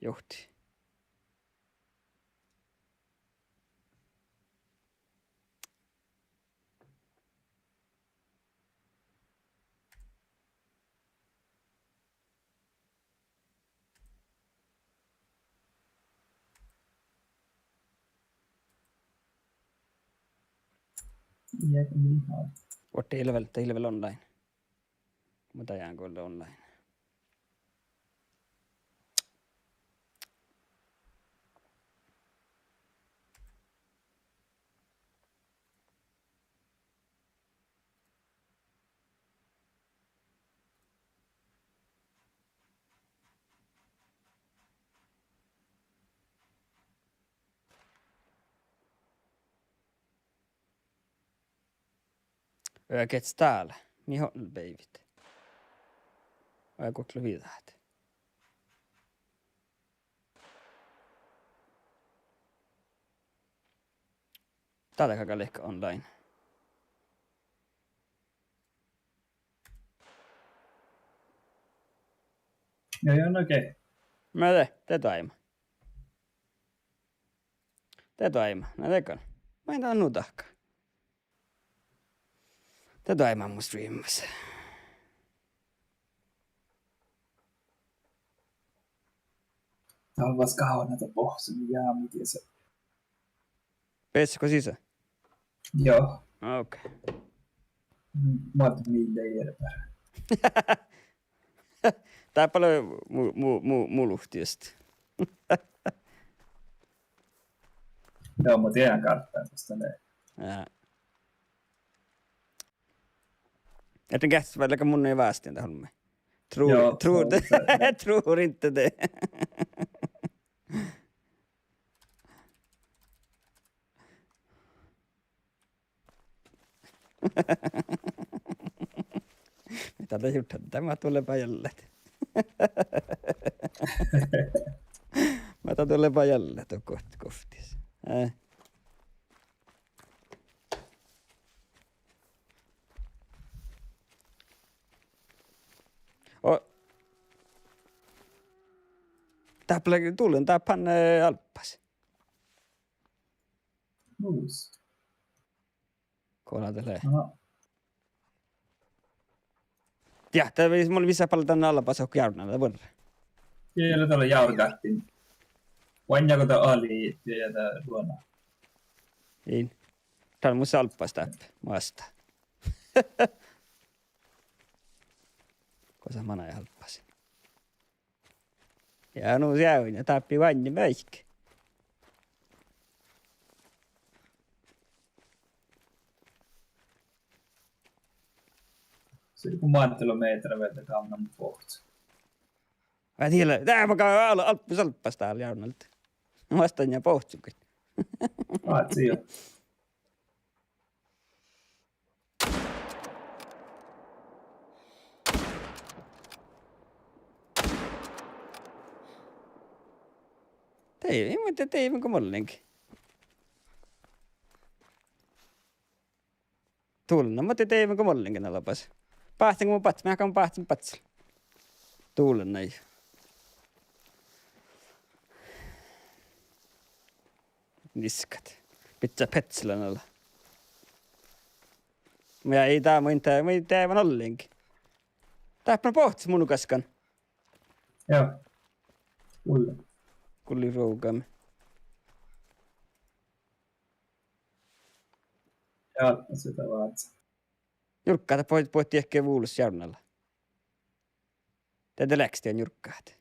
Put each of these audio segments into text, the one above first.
johti. Vart är Ilvel online? Mutta jäänkö online? Ökets täällä. Mihin päivit? Vai koklu viidaat? Täällä kaka lehkä online. Joo, okei. Mä te toima. Te toima. Mä tekon. Mä en taa nutahkaa. Te toima mun streamassa. Tää on vasta kauan näitä pohjaa, jää miten se. Pessikö sisä? Joo. Okei. Mä oon milleen järpää. Tää paljon muluhtiesti. Joo, mä tiedän karttaa tästä ne. Ja. Etten kähtäisi välillä mun ei västin tähän hommiin. Tror inte det. Mitä te juttat? Tämä tulepa jälleen. Mä tulepa jälleen tuon kohtis. Tullen tää panne alppas. Uus. Kohdatelee. Aha. Ja, mä olin missä paljon tänne alppas on järnällä vuonna. Siellä tuolla jaurkahtiin. Vanjako tää ali ja tää luona. Niin. Tää on mun alppas täppä maasta. Kosa mana ja alppas. Ja no jäyn ja tappi vanni mäikki. Se on joku maantilometrä vielä kannan pohti. Mä tiedän, tää mä käyn alppas täällä järnältä. Vastaan ja pohtsukin. Aatsi jo. Teivin kuin mollinkin. Tuulena, mutta teivin kuin mollinkin alapas. Päästin kun mun patsi, mä hakan päästin patsilla. Tuulena ei. Niskat. Pitää petsilän alla. Mä ei tää mun teivän ollenkin. Tääpä pohtis mun kaskan. Joo. Ulla. Kulli roukamme. Joo, sitä vaatsi. Jurkkaa, että poitti ehkä vuulus järnällä. Tätä läksti on jurkkaat.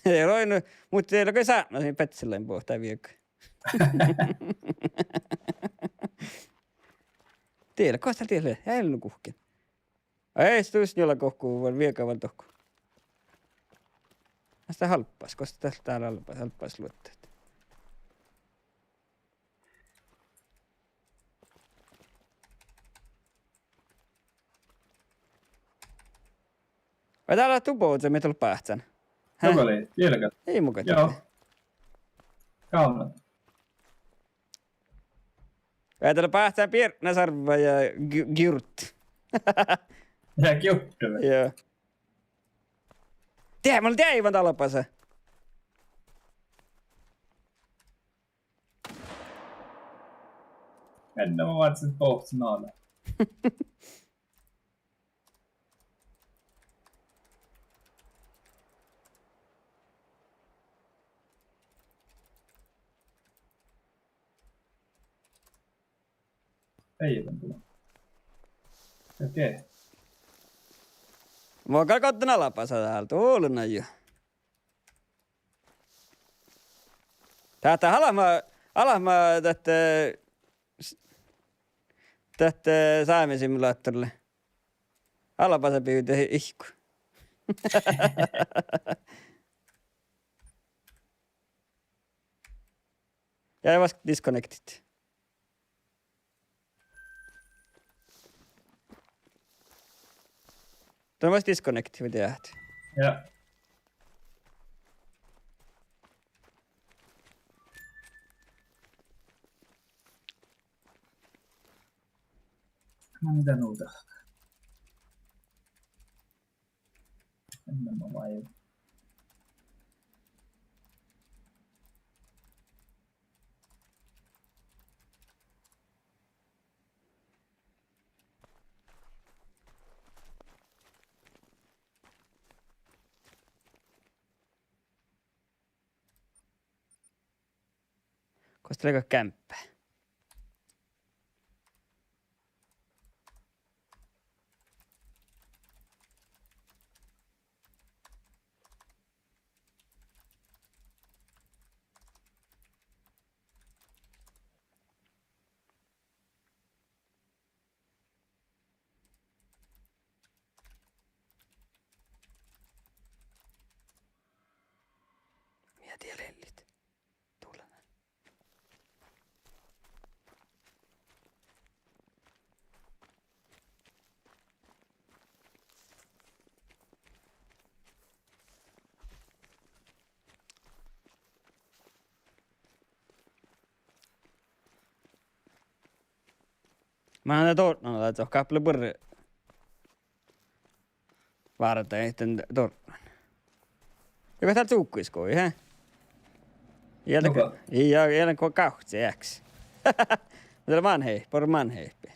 Ei roinu, mutta teillä kai saa, niin petsellain pohtaa viekko. Teillä kohta teillä, äälyn kuhken. Ei stuus jolla kohkuu, vaan viekaavan tohku. Sitä halppas, koska täällä halppas luotteet. Vai täällä on tupoutse, mitä on päähtsän? Joka oli, vieläkö? Ei mukaan. Joo. Kauna. Vai täällä päähtsän Piernäsarva ja Gyrt. Ja kiuttu. Joo. Tiedä, mä olin aivan talpassa. Enda mä vaatsin pohtsinaalle. Ei joten tule. Okei. Mä oon kalkottu alapassa täällä. Tuuluna jo. Tätä alama tätä saamisimulaattorille. Alapassa pyytä ihku. Jäi vasta disconnected. Tämä on vasta disconnected, mitä jäähty. Ja. No mitä nuuta? Ennen mä vai. Kosteleeko kämppää? Mieti ja lellit. Tuulena. Mä annan tornalla, että on kaple burre. Varta ehten tornan. Joka täällä suukkuiskoi, hä? Jälleen kun kauhtsi äks. Täällä manhei, por manheipi.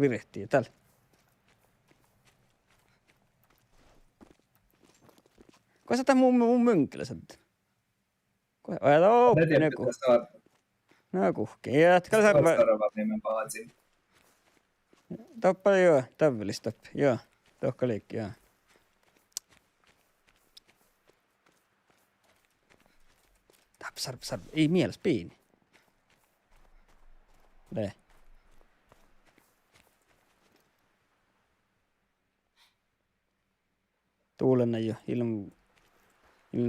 Virehtii täällä. Ko sä tää mun mynkillä sattu? Ko ajata oppi joku. No kuhkii. Jatka sarva. Seuraavat nimen pahatsin. Toppa joo, tävvelis toppi. Joo. Tohka liikki, joo. Sarp. Ei mieles piini. Le. Tuulena jo. Ilman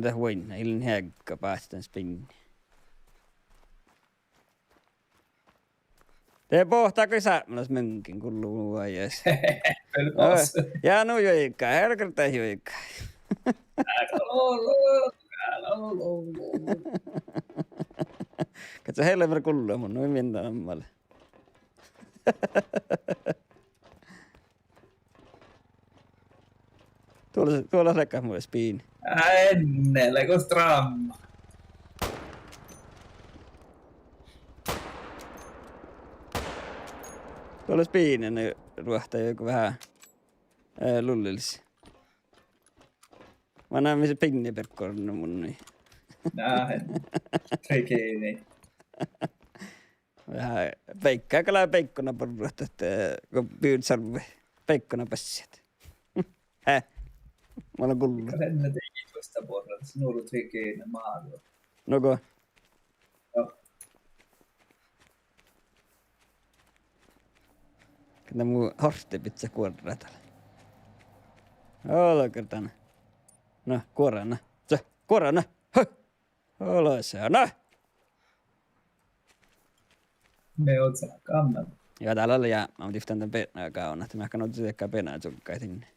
tää huinna. Ilman hägga päästään spinni. Te pohtaako säämäläs mönkin kun luua jäs. Pelkos. Jää nu joikkaa. Helkertä joikkaa. Katso heille verran kullua mun, noin mennään ammalle. Tuolla rekkas mulle spiini. Ennelle, kun stramma. Tuolla spiini, ne ruohtaa joku vähän lullilisi. Mä näen missä pinniperkkorna mun niin. Näen. Trikiini. Vähän peikkaa kalaa peikkona porruhta, että kun pyydät sarve peikkona pässiät. Mä olen kullu. Enne teki tuosta porrata, sinulla trikiini maalla. Noko? Joo. Kyllä mun horstipitsa kuoraa täällä. Olko tänne? No, kuorana. Kuorana. Olo se on. Me oot sä kannalla. Ja täällä oli jää. Mä tiftan tän penää kauna. Mä ehkä noin tekää penää tsulkkaa sinne.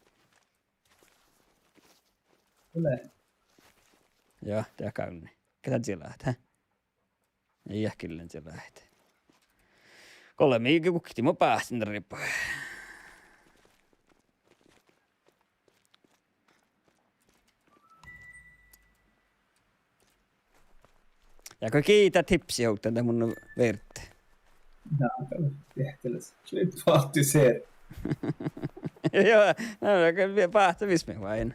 Tule. Joo, tää kauni. Ketä siellä lähet, hä? Ei ähkilleen siellä lähet. 3 kukti mun päästä riippuu. Ja kun kiitä tipsi houkta mun vertte. Naakalla tehtäläs. Se ei pahti se. Joo, no kyllä pahtavis me vain.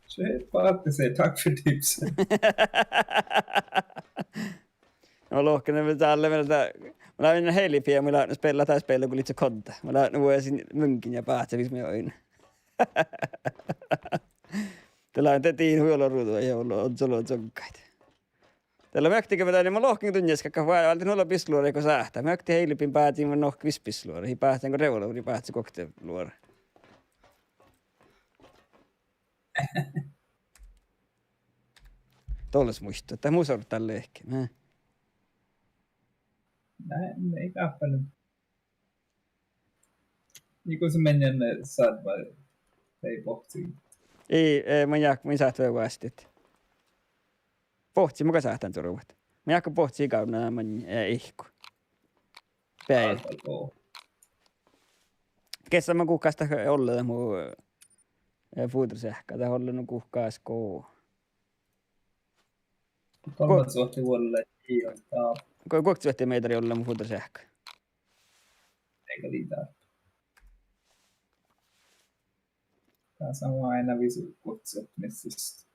Se ei pahti se. Tack för tipsen. No lohkenen väl tälle vältä. Mä lähdin heilipiä, mä lähdin spela tai spela kun litse kodda. Mä lähdin vuosin munkin ja pahtavis me oin. Tällä on tetiin huoloruutua ja on solo zonkait. Tällä möktikö mä tänne, mä lohkin tunniskakka vaan altin olla pisluori kun sähtää. Mökti heilipin päätiin mä nohkvis pisluori. Hi päähtään kun revoluuri päähtsi kokteluori. Tolles muistuu, että muu saanut tälle ehkä. Näin, ei kahpanut. Niin kuin se meni ne sadva. Ei pohtii. Ei, mä sähtää vasti. Pohtii, muka sähtään turuvat. Mä jääkö pohtii kauna, mä ihku. Päivä. Kesä mä kuhkaasta olla muu fuutrisähkä, tai olla no kuhkaas koo. Kolmat suhti vuodelle hiiottaa. Kuinka suhti meitä olla mun fuutrisähkä? Eikä liitää. Tää sama aina visu kutsut messistä.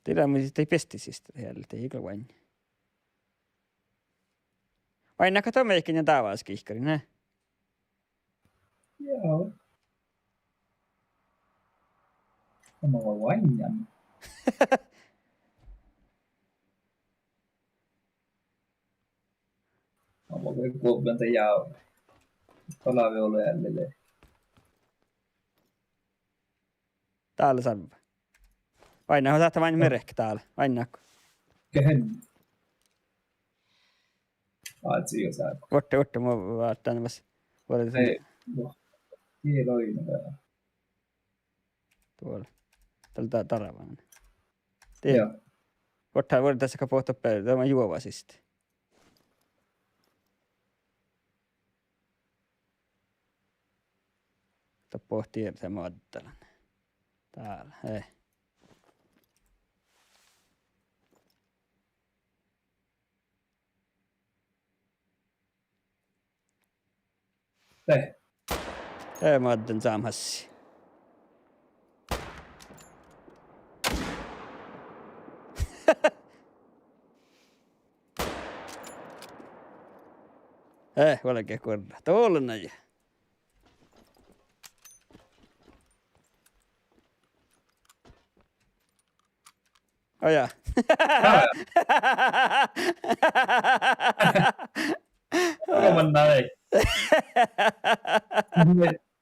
Tiedä, mä sitten ei pestisistä heille, ei ikä vain. Vain näkö meikin ja taavauskihkari, nää? Joo. Tämä on vainjan. Mä voin kuoplanta jauhe. Palavi ollut jälleen. Täällä sarva. Vain näkö saattaa vain merek täällä, vain näkö. Kehen? Aatsi jo sää. Otte, mä vaattaan vas. Ei, kieloin vähän. Tuolla. Täällä taravana. Joo. Otte, voidaan tässä kapohtaa päälle, tämä juovasista. Pohtii, että mä ottelen. Täällä, hei. Hei. Hei, mä ottelen samhassi. Hei, valkea korra. Tuolla näin. Oh ja. Oman näin.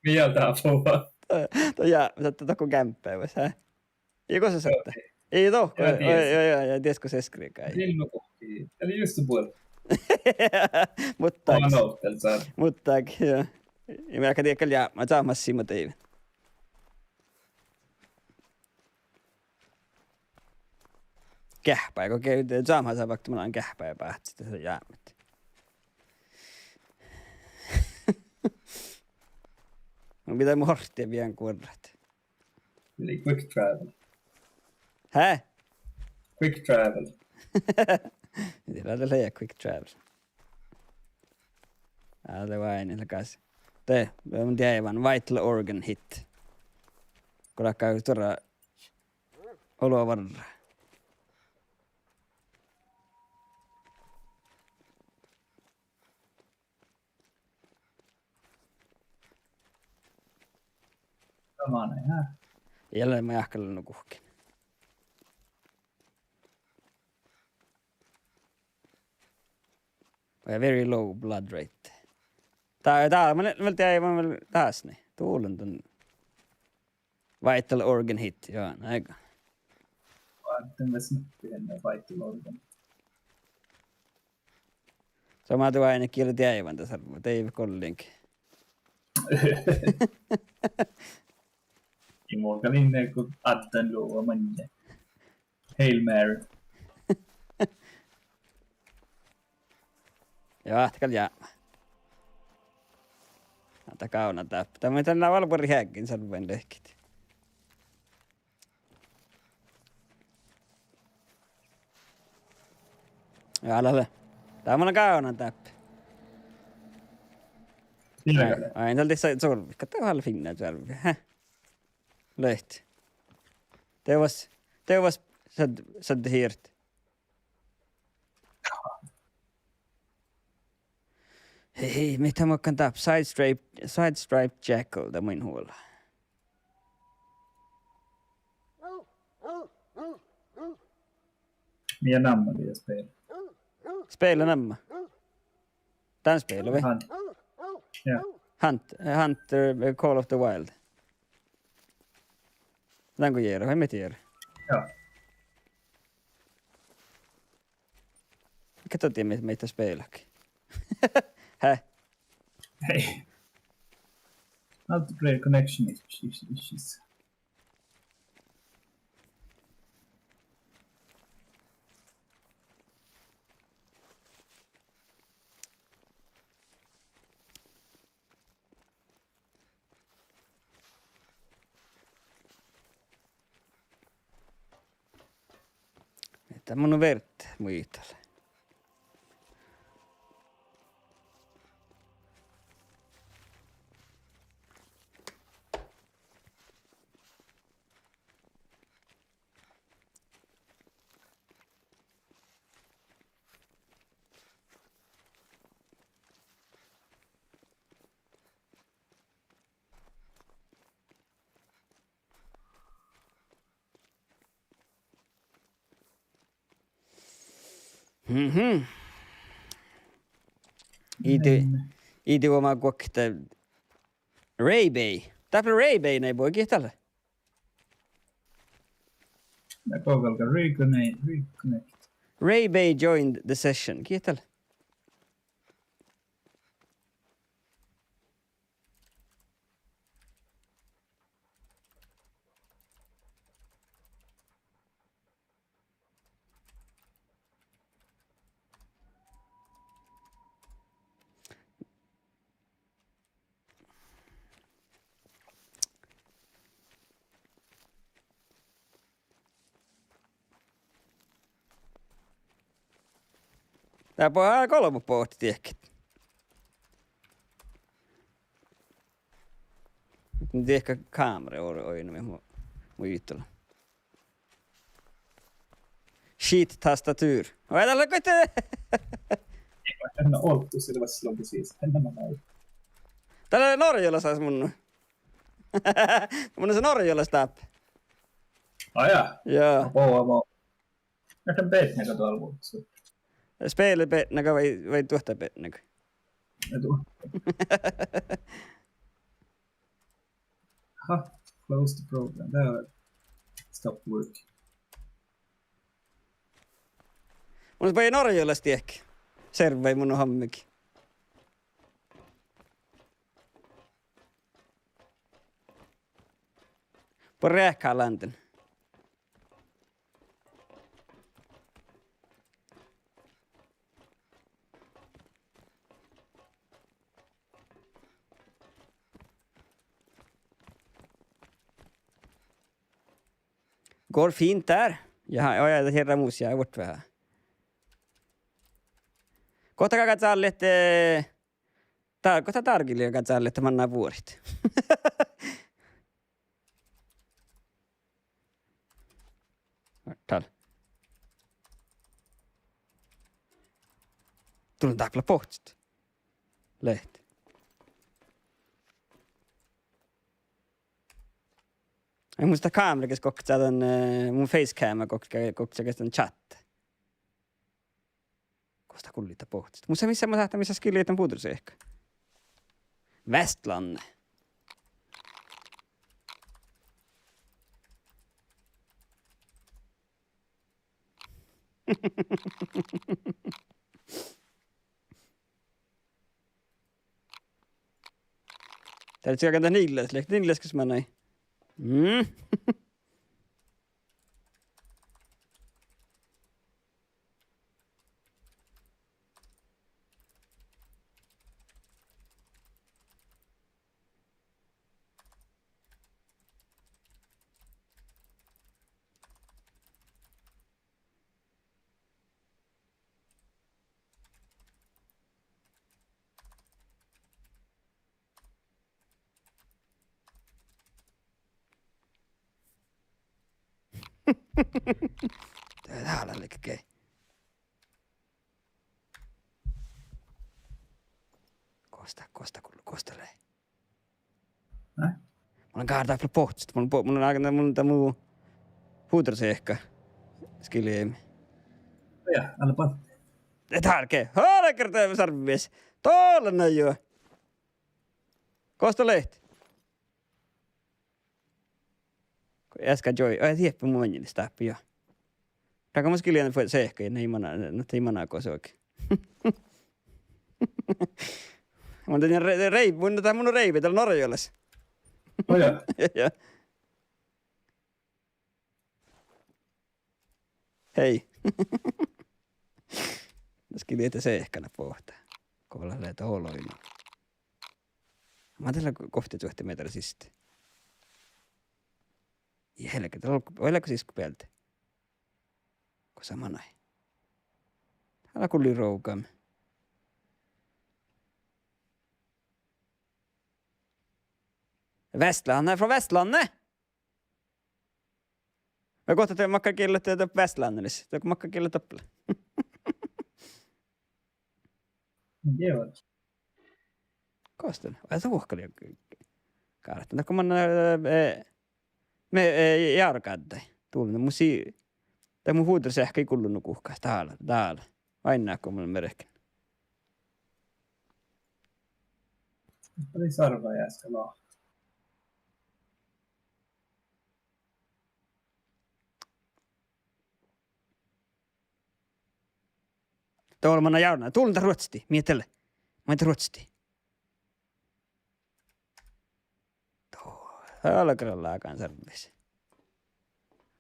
Mieltä apua. Ja, saattaa tokko kämppää vois, hä? Eikö se saattaa? Ei tohko, joo, tiesikö se skriikää. Ilma kohti. Eli just se puolella. Muttaakin, joo. Ja mä aika tiedä, että mä saamassa siinä teivän. Kähpää, kun käytetään saamassa vaikka mä oon kähpää ja päästä sitten se jäämät. Mun pitää mun horttia pian kuorrat. Eli quick travel. Hä? Quick travel. Mitä tällä ei quick travel? Täältä vain, eli kanssa. Te, mä tiedän aivan vital organ hit. Kun lakkaa todella oloa varraa. Samana, hä? Jälleen mä jahkalla nukuhkin. Very low blood rate. Tää mä tiedän aivan taas ne. Tuulen ton vital organ hit, joo, aika. Vaatteen mä snippin ennen vital organ. Sama tuo aina kielti aivan tässä, mutta ei kollinkin. Imorgalinen kun adden luo manje. Hail Mary. Joo, ahtakal jäämä. Anta kauna täppä. Tämä on tällä valpuri häkkin sarven lehkit. Älä. Tää on kaunan täppi. Tiedätkö? Ai, tältä sai sorvi. Kato vähän finna sorvi. Häh? Lehti. Teuvas sad hirt. Hei, mitä mä kan tap Sidestripe Jackal där min håla. Mia namn det spel. Spela nämma. Tän spelar vi. Han. Ja. Hunter Call of the Wild. Tän kun gör, vad tiedä. Ja. Mikä totti meitä spelakin? Häh? Hei. Multiplayer connection issues. Että mun on verta muitalle. Mhm. Idi oma kokta Ray-Bay. Täpä Ray-Bay ei voi kihtellä. Jag kokeilkaa reconnect. Ray-Bay joined the session. Kihtellä. Tää on kolme pohti tiekki. Nyt ehkä kamera on mun yhtälö. Shit tastatur. Oi tällä koittaa. En ole oltu sillä silloin precis. En mä näy. Tällä Norjalla sais mun. Mun on se Norjalla stap. Ja. Joo. Apua. Jag kan bete mig tuolla vuodessa. Spela petnäkö vai tuohta petnäkö? Aha, close the program. There. Stop work. Mun vai Norjallasti ehkä. Servei mun hammikin. På räkhalanden. Går fint där. Jag herra musia är bort vähän. Kohta katsotaan, että kohta tarkille katsotaan, että mannaan vuorit. Täällä. Tulin takla pohtit. Lehti. Ei muista kaamera, kokkaa tämän mun facecam, kokkaa tämän chat. Kosta kullita pohtit. Musta missä mä tahtan, missä skilliitä puutuisi ehkä. Västlanne. Täällä ska kantaa Nilles. Lehti Nilles, kas mä näin. Täällä liikkee. Kostelee. Näh? Mulla on kaartaa kyllä pohtista. Mulla on tää muu puuterse ehkä. Skiljeemi. Ja, älä pan. Tärkeä. Haala kertaa sarvimies. Tuolla näin joo. Kosta lehti. Äsken joi. Ai tieppi mun meni sitä jo. Raka mun skiljeemi se ehkä. Ne ei manaa ko se oikein. Mun on reipi täällä Norjolassa. Ja. Ja. Hei. Täskin niitä se ehkä pohtaa. Kolla näitä holoina. Mä oon tällä kohti suhti meitä sistä. Jälkeen, oliko siis päältä? Ko sama näin. Täällä kulli roukaamme. Västlandet, från Västlandet. Jag går till mackakillet till Västlandet. Det kommer mackakillet upp. Det var det. Kostan. Jag såg också det. Kartan. Det kommer me jarkadde. Tuulinen musik. Tämä mun huuter sähkö ei kullunut kuhkaa. Täällä. Aina kun mulla merkki. Oli sarva ja äsken lahti. Tuolla mä jauna. Tuulta ruotsti. Mietele. Mä en ruotsti. Täällä kyllä laakaan sarvissa.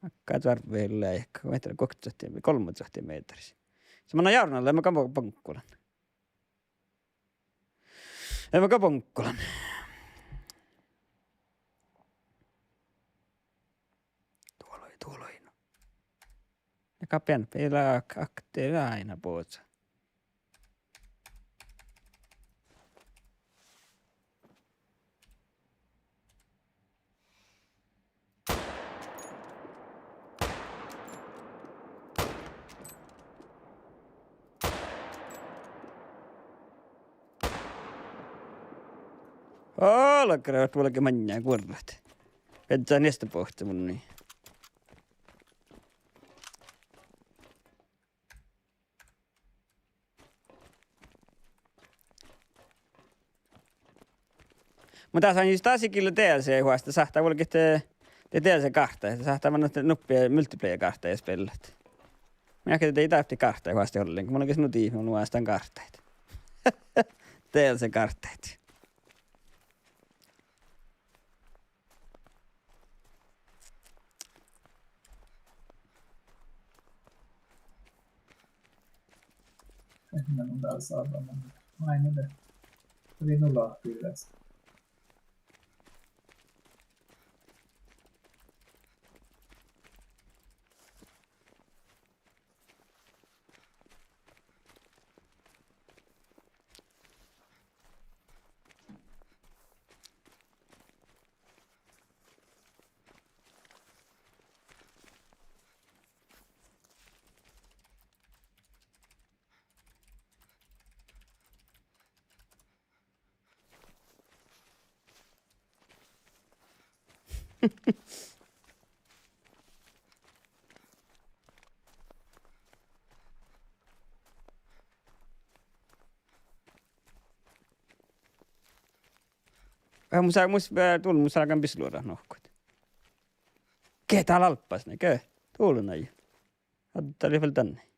Akkaat varveilla ehkä. Mä en 3 metriä. Se mä jaunalla ja mä kampaan pankkulan. Ja mä kampaan pankkulan. Tuoloi. Ja kapian peilaa akteella aina pootsa. Alkaa tuollakin manjaa kuorlat. Petsää näistä pohtia mun niin. Mutta tässä on just tasikilla DLC-huasta. Sahtaa kuitenkin te DLC-kartta. Sahtaa mennä nuppia multiplayer-kartta ja spellat. Mä ehkä ei tarvitse kartta huasta ollenkaan. Mulla on sinut ihme, mulla on sitä kartteita. DLC-kartteita. Mä on täällä saatana. Aina te. Oli lahti yleensä. Musta alkaa pisluoda nohkut. Ketä alppas ne, kö? Tuulun näin. Ottaa oli vielä tänne.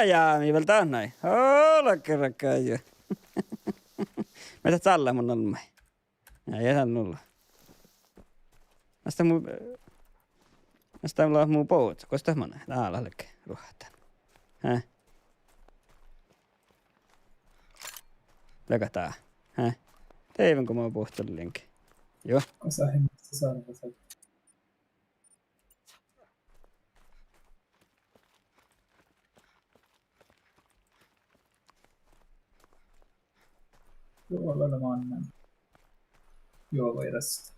Jaa, mi vielä tää näin. Olla kerran jo. Mitä tällä mun on mai? Ei ihan nulla. Nästä mulla on muu pout. Kosta mä näin? Täällä leke ruohtaan. Häh? Lakataan. Häh? Teivänkö mä puhtollinkin? Joo. Osa hemmistä sarvasa. Tuolla mä annan. Joo, voidasta.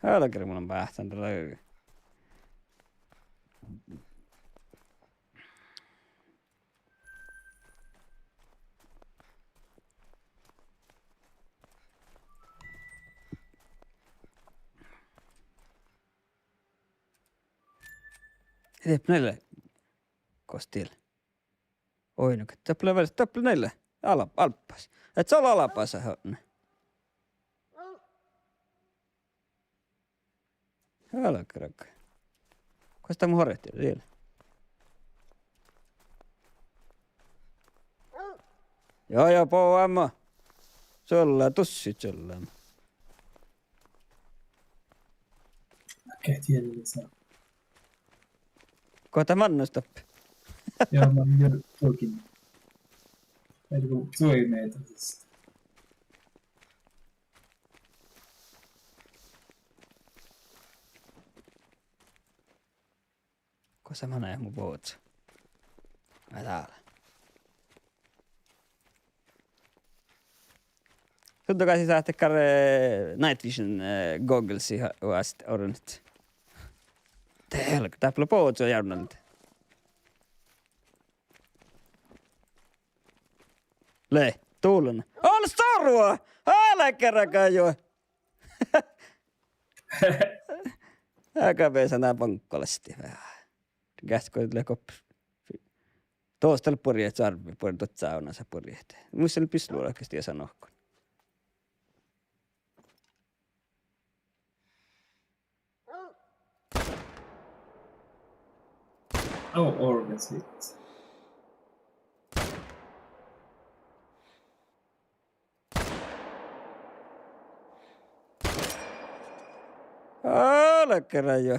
Hälkeri mun on päähtän tällä. Teep näille kostil. Oi no, täppele näille. Alppas. Et sä ole alapassa hönne. Hälkäräkkä. Kuka sitä mun horehtii siellä? Joo, pouamma. Sulla tussit sulla. Okei, tiedellisiä. Kohta mannustappi. Joo, mä oon jo tuokin. Eli kun toimeetosista. Kosa mä näen mun pootsa. Mä täällä. Tuntukaa siis saatte Night Vision gogglesi vasta orunut. Täällä, täällä pootsa järnalta. Le, tuulun. On sarua! Älä kerrakaan jo! Älkää peesä nää pankkolesti vähän. Käskoit le koppi. Toostella purjeet sarvi, purjeet tot saunansa purjeet. Muissa oli pisluola oikeasti ja sanohko. Oh, organs hit. Älä kerran jo.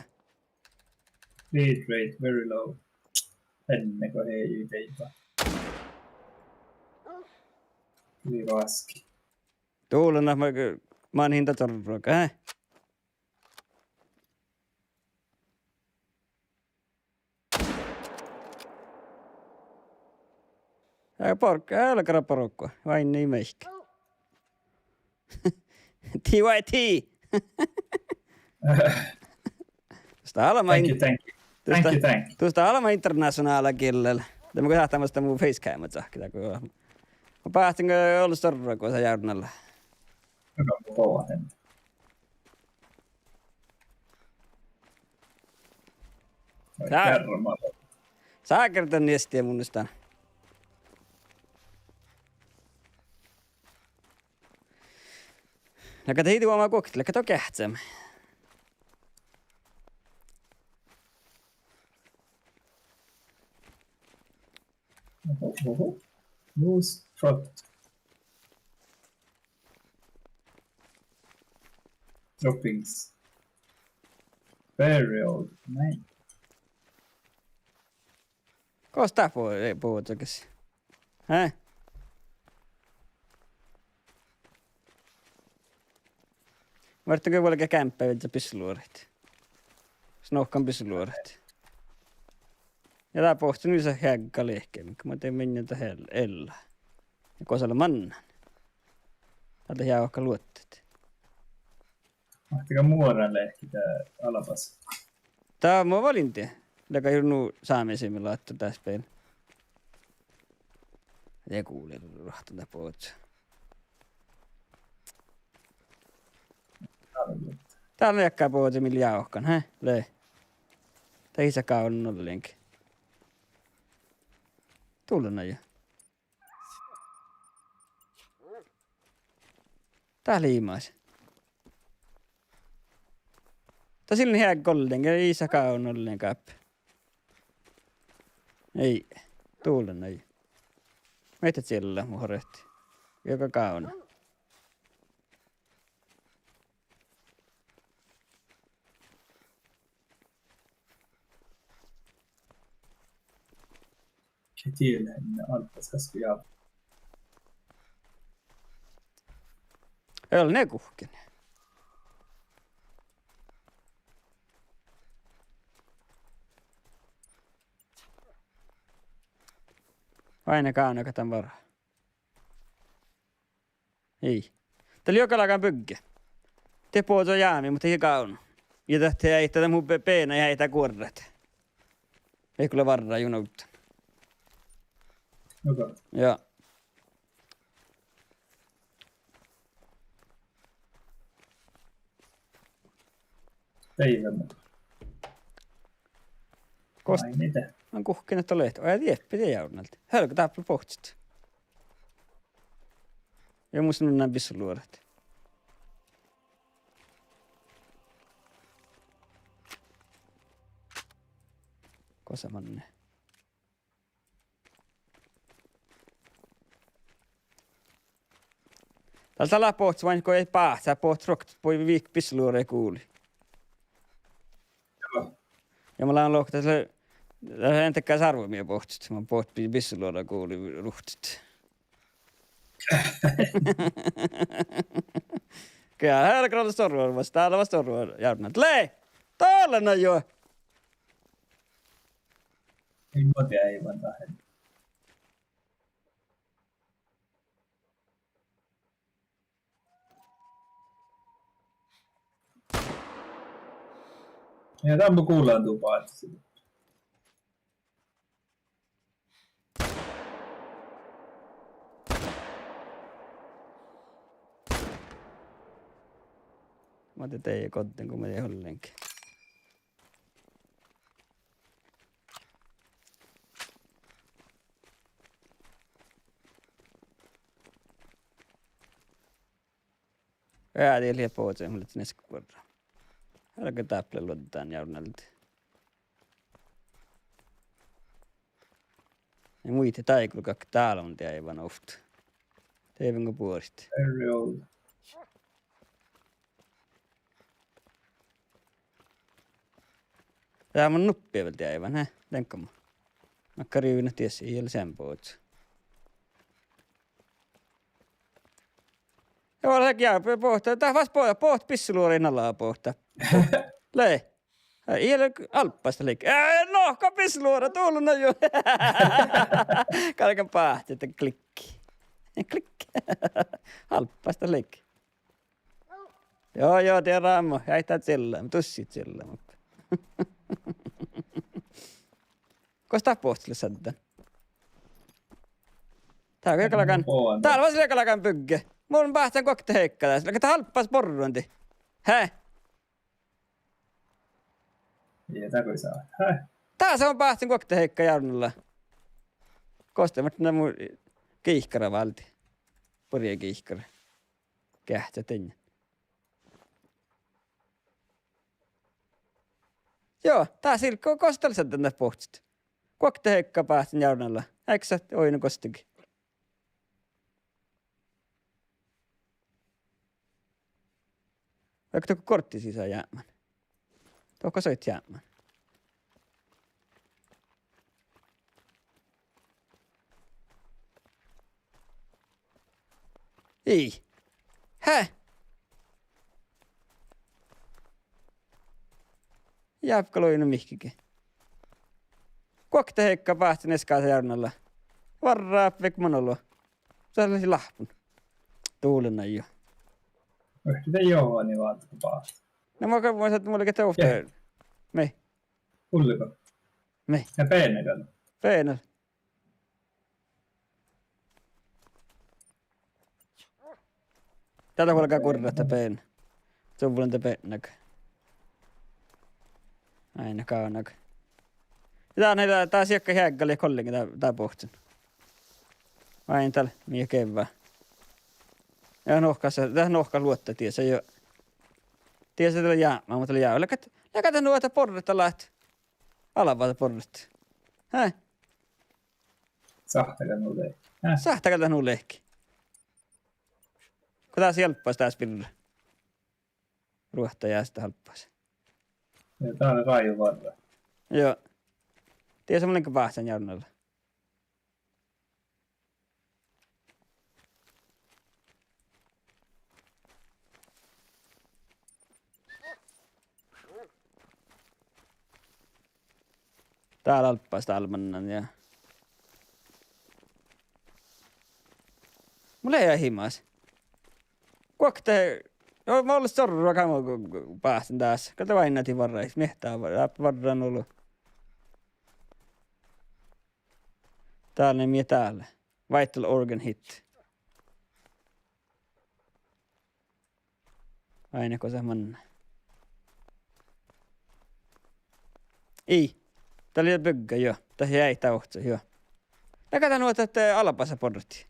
Lead rate very low. Ennen kuin ei teipä. Tuli vaski. Tuuluna mä oon hinta torruoka, Älä kerran porukkoa, vain niin meihkä. TYT! Tuosta Alma Thank you. Tuosta Alma Internationaala kielellä. Tämä kun tähtämästä mun facecamot sahkita. Mä päähtin olla sorroa, kun sä järnällä. Joka on kova häntä. Sä kertaa niestiä munnistaan. Läkkä hiiti omaa kokti, läkkä to kähtsämä. Oho. Moose trot. Droppings. Very old. Näin. Kosta puhut oikeesti? Häh? Vartako vuollekin kämppää vielä pisluoret? Snohkan pisluoret. Ja tää pohti nyt se hägga lehkeä, mikä mä tein mennä ella. Ja kosalla mannan. Täältä jää vaikka luotteet. Mahtakaa muoran lehki tää alapas. Tää on mun valintia. Läkä hirnu saamisimme laittaa tässä peillä. Ja kuulee rohtaa pootsa. Täällä on jäkkää pootsa millä jauhkan, hä? Le. Tää isäkään on nollinkin. Tullena jo. Tää liimaisi. Tää silloin hää golden, ja isäkään on nollinen käppä. Ei, tullena jo. Meitä siellä mun horehti. Joka kauna. كتير لأن بس كسر يا Ei ole ne kuhkin. Ainakaan joka tämän varaa. Ei. Täällä jokalakaan pygge. Te puhutaan jäämi, mutta ei kaunu. Ja tähtä ei tätä mun peenä ja ei tää kuorrat. Ei kyllä varraa junoutta. Okei. Joo. Päivänä. Kost- Ai mitä? On kuhkin, että olet. Ojat jeppi te jaunalta. Hölkö tappel pohtsit. Ja musta on näin pissuluodat. Kosamanne. Täällä ala pohts vain kun ei päästä. Pohts roktat poi viik pissuluore kuuli. Joo. Ja mulla on lohta se entäkään sarvomia pohtsit. Mä poht pissuluore kuuli ruhtsit. Kyllä, hälkäralla sorvaa vasta. Täällä vasta sorvaa järnät. Lee! Täällä on jo! Ei muotia ei vaan tähän. Ja tämä kuullaan tupaa, että sitä. Mä te teijä kotten, kun mä tein hollenkin. Äädi liian pohtseen, mulle tänne skurraa. Älkää täpple luotetaan jaunalta. Ja muita taikulu kakka täällä on tiedä aivan ofta. Teivänko puolista. Very old. Tää on nuppia vielä tiedä aivan, hä? Tenkkämä. Makka riivinä tiesi, ei ole sen pohtsa. Joo, sekin jää pohtaa. Tää vasta poht pissuluorin alaa pohtaa. Lee. Ei ole alppaista leikki. Nohka pissuluora, tulluna jo. Kalkan pahti, että klikki. Klikki. Alppaista leikki. Joo, tiedä Rammo. Jäität sillä, tussit sillä. Kosta pohtille sätä? Tää on jakalakan. Täällä on jakalakan pygge. Mulla on päästään kokte heikkää. Sillä tää halppas porruunti. Hä? Ja tämä saa. Häh? Tää se on päästään kokte heikkä jarnulla. Kostemat nää mun kiihkara valti. Porja kiihkara. Kähtsä tänne. Joo, tää silkko kostelsa tänne pohtsit. Kokte heikkä päästään jarnulla. Eikö sä oinu kostikin? Vaikka tuo kortti sisään jäämään. Tuohko soit jäämään? Ei. Häh? Jääpä loinu mihkikin. Kokte heikka päästä neskaansa järnalla. Varraa vek monoloa. Sellaisi lahpun. Tuulena jo. Yhtä joo, niin vaan tupaa. No mä voin sanoa, että mulla ketään ofta. Me. Kulliko? Me. Ja peenekalla. Peenel. Tätä kuulkaa kurrata peen. Se on mulle peenäkö. Aina kaunaka. Tää on siekka häggali kollingi tää pohtsin. Aina täällä miä kevää. Ja tää nohkas luotta tiesä jo. Tiesä tällä jäämään, mutta tällä jää. Läkätä nuota porretta läht. Alavaata porretta. Häh? Sahtaka nulle. Sahtakaa tää nuu lehki. Kun taas helppaisi tää spirra. Ruohta jää sitä halppaisi. Ja tää on raju varra. Joo. Tiesä mullenkä vaahtan jarnalla. Täällä alppaista almannan ja... Mulla ei himas. Kuokte... Joo, mä olin sorrua kamo, kun pääsin taas. Kato vain näti varrais. Mehtää varran ollut. Täällä ne mie täällä. Vital organ hit. Aina kun se manna. Ei. Täällä oli bygga, joo. Tässä jäi tauhtsa, joo. Näkää nuo, että alapassa porratti.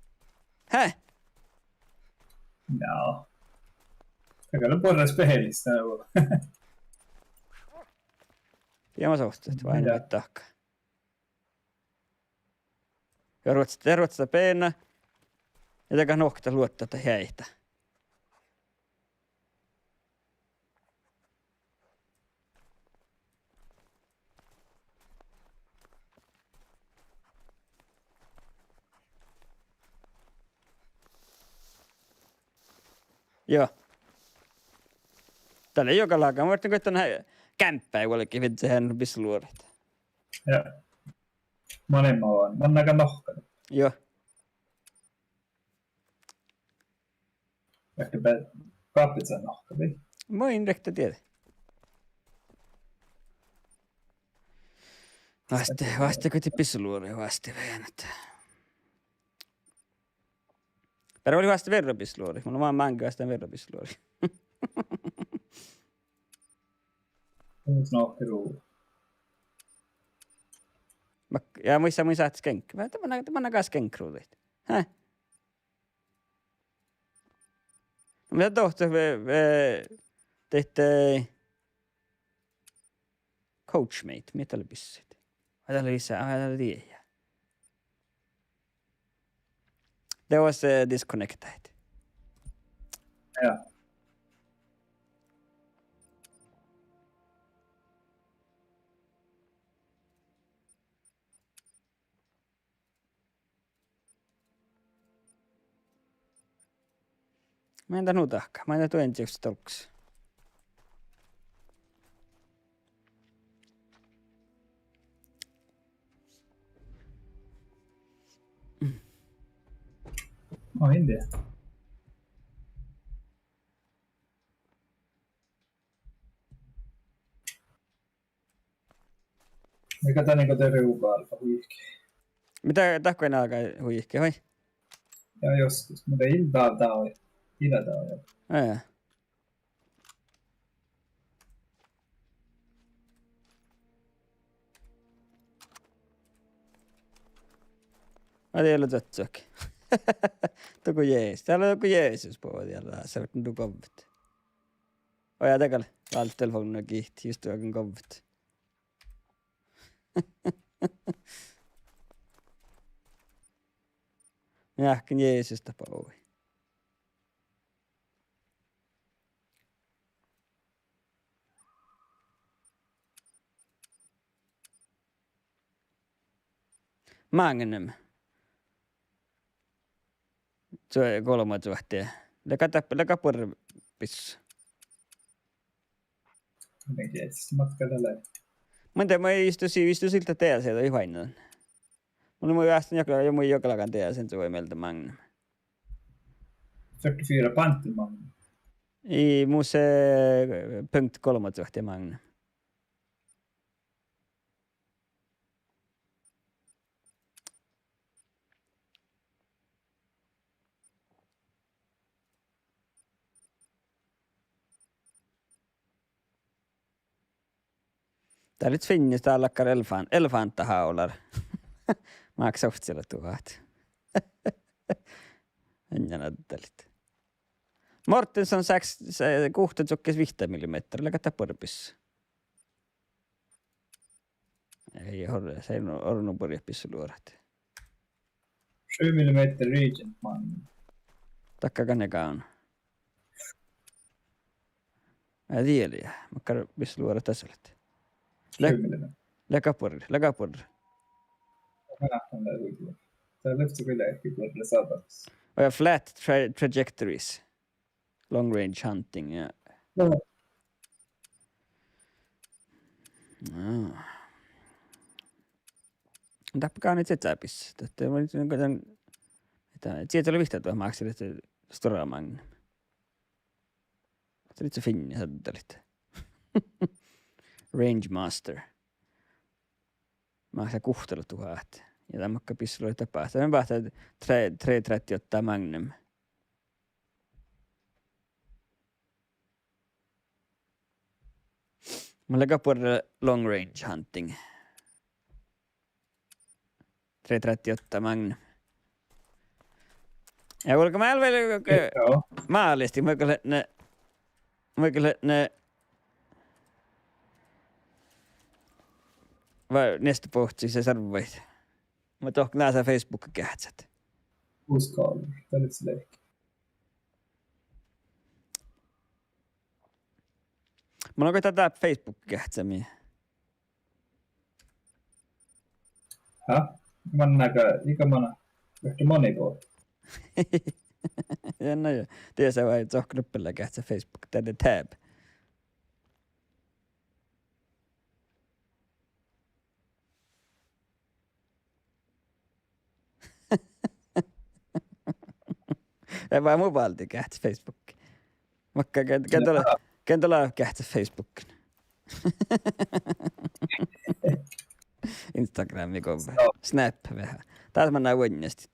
Häh? No. Käydä porras pehellistä olla. Ja mä suhtuu, että vain nyt tahkaa. Ja ruotsata peena. Ja takaa nohkata luottaa, että häitä. Joo. Täällä ei joka laaka. Mä voitin koittaa kämppää jollekin vitsehän pisluorit. Ja. Monen mä oon. Mä oon aika nohkana. Joo. Ehkä kaapit saa nohkana. Mä en rehtä tiedä. Vaste koiti pisluoria vaste väänät. Täällä oli vasta verropisluori. Mulla on vaan mänkä vasta verropisluori. Onko nohkeruu? Ja muissa mun saat skenk. Tämä on skenkruulit. Häh? No, mitä tohtor teitte coachmate? Mitä oli pissit? Vai täällä lisää? Vai täällä tiedä? There was disconnected. Ja. Mä en tanu tahka. Mä en tanu ensi tolks. Mä oon India. Mikä tää niinku te reupa-alfa huihki? Mitä tahkoin alkaa huihke, vai? Ja joskus. Mutta iltaa tää on. Ilta tää on. Ää. Mä tiedän, että totsuakin. Tuku jees. Täällä on joku Jeesus puhuu siellä. Se on nyt kovit. Oja tekällä. Allt telefonen kihti. Just jokin kovit. Minäkin Jeesusta puhui. Magnum. Se on 3 tuottia. Leka purpissa. Jotenkin etsis matkalla läpi. Mä en tiedä, mä istu siltä teellä sieltä ihan. Mulla on mun väestön jokalakan teellä sen tuo meiltä Magnum. 44 panttimann. I muse punkt 3 tuottia Magnum. Tää nyt finnis, tää lakkar elefanttahaular. Maksaa siellä 1000. Ennä näyttelit. Mortenson 16,5 millimetrillä katta porpissa. Ei ole, se ei ole porjapissa luorat. 7 mm Regent man. Takka ne on. Mä tiedän, mä käyn missä luoda tässä. 7 mm. Läkäporri. Mä nähdään tää luikua. Tää lefti kyllä ehkä kyllä saatavassa. Ja flat trajectories. Long range hunting ja... No. No. Tappakaa nyt setsäpissä. Tätä oli jotain... Siitä oli vihtaa tuohon maaksille, että Stora Magnum. Se oli se finni, sattelit. Range Master. Mä se kuhtelu tuhat. Ja tämmökkä pissu oli tapaa. Tämä on päästä, että 330 ottaa Magnum. Mä lägger på long range hunting. 338 Magnum. Ja kuulkaa mä vielä maalisti, mä kyllä ne vai nästa pohtii se sarvait. Mä tohk nää Facebook-kähtsät. Uskallus, tälle se leikki. Mulla on tätä Facebook-kähtsämiä. Mannäkö ikämana yhtä monikoon? Jännä jo. Tiesä vai tohknuppella kähtsä Facebook tänne tab. Ei vaan mobiilti kähtsä Facebook. Vaikka kentola kähtsä Facebook. Instagrami kova. Snap vähän. Taas mä näin vuonnesti.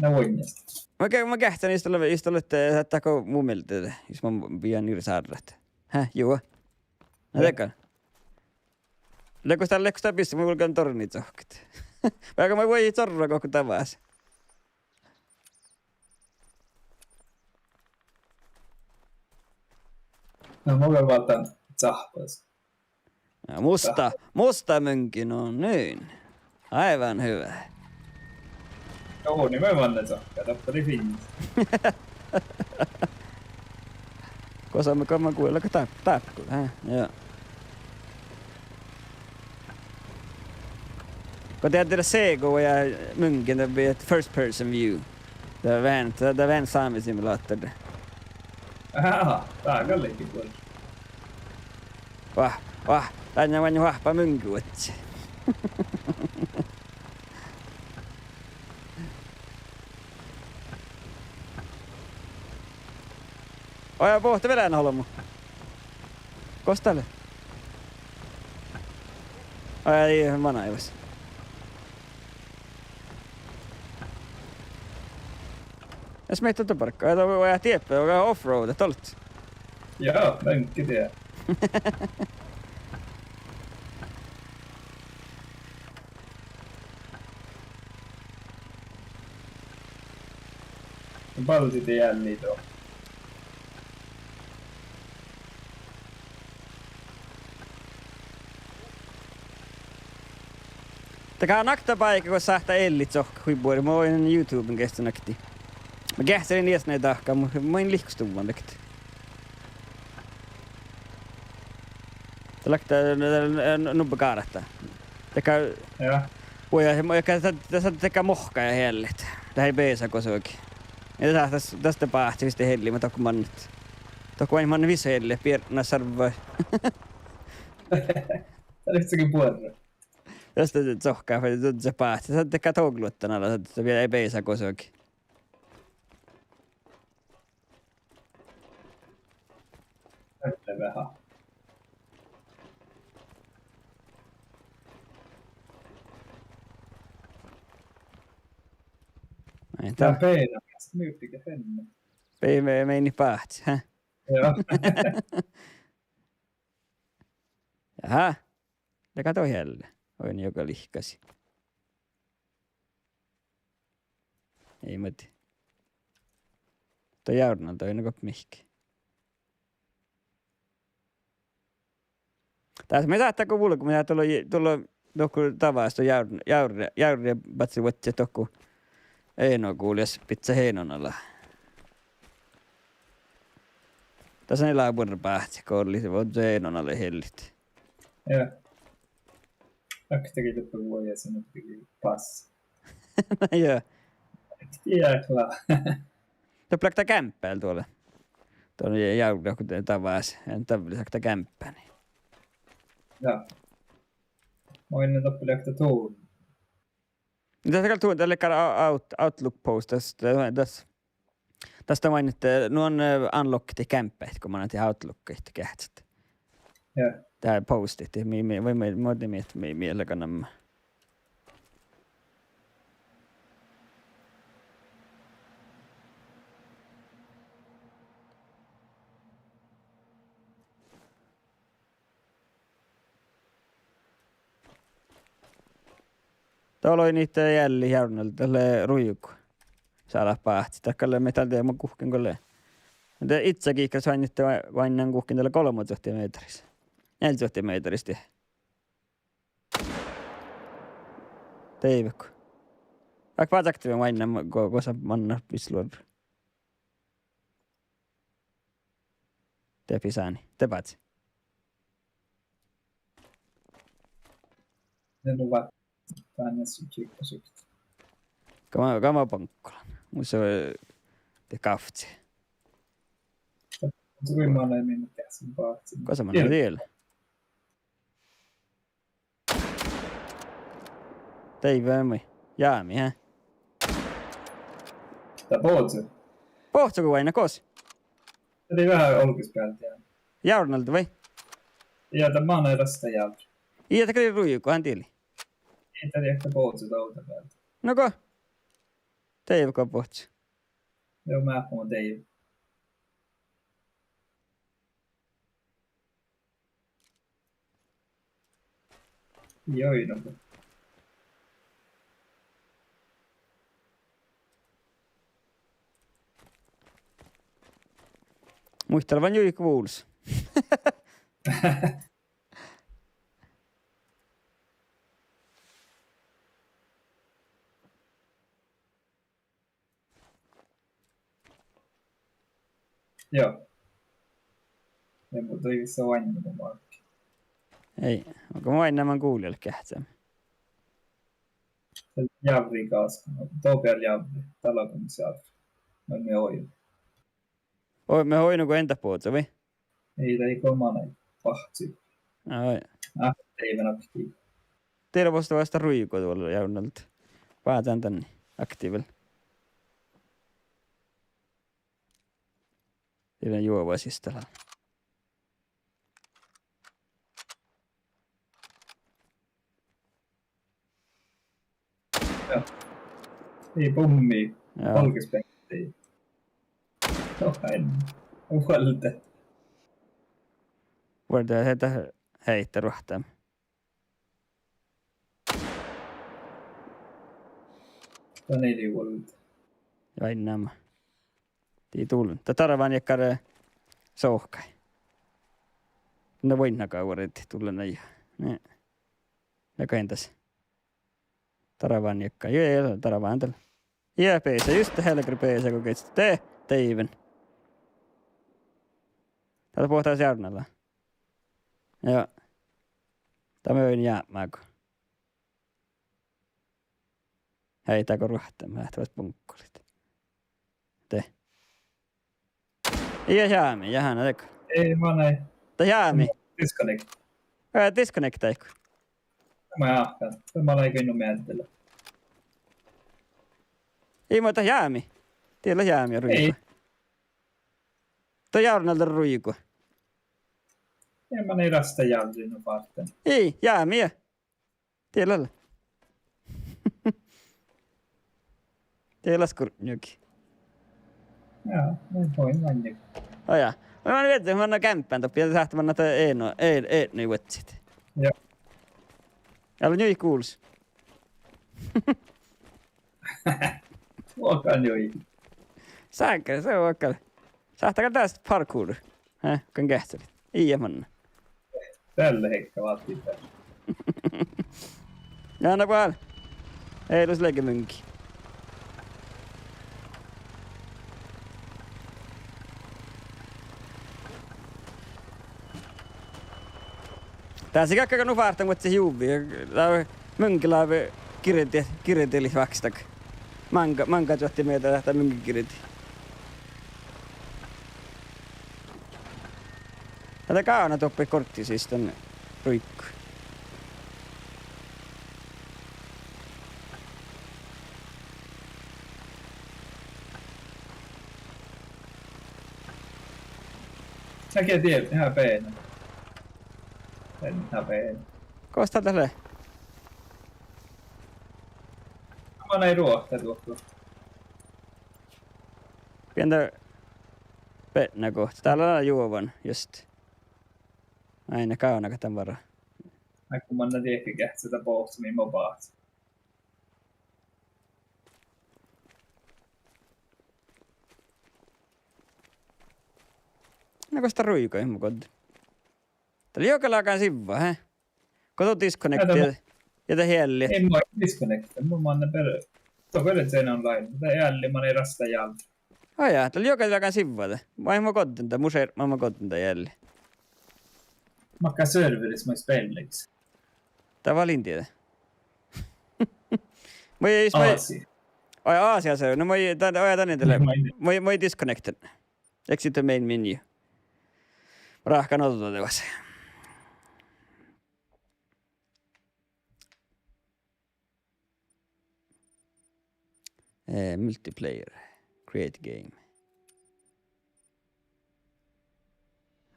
No vuonnesti. Mä kähtsän istolette sattaako mummilta, jos mä pian yli saarrat. Joo. No tekan. Lekko pistä, mä kulkaan tornit sohkit. Vaikka mä voi torra koko tavas. No mä voin valtaan sahpas. No, musta mönkin on niin. Aivan hyvä. Joo, niin mä vanne sahkaa, tappari finnis. Kosa me kamman kuulla, kun tappu. Joo. Kun tehdään CGO ja mönkin, det blir ett first person view. Det är vähän saamisimulaattori. Aha, tää on kallikin puolella. Tänne on jo vahva mönkuutsi. Oja pohti vedän holmu. Kostalle. Oja ei manaivas. Jos meitä on parkkaa, ja voi tieppä, joka offroad, tolt. Joo, mönkki tiedä. Paltit jälleen tuo. Tämä on nakta paikka, kun saattaa ellit sohka huipuori. Mä voin YouTuben kestä nakti. Mä kähtelin nies näitä tahkaa, mutta mä en lihkustuvan nakti. Tämä laktaa nubba kaarattaa. Joo. Tässä tekee mohkaa ja hellet. Tämä ei beesa kosoikin. Ja tästä pahti viste helli, mä tokku mannut. Tokku vain manne viso helli, piernä sarvai. Tää oli yhtäkin puolella. Tästä sohkaa, se pahti. Sä tekee tougluottan alla, että vielä ei beesa kosoikin. Näyttää vähän. Tää on peina, myyttikö henne? Meini pahti, hä? Joo. Jaha. Ja kato jälleen. Oin joka lihkasi. Ei mati. Tuo Jaurnalta on joka mihki. Tässä me saattaako mulle, kun minä tulla tavasta Jauri ja patsi vuotsi tokku Eino kuulias pizza Heinon alla. Tässä ei laapurra päähti, kun oli se vuotsi Heinon alle hellit. Joo. Aktakin tuppa vuoja sanottikin pass. No joo. Jäkla. Tuo plakta kämppäällä tuolla. Tuolla Jauri joku tavas. En tavallisakta kämppää. Niin. Joo. Mä oon toppi lähtö tuun. Tässä kyllä tuon tälle Outlook-post tästä mainitte, nu on unlocked kämppäit, kun mä näin Outlookit kähtsät. Ja. Tää postit, voi miettiä mielellä kannamma. Tuolla oli niitä jälli järnellä tälle rujuku. Saada päästä. Tällä metallia mä kuhkin kolle. Mutta itsekin ikään sain niitä vain kuhkin tällä 30 metrissä. 40 metristä. Teivekko. Vaikka päätäktivä vain kosa manna pisluor. Te pisääni. Te päätsi. Ne luvat tänne syksystä. Kama pankkolan. Musta te kaftsi. Tuimaan ei minne käsin paatsi. Kosa manna vielä. Teiväämi. Jäämi, hä? Tää pootse. Pohtsuko vain kos? Eli vähän olkispäältä. Järneltä vai? Ja tämä on erästä jältä. Iätä kyllä rujuku, hän tieli. Ei tää ehkä pootse tauta päältä. No ko? Teivekko pohtsu? Joo, mä oon teivä. Joino. Muistelevan Jyri kuuls. Joo. Ja mutta se vain mun markki. Ei, onko mä enemmän kuulijalle kähtsäämä? Se jävri kanssa. Topial jävri. Tällä on se jävri. No me oilu. Oi, me hoinuko entä puhuta, vai? Ei tää ei kolmannen pahtsi. Ai. Teivän aktiivi. Teillä voisi vasta rujuko tuolla jäynältä. Päätään tänne aktiivilla. Teillä juova sistellä. Ei pommi. Joo. Olkispäin. No en. Uvalta. Voidaan heitä heittää ruhtaa. Tän ei uvalta. Vain nämä. Tii tullut. Tätä vaan jäkkärä sohkai. Ne voin nakaa vuodet tulla näin. Ne. Näkö entäs? Taravan jäkkä. Joo, taravan tällä. Jää peesä. Just helkri peesä, kun keitsit. Teiven. Täältä puhutaan järnällä. Joo. Tämä on jäämääkö. Heitääkö ruhtaan? Mä lähtevät punkkolit. Te. Ei jäämi. Jähänä teko. Ei mä näin. Tää jäämi. Disconnect. Disconnectaiko? Mä jahkan. Mä näin kyllä mietitellä. Ei muuta jäämi. Tiellä jäämi on Ei. ruiku. Tuo järnältä ruiku. En mä näin rasta jävrin varten. Ei, jäämiä. Tiellä. Tiellä skurnyki. Joo, mä voin vain. Oja. Mä mietin, että mä annan kämppään toppi ja sähtä mä annan tää ei vetsit. Joo. Älä nyt kuuls. Luokan joi. Säkkä, se on oikein. Sähtäkää tästä parkour. Kan kähtsälit. Iä manna. Tälle heikka vaatii päästä. Ja anna päällä. Ei tuossa leike mynki. Tässä kakka nufartan, mutta se juuvi. Mönkilä on kirjoiteli vakstak. Manka tuotti meitä tähtää mönkikirjoitti. Tätä kaana toppi kortti siis tänne ruikku. Säkin tiedät ihan peenä. En ihan peenä. Kosta tälle. Mä näin ruohtaa tuohtua. Pientä pennä kohta. Täällä on juovan just. Aina kaunaka tämän varaa. Kun mä näin ehkä kähtsätä pohtu, niin mä paat. No kosta ruikoin mä kotiin. Täällä jokalaakaan sivua, hä? Koto disconnectia. Jätä hielliä. En mä disconnecta. Mä annan perä. Tuo perä sen online. Mutta jälli mä näin rasta jalta. Ajaa, täällä jokalaakaan sivua. Vai mä kotiin tää museer, mä kotiin tää jälli. Makkaa serveris mä spelliksi. Tää valintietä. Moi ei Aasia. Ai Aasia se on. No moi tänne tälle. Moi disconnected. Exit the main menu. Rahkan otetaan teos. Multiplayer. Create game.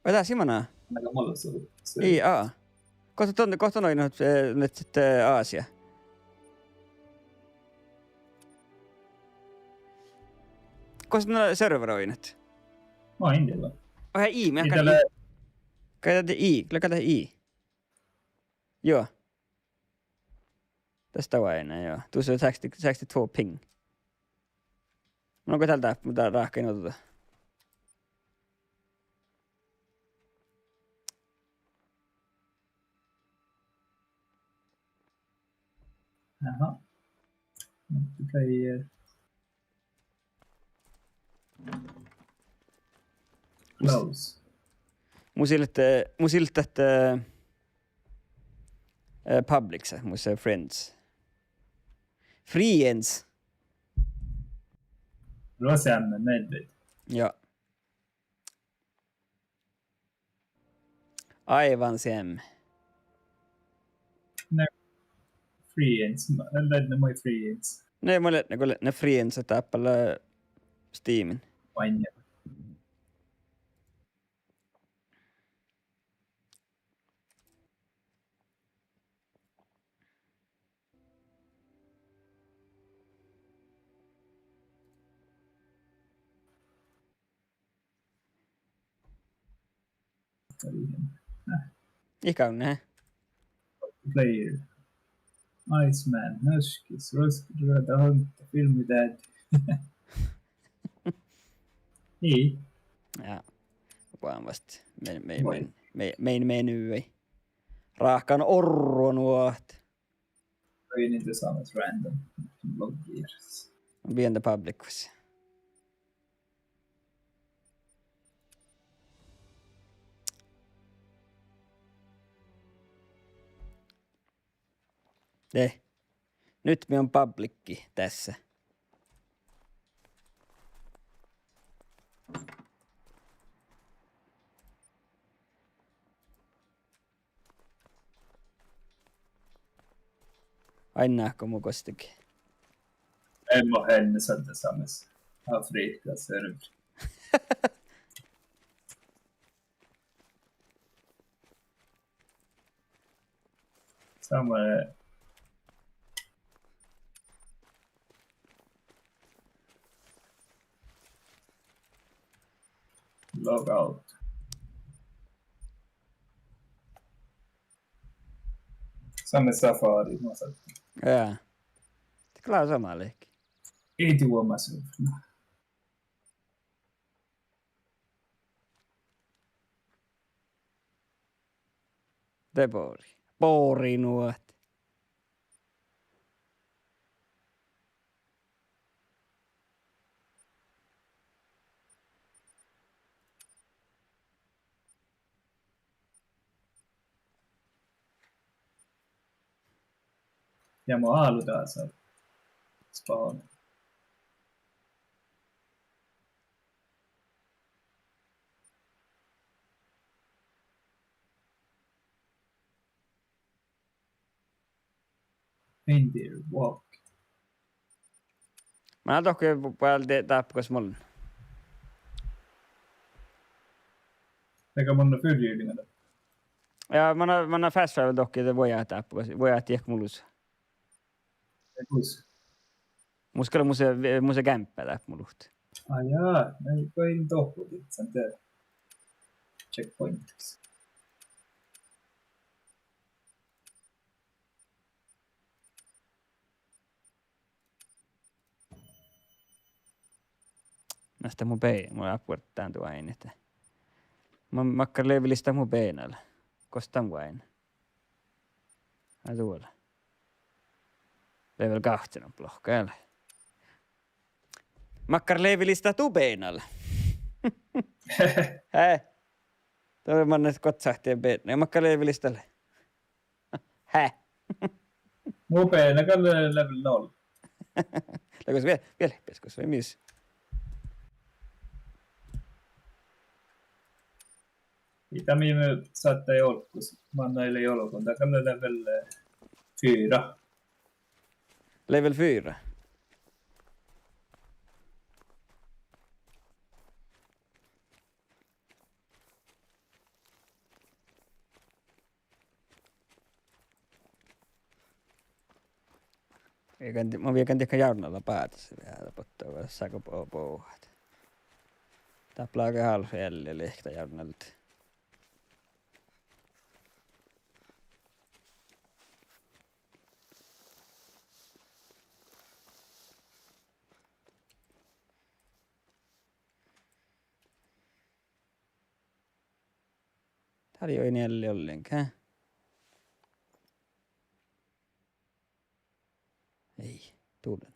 Ota Simona. Aika mulla se on. Ei, Kohta noin nyt sitten Aasia. Koska ne serveroinnit. Mä oon Indilla. Ohe I, mä Itellä... käytetään I, kyllä käytetään I. Joo. Tästä on aina, joo. Tuossa on 62 ping. Onko tältä, mitä rahkein otetaan? Jaha. Multiplayer. Close. Mun siltä, että public, mun se friends. Friends. Roseanne Medved. Joo. Aivan sem. No. Friends. Lähdemme moi Friends. Ne mulle ne friends tappalla Steamin. Vain. Ikäun ne. Player. Iceman, Nöskis, Röda Hunta, Filmidad. Niin. Ja. Vaan vasta. Main menu ei. Rahkan orro nuoht. Going into some random log years. Pientä publicus. Nyt me on publikki tässä. Aina kun mukostikin. En må henne sätta sammas Afrika server. Samma log out. Samma Safari mä satt. Jaa. Kyllä on sama leikki. Ei tuomassa. Debori. Boori nuot. Ja mä halutaan saada spawn. Reindeer walk. Mä oon tohko päällä tappas mulle. Ega mun fyrjyylinen. Ja man har fast travel dock, det voi jättää, voi jättää mulus. Kus. Muskalla muse kämppä läpi mulut. Jaa, ei koin tohkutit sen tehdä. Checkpointiksi. Näistä mun pein, mulla appuuttaan tuo aina, että mä makkar levelistä mun peinällä. Kostan mun aina. Ja tuolla. Level 2 on plohkailla. Makkar levelistä tuu peinällä. Hei. Tuolla mä nyt kotsahtien peinä. Makkar levelistä. Hei. Mun peenäkään level 0. Läkos vielä peskos vai missä? Mitä minä saatte jolkus? Mä annoin jolkun. Tämä on level 4. Level 4. Mä vielä kantin jarnalla päätä se vielä pottaa, vai saako pouhat. Taplaakin halus jälleen lehtä jarnalta. Tää oli jo ei jälleen ollenkaan. Ei, tulen.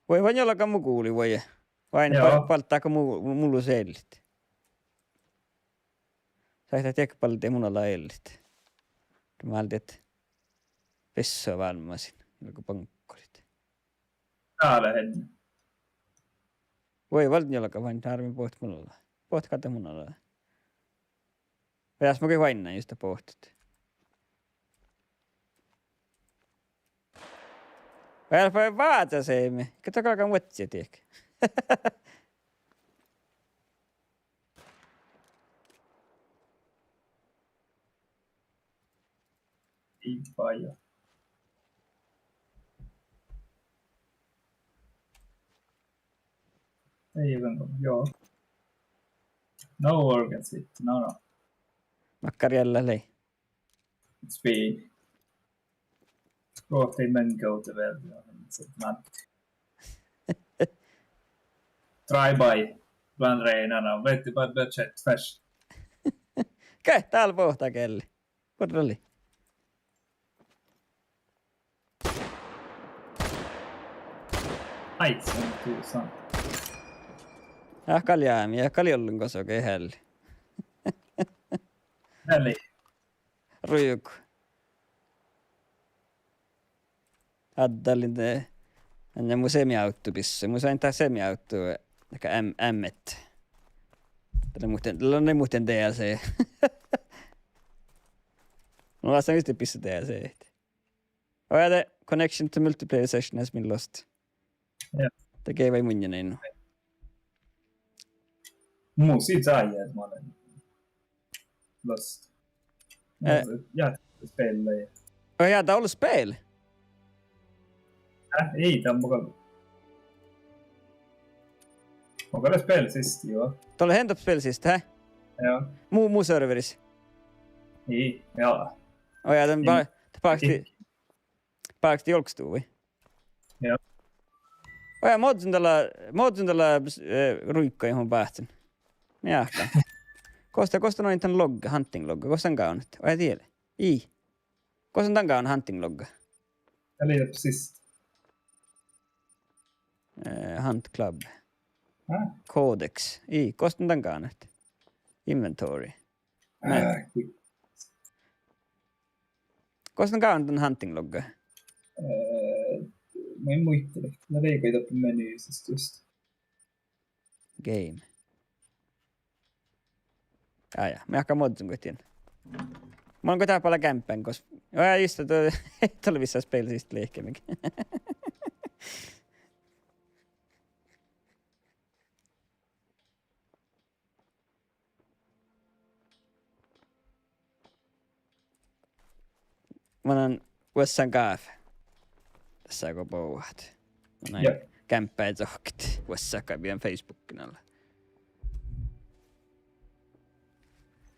Voi vain jollakaan mu kuuli, voi. Vain palttaako mulla sellit. Saihtaa tiedä paljon tee munalla ellit. Mä ajattelin, että pessoa valmasin, joku pankkolit. Tää lähden. Voi valtin jollakaan vain tarvin poht munalla. Poht kate munalla. Väjäs mäkin vain näin just pohtut. Älpä vaata seemme. Kato kalkaa muotsia, tiedäkö? Ei paljon. Ei even, joo. No organs it. No. Makkari jällä lei. It's been. Låt men go to well. Try by. Bland reinarna. Vet du vad budget färs? Käy, täällä pohtaa kelli. Kodrolli. Ai, se on tuusan. Kaljaami ja kaljollun kanssa oikein hälli. Väli. Rujuku. Addallin te. Enne mun semiauttu pissu. Mun sain tää semiauttu. Eikä M-et. Tällä on ne muuten DLC. Mulla on just pissu DLC. Oh, the connection to multiplayer session has been lost. Yeah. Tekee vai mun jänein. Muu siitä ajat mä olen lost. Spelejä. Oh ja, tää on ollut spel. Ei, tää on mukava. Mukava spel sist, joo. Tää oli hentot spel sist, hä? Joo. Muu serveris. Ei, joo. Oh ja, tän paaksti jolkstuvi. Joo. Oh ja, modsun tällä ruikka johon päähtän. Jahka. Kosta noin tän logga, hunting logga. Kostan kaunut. Oh ja, tiedä. Ii. Kostan tän kaun hunting logga. Jag lider precis. Hunt Club. Codex. Kostan tän kaunut. Inventory. Kostan kaunut tän hunting logga. Mä en muittele. Mä leikoin tappu menyysistä just. Game. Ja. Mä ehkä modsun kotiin. Mä oon kotään paljon kämppän, koska... Ja just, tuli vissa spel sist leikkemäkin. Mä oon Wessan kaafe. Tässä on pouhat. Mä näin Joo. kämppäin tohkit. Wessan kävien Facebookin alla.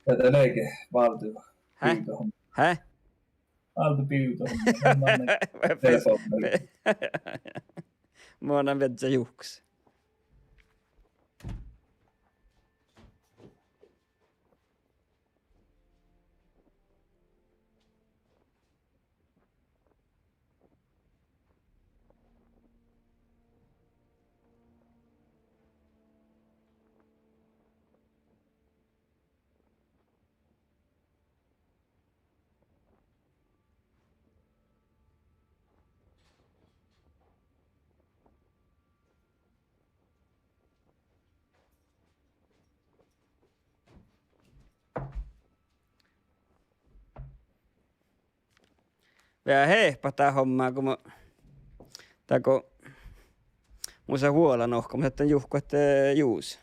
Tätä leike valtu. Häh? Häh? Valtu piuto. Mä oon vetsä juhks. Vähän heihpataa hommaa, kun mun se huola nohko, mutta tämän juhko, että juus.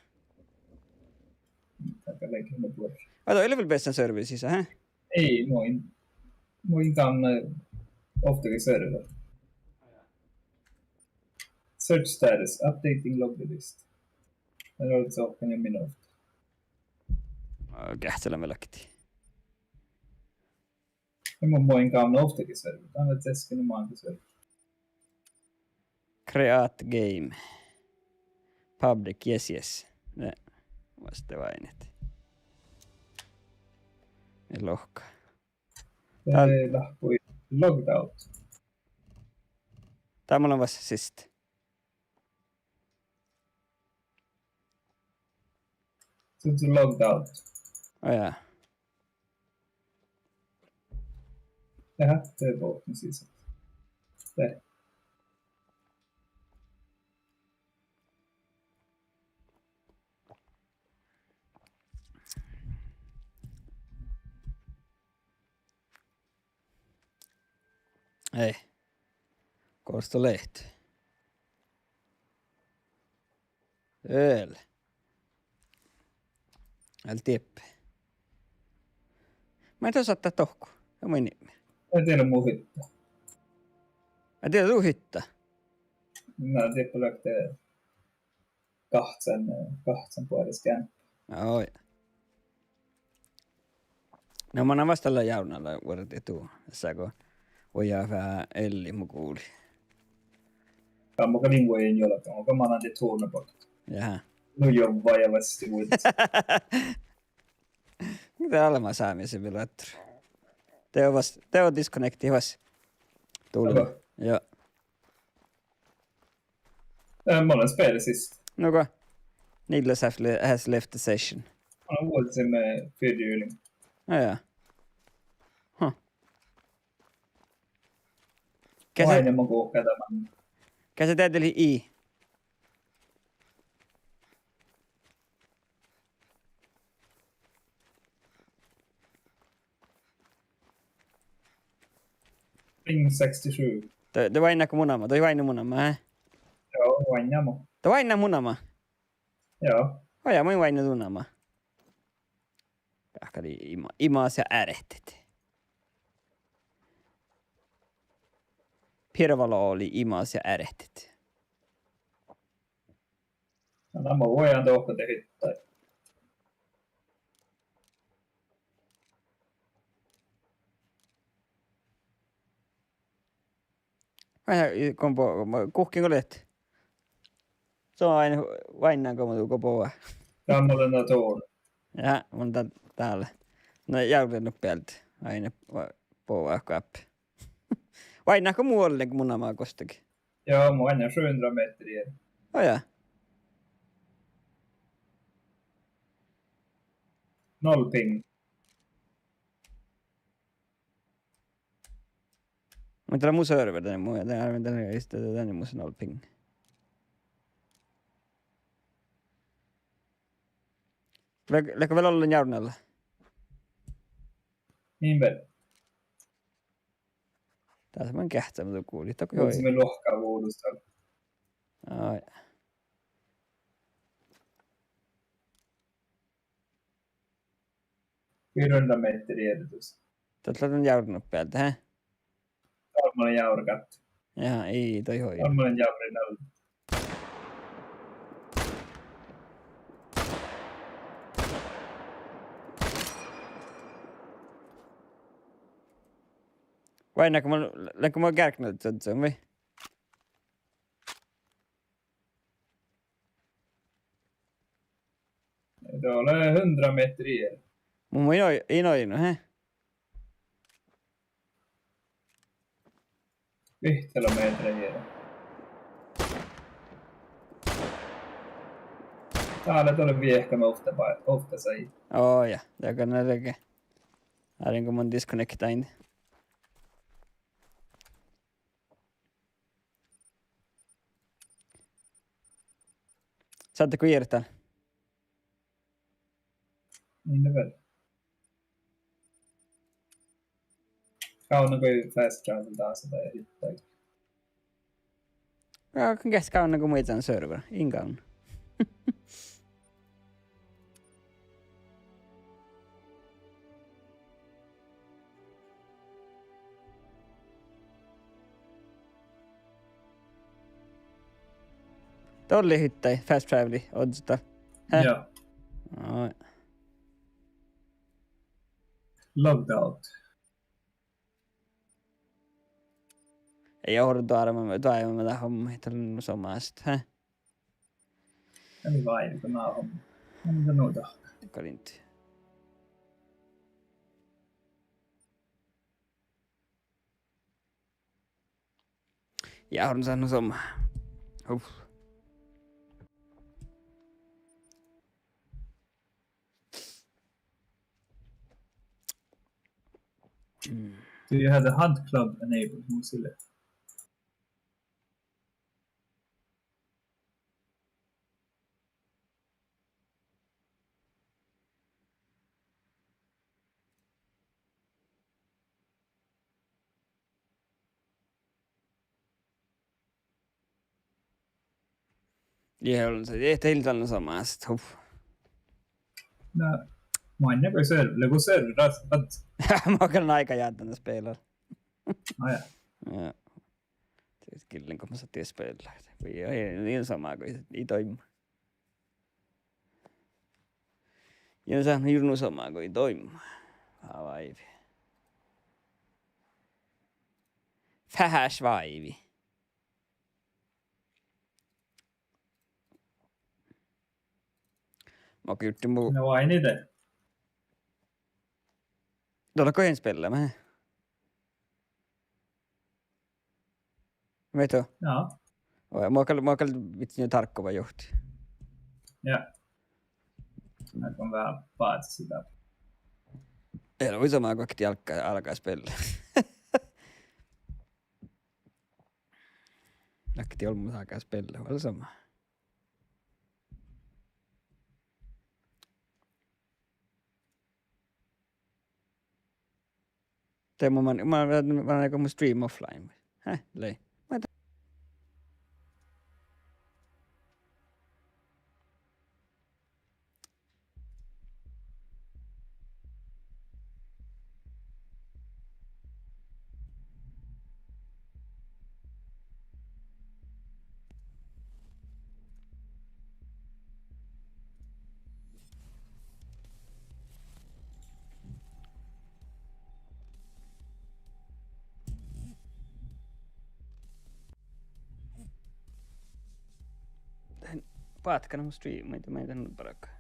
Tätä leike on puolella. Ota, ei vielä pesän serverin sisään, hä? Ei, muin gamla ofta server. Search status, updating lobby list. Den har så öppen i min ofta. Kähtselä melkein. Muin gamla ofta server. Tämä on äsken maankin server. Create game. Public, yes. Ne vasta vain, et. Ne lohka. Lahpui logged out. Tää mulla on vasta sist. Since you logged out. Oh jaa. Jaha, det är båten sist. Det. Ei. Koostolehti. Öl. Äl tieppe. Mä en osaa ottaa tohku. Ja mun nimi. Jag delar mun hytta. Mä tiedän tuu hyttä. Mä tiedän på lökte kahtsan puolestaan. Oi. No mä oon vastalla jaunalla vuodet tuu. Tässä kun ojaa vähän Elli mu kuuli. Kammoka lingojen jolta. Onko mä annan te tuurnapot. Jaha. Nu jo vajavasti vuodet. Mitä alma saamisen vielä attru? Te on disconnecti vas. Tuli. Okei. Joo. Mä olen spelat sist. Noko. Nilles has left the session. Han har varit sig med fyrhjuling. Ja. Huh. Aina mä kokeilin tämän. Käsitellään I. Ring 67. Te vainako munama? Toi vainu munama, hä? Joo, vainjamo. Te vaina munama? Joo. Oja, mä vainu tunama. Pähkäli imaas ja ärehtet. Pirvalo oli imaas ja ärehtet. Nämä voidaan tohka tehittää. Vähän kuhkinko let? Se on aina vainaan komotu poa. Gammal den tuon. Ja, mun täällä. No jaudennut päältä. Aina poa kappi. Vainaako muualle kuin munamaa kostakin? Joo, mä aina 700 metriä. Oja. Noll ping. Mutta täällä mun server tänne muu. Täällä istetään tänne mun noll ping. Läkö vielä olla jaudennalla? Niin väl. Tässä mä kähtsä, mutta kuulin. Toki Joo. hoi. Se me lohkaa vuodusta. Ai. Virranda metriä edetus. Täältä on jaudennut päältä, hä? mä olen jaurkat. Jaha, ei toi hoi. On mä olen jaurinalla. Vai näkö mä kärknältä se vai? Tuolla 100 metriä. Mun inoinu, hä? 5 kilometriä. Täällä tuolle viehkämä ofta sai. Ja, det kan jag lägga. Här är man disconnecta in. Saatteko irtaan? Niin ne väl. Kaunako ei fast travel taas sitä erittäin. Ja, käs kauna kuin muitan server. Inkaun. Tolli hyttäi, fast traveli, oddsta. Joo. No, Logged out. ei joudu toivomaan tätä hommia, tällä somasta, hä? Eli vain, kun nää on. On mitä noita. Kalinti. Ja on saanut somaa. Do you have the hunt club enabled? Mun sille. Ja on se, ei teillä tällä somasta. No, mä en näkö server. Lego server, Mä oon aika jäätänyt spelata. Aja. Ja. Killen kun mä saatiin spelata. Ei niin samaa kuin ei toimi. Ja on saanut juuri samaa kuin ei toimi. Vaivi. Fähäs vaivi. Mä kyyti muu. No vain itse. Tuolla kohen spelaa mä. Veto. Joo. Mä oon vitsi nyt tarkkava johti. Ja. Mä on vähän paati sitä. Ei ole samaa kuin alkaa spelaa. Näkki on mun alkaa spelaa. Oli sama. Mä oon mun stream offline. Häh? Lei. Patkana mun stream, mä ei tänne parakkaan.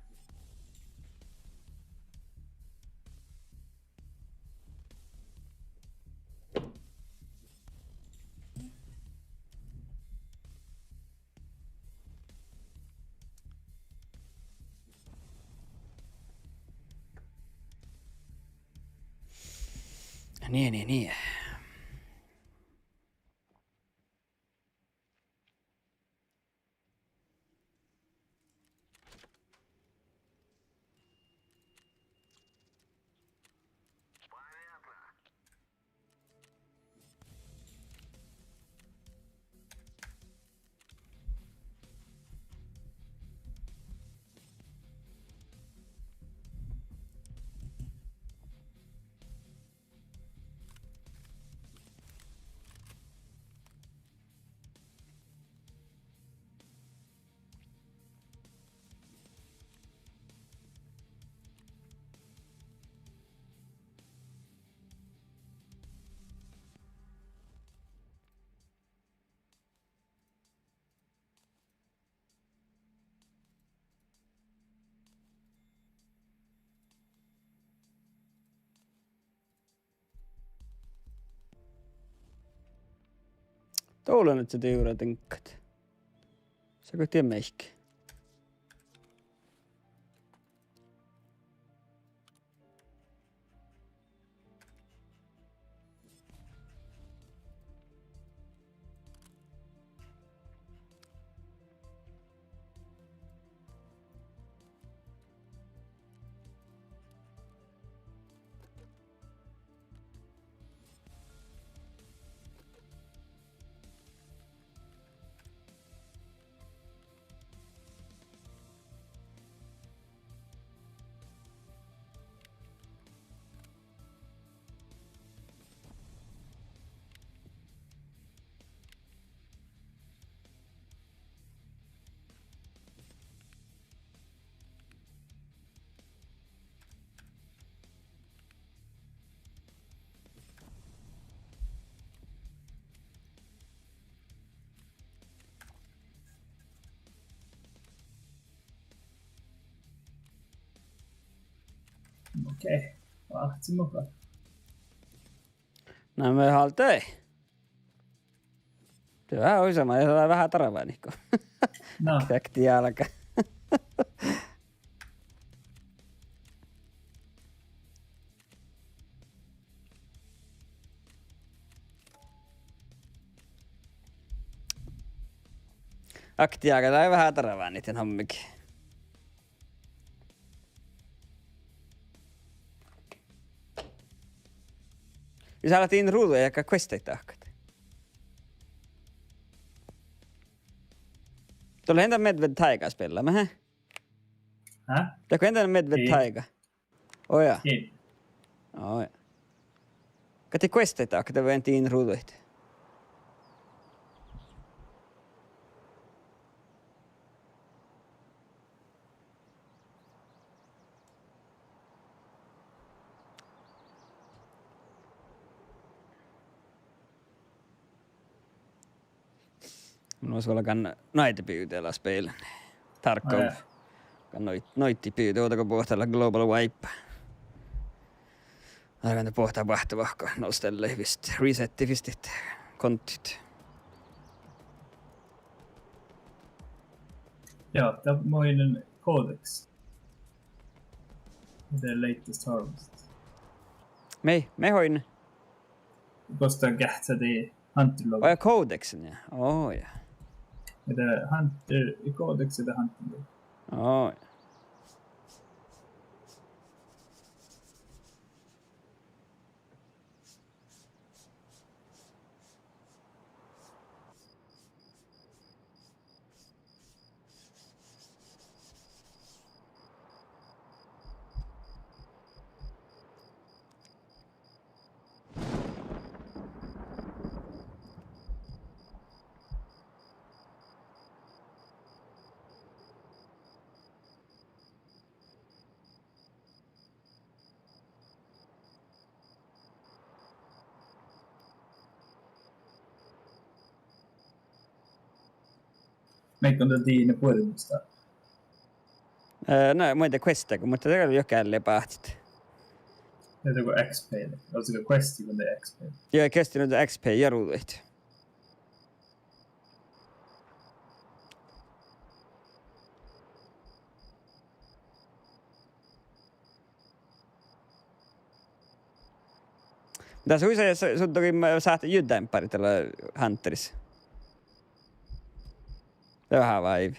Niin. Tuolla nyt se tiura tinkkat. Se kun tiedä meikki. Okei, vahtsi mukaan. No me haltei. Se on vähän uisama ja se on vähän taravainihko. No, Efekti jalka. Aktiaaka tai vähän taravaa niiden hommikin. Vi har lagt in ruuduja ja questeita ahkat. Tuolla entä Medved Taiga spelaamme, hä? hä? Joko entä Medved Ei. Taiga? Oja. Ei. Oja. Kati questeita ahkat ja ventiin ruuduita. Mun olla kan naitipyyteellä spelen. Tarkkaan. Aja. Kan noittipyyte, ootako puhtalla Global Wipe. Alkan te pohtaa vahtavahko. Nostelle vist. Resettivistit. Kontit. Joo, tämmöinen Codex. The latest harvest. Me hoin. Kostar kähtsäti Hunter-log. Oja Codexen ja. Oja. Det Hunter i Codex är det Hunter-log. Oja. Meikö on tiine puolimusta? No, muita questeja, mutta täällä jokainen lepahtit. Joku XP. Olisiko questi kun te XP? Joo, ei kestänyt XP ja ruuduit. Tässä usein sun toki saat jyddämpari tällä Hunterissa. Vähän vaivi.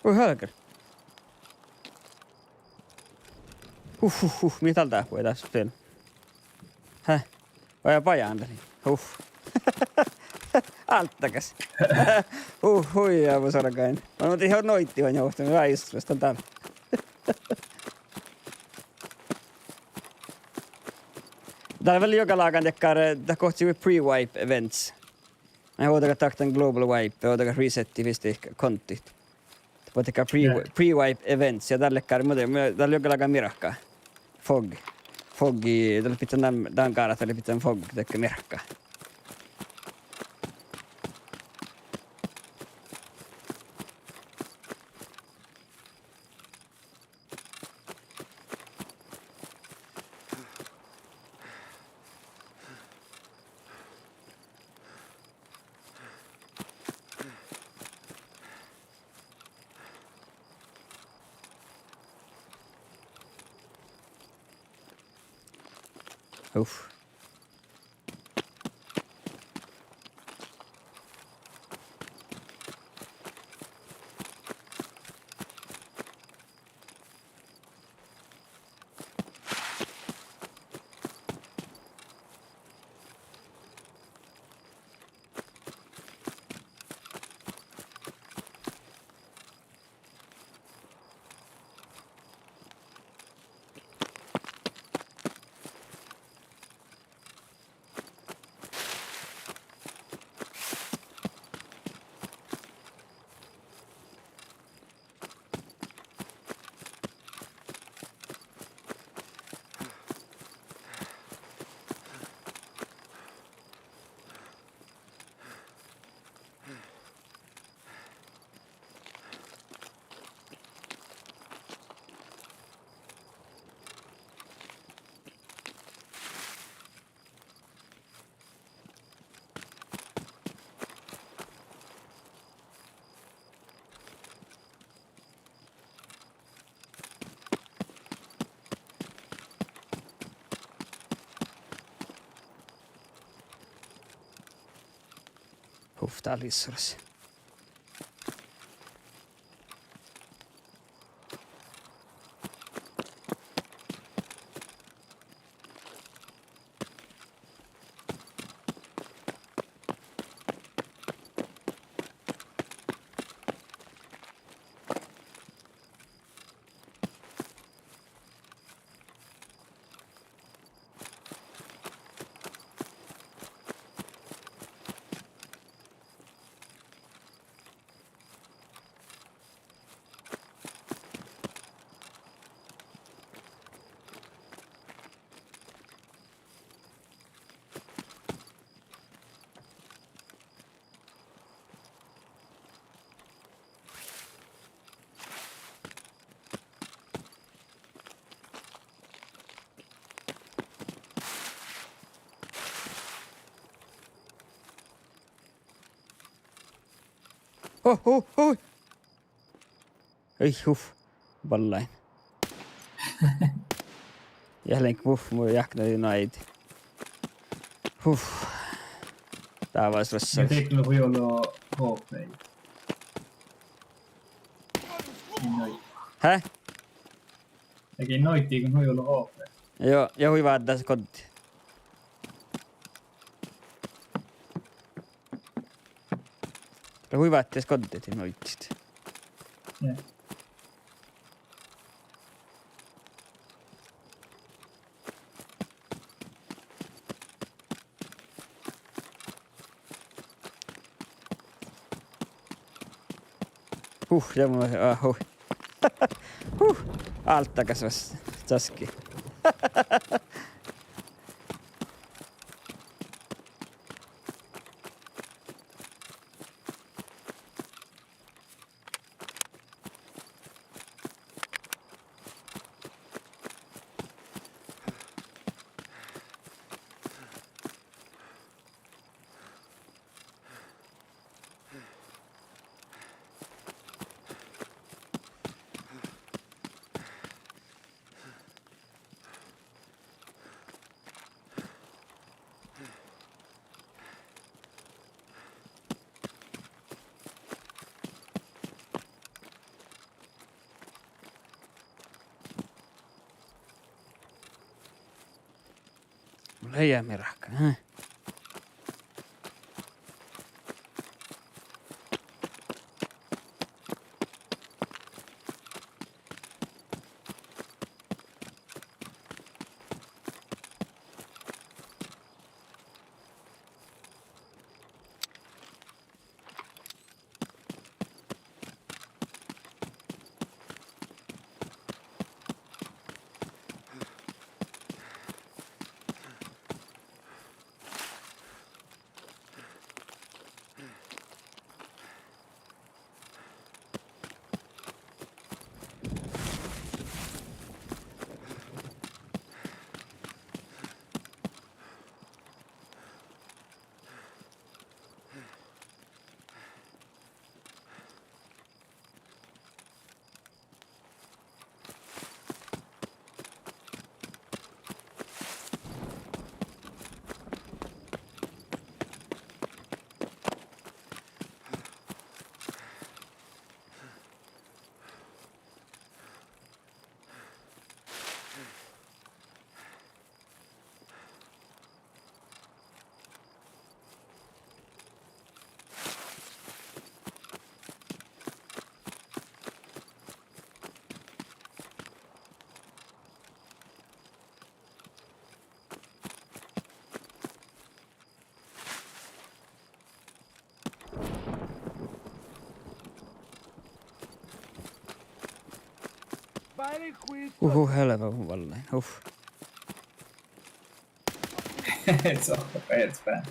Oi hölker. Mitä tää voi tässä tehdä? Häh? Vai pajanteli? Alttakas. Huijaa mun sarkain. Mä oon ihan noitti vaan johtanut väistyvästä täällä. Tää väl joka lagan tekkar kohti pre-wipe events. Mä odotan taktan global wipe, odotan resetti visti kontit. Voi tekkar pre-wipe events ja tälle kar tällä joka lagan mirakkaa. Foggi, tällä pitää dan kaara, tällä pitää fog tekkä mirakkaa. Uff. Uff, tää on lissuras. Oh. Ei, vallain. Jälleen mun jaknoi naiti. Tää vois olla Ja teikö voi olla HP? Häh? Eikin noitti, kun voi olla HP. Joo, ja huivaa tässä kotiin. Ja huivaa tässä kotiin, noitit. Ja. Allt takas vasta. Taski. Mulla ei jää mirakka. Helvä mun vallain. Så, jag är helt spänn.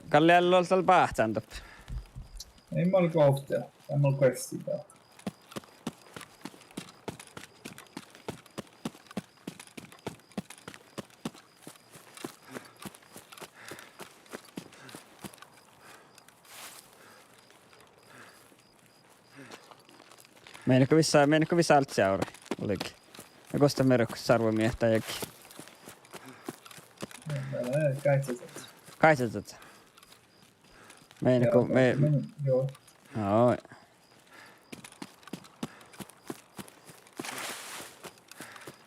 Kalle jälle oli siellä pähtsään toppi. Ei mä olin kohtaa. Ei mä olin questia. Meinakko vissaa alt seura? Olikin. Ja kosta merokkus sarvomiehtää jokin. Kaitsetat. Meinakko me... Joo. Joo.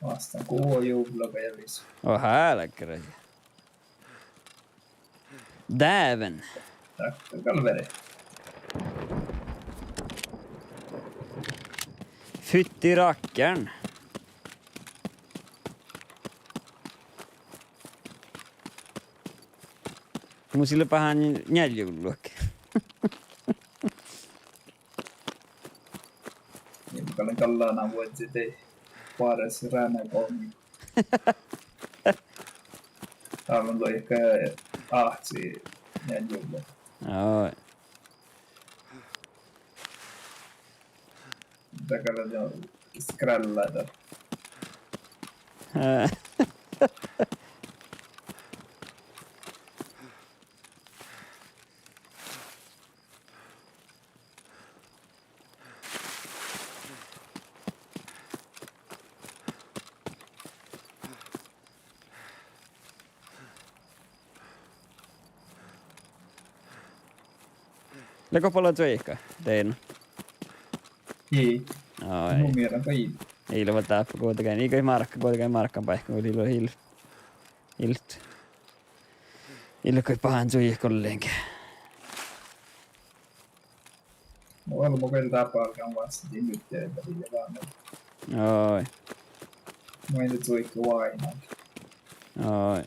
Vastaan kuo juhloga ja visu. Hälkkäri. Däven. Tack, Kalveri. Fytti rackaren. Mun sillä pahan njäljulluk. Niin kallen kallana vuodsi tei. Vaaressa räänä kohmi. Aivan toi ehkä ahtsi njäljulle. Joo. Takalla jo skrällada. Leko paljon tveikka tein. Ei. Joo. Mun mielestä kai. Ei ole täppä kuitenkaan. Eikö kuitenkaan markkan paikka, kun oli hilt. Ilkoi pahan tveikkollenkin. Mulla on kyllä tapaakaan vasta nyt välillä vaan. Joo. Mä en nyt suikku aina. Joo.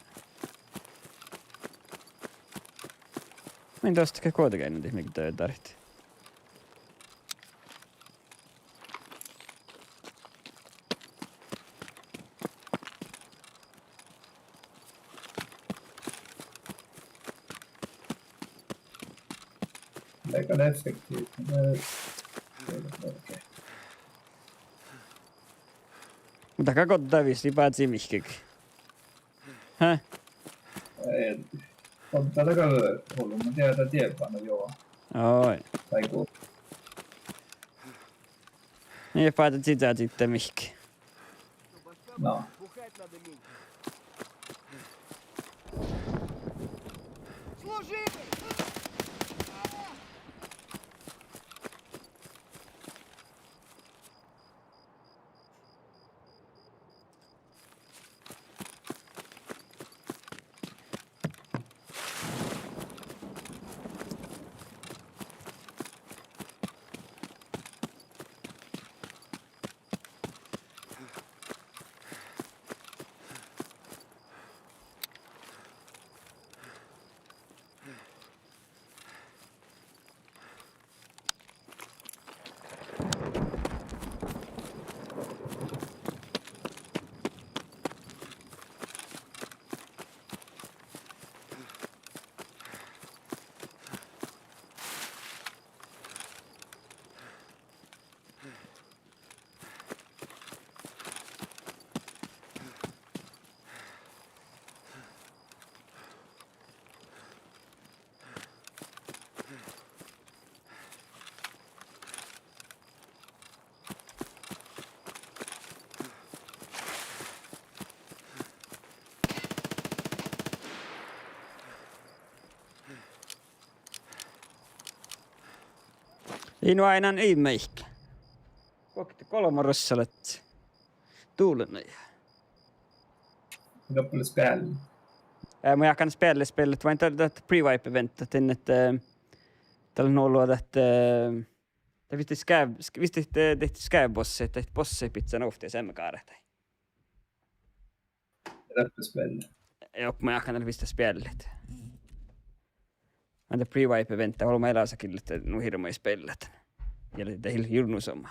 Mä en tostakaan kuitenkaan nyt mikä töitä tarvittiin. Leikalla effektiivisesti. Mutta kakottaa vissiin paitsi mihkäkin. Häh? On tätä kyllä ollut. Mä tiedän, että tiedän joo. Oi. Tai kun. Niin päätät sitä sitten mihki. No. Inu aina ei meikkä. Kokti kolmorossalet. Tuulena. Kuinka paljon späällä? Jag kan spela spelet. Var inte det pre-wipe-eventet än att tällä nollua että det visste det skävbosset että bossepitsan ofta sen kaarta. Räppäspäällä. Joo, mä kan visste spelet. Men det pre-wipe-eventet håller man elässä kyllä että nu hirma i spelet. Ja det är helt samma.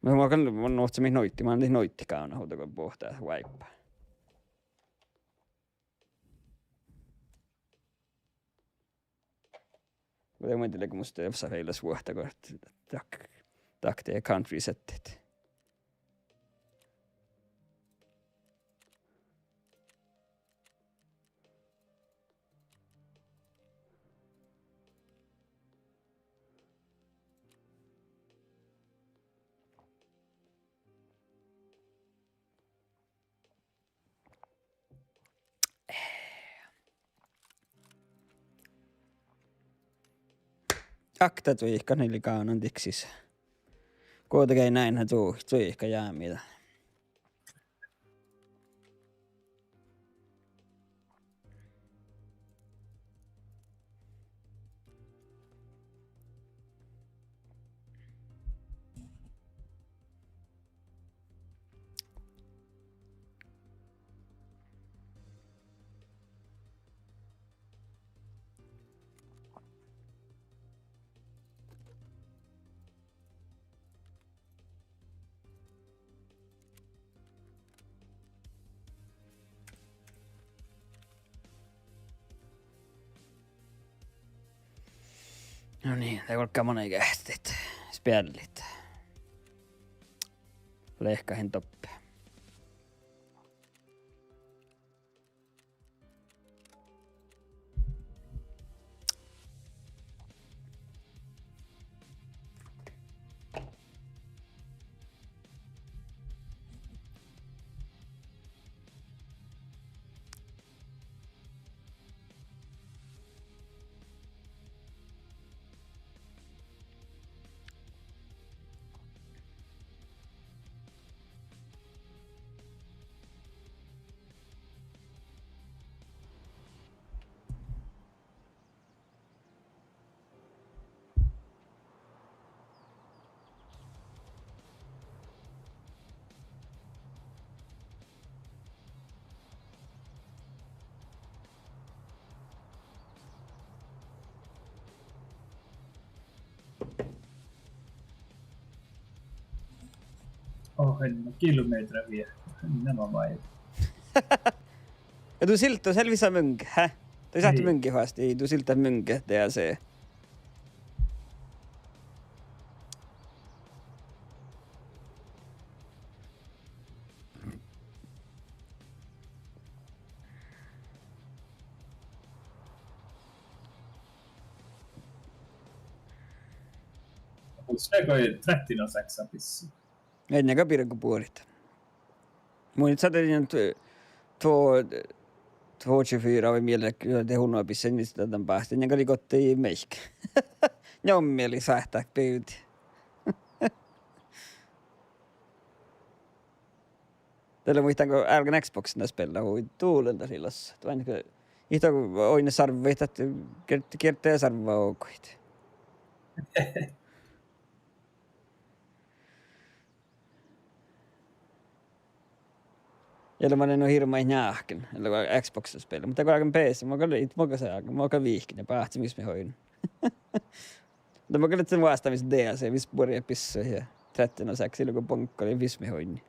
Men man kan något som noitti, man det noitti kauna hotako pohtaa wipe. Jag vet inte, måste jag säga hela svårt att tack det är country-sättet. Akta tuo ehkä niillä kaunan tiksis. Kuitenkin näinhän tuo ehkä jäämitä. No niin, det går monen kähtit. Spjällit. Lehkahin toppe. En kilometer vielä. Nämä vai. Ja du siltä selvisa munk, hä? Du satt munki fast, du siltä munke, det är se. Onko 30 pissi? Ennen kuin pirkupuolit. Mun nyt satetin 224 vai mielellä te hunnoa pissen, niin sitä tämän päästä. Ennen kuin rikottiin meikkä. Jommi oli sähtää pyyti. Tällä muistan, kun älkän Xboxina spela hui tuulelta sillossa. Tuo aina kun ihto kun oine sarveit, että kiertää sarvaa oukoit. Eller man on hirma i njahken, eller Xbox-spel. Mutta kun PC, mä kan viihkin ja päästä, missä me hoin. Mutta mä kan sen vastaamista DLC, missä börjar pissa ja 13.6, silloin kun ponkka oli, missä me hoin.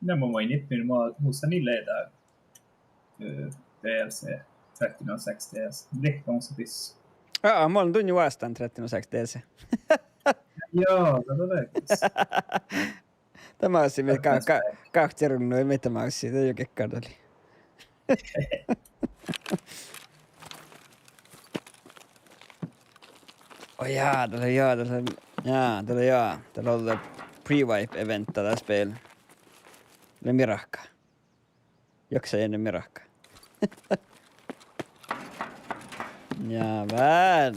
Nämä mainittiin, muussa niille ei DLC 30.6 DS. Riktigt on se piss. Jaa, ma olen tunni vastaan 30.6 DC. Joo, todennäköisesti. Tämä on siinä kahti runnoja, mitä mä oon siitä jokin kadoli. Oh jaa, tällä on pre-wipe event tällä spel. Det är mirakka. Jaksa ennen mirakka. Ja väl.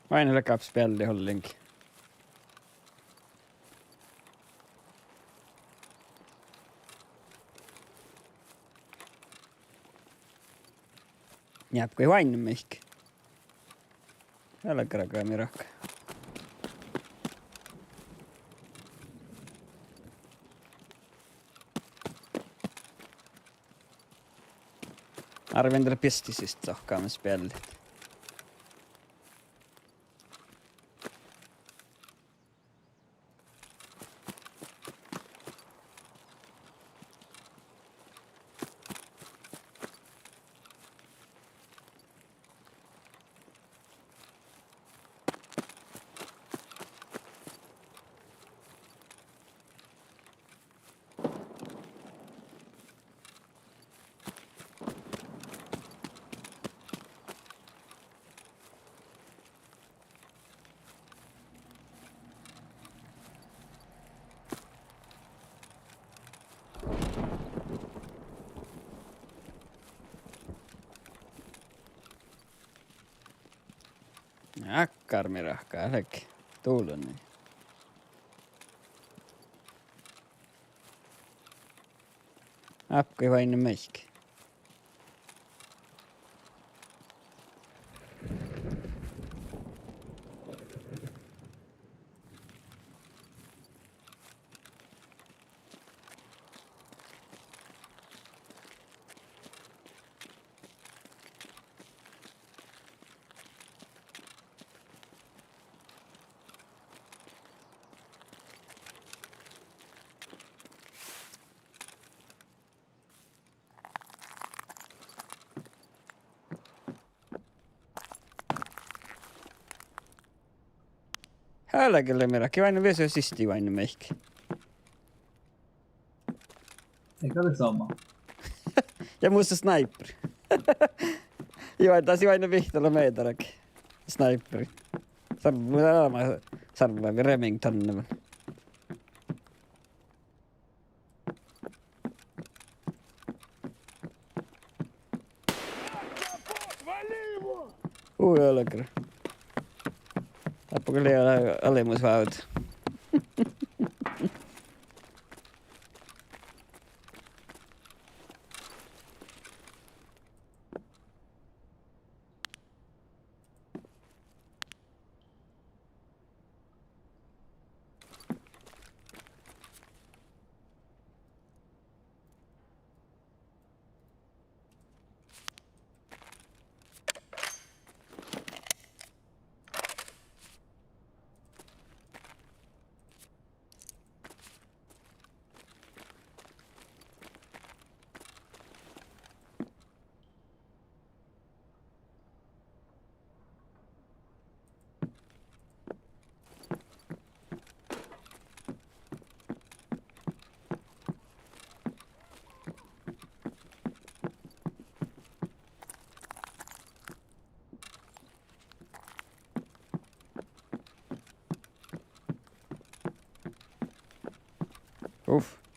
Aina läkap spelli hollinkin. Jääpkö ei vain mihki? Älä karakaa mirakka. Arvin tällä pistisistä sohkaamme spellit. Akkarmirahkaa, äläkin. Tuulun niin. Appui vain meikin. Äläkelle mirakki, vain vesi sisti vain meikin. Eikä ole sama. Ja musta sniperi. Joo, taisi vain vihtellä meitarakin. Sniperi. Sarvaa Remington. Älkää. Tappuko liian alemusvauta?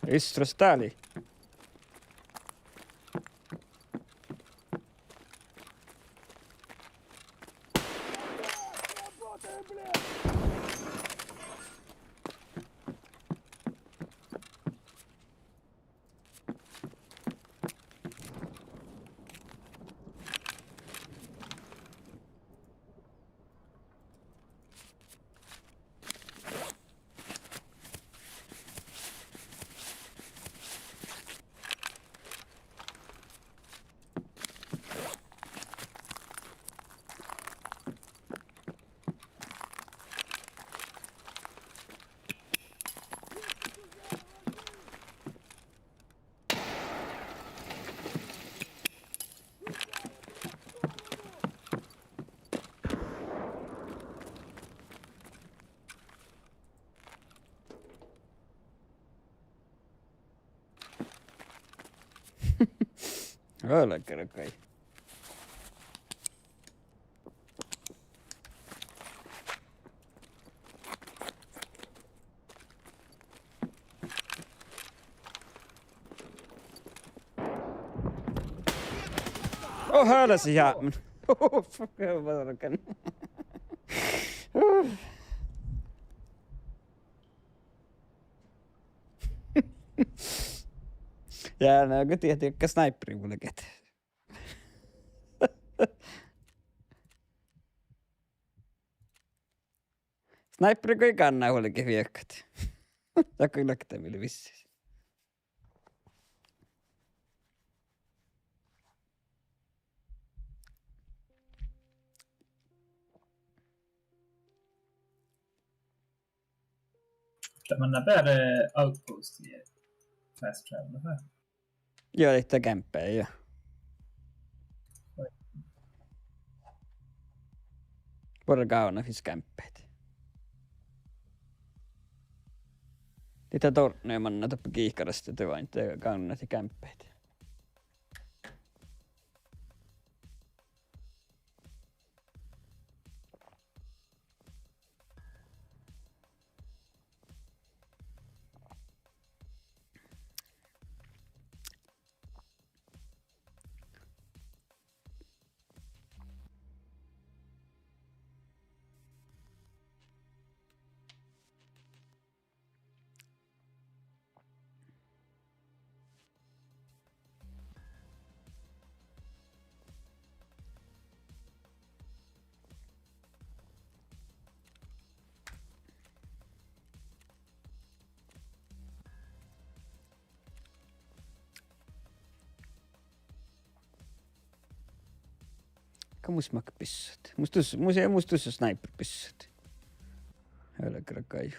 Istros tääli. Ole kerran kai. Oh, hölläs jäämän. Fuck, jag bara kan. Ja, no kun tietää, että sniperi mulle käteen. Sniperi kun ei kannaa huolikin hyökkät. Sä kyllä kätemille vissiin. Man bär outpost i fast travel här. Joo, ei kämppää, joo. Bara kauna finns kämppeet. Niitä torneja manna tappa kiihkarasta te vain te kaunat ja kämppeet. Kamus mak pissut. Mustus sniper pissut. Hölä kyllä kai.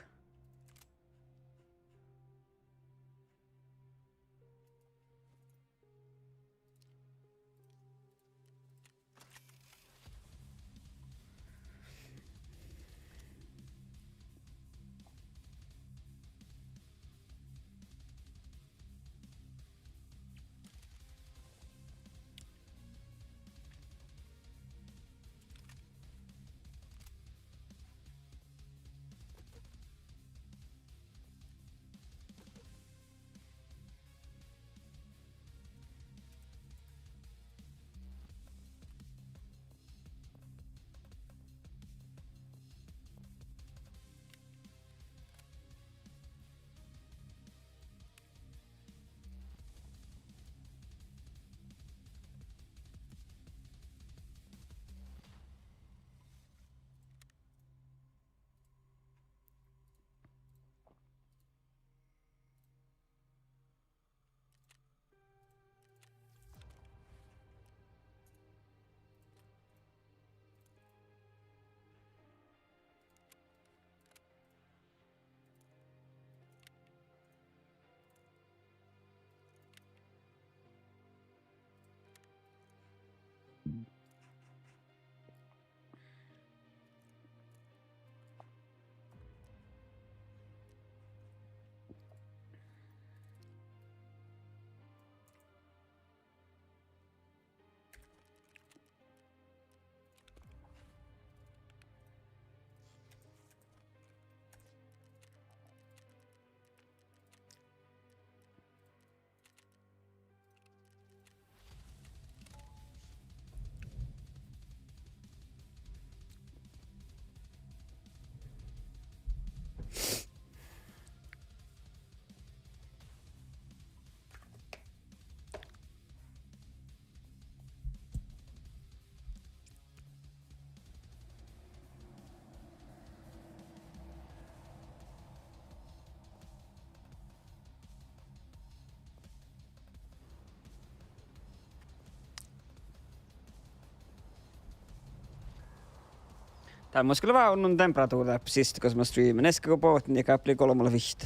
Tämä skulle vara någon temperatur där precis kun mä streamin. Nästa kun pohtin, niin blir kolmalla vihta.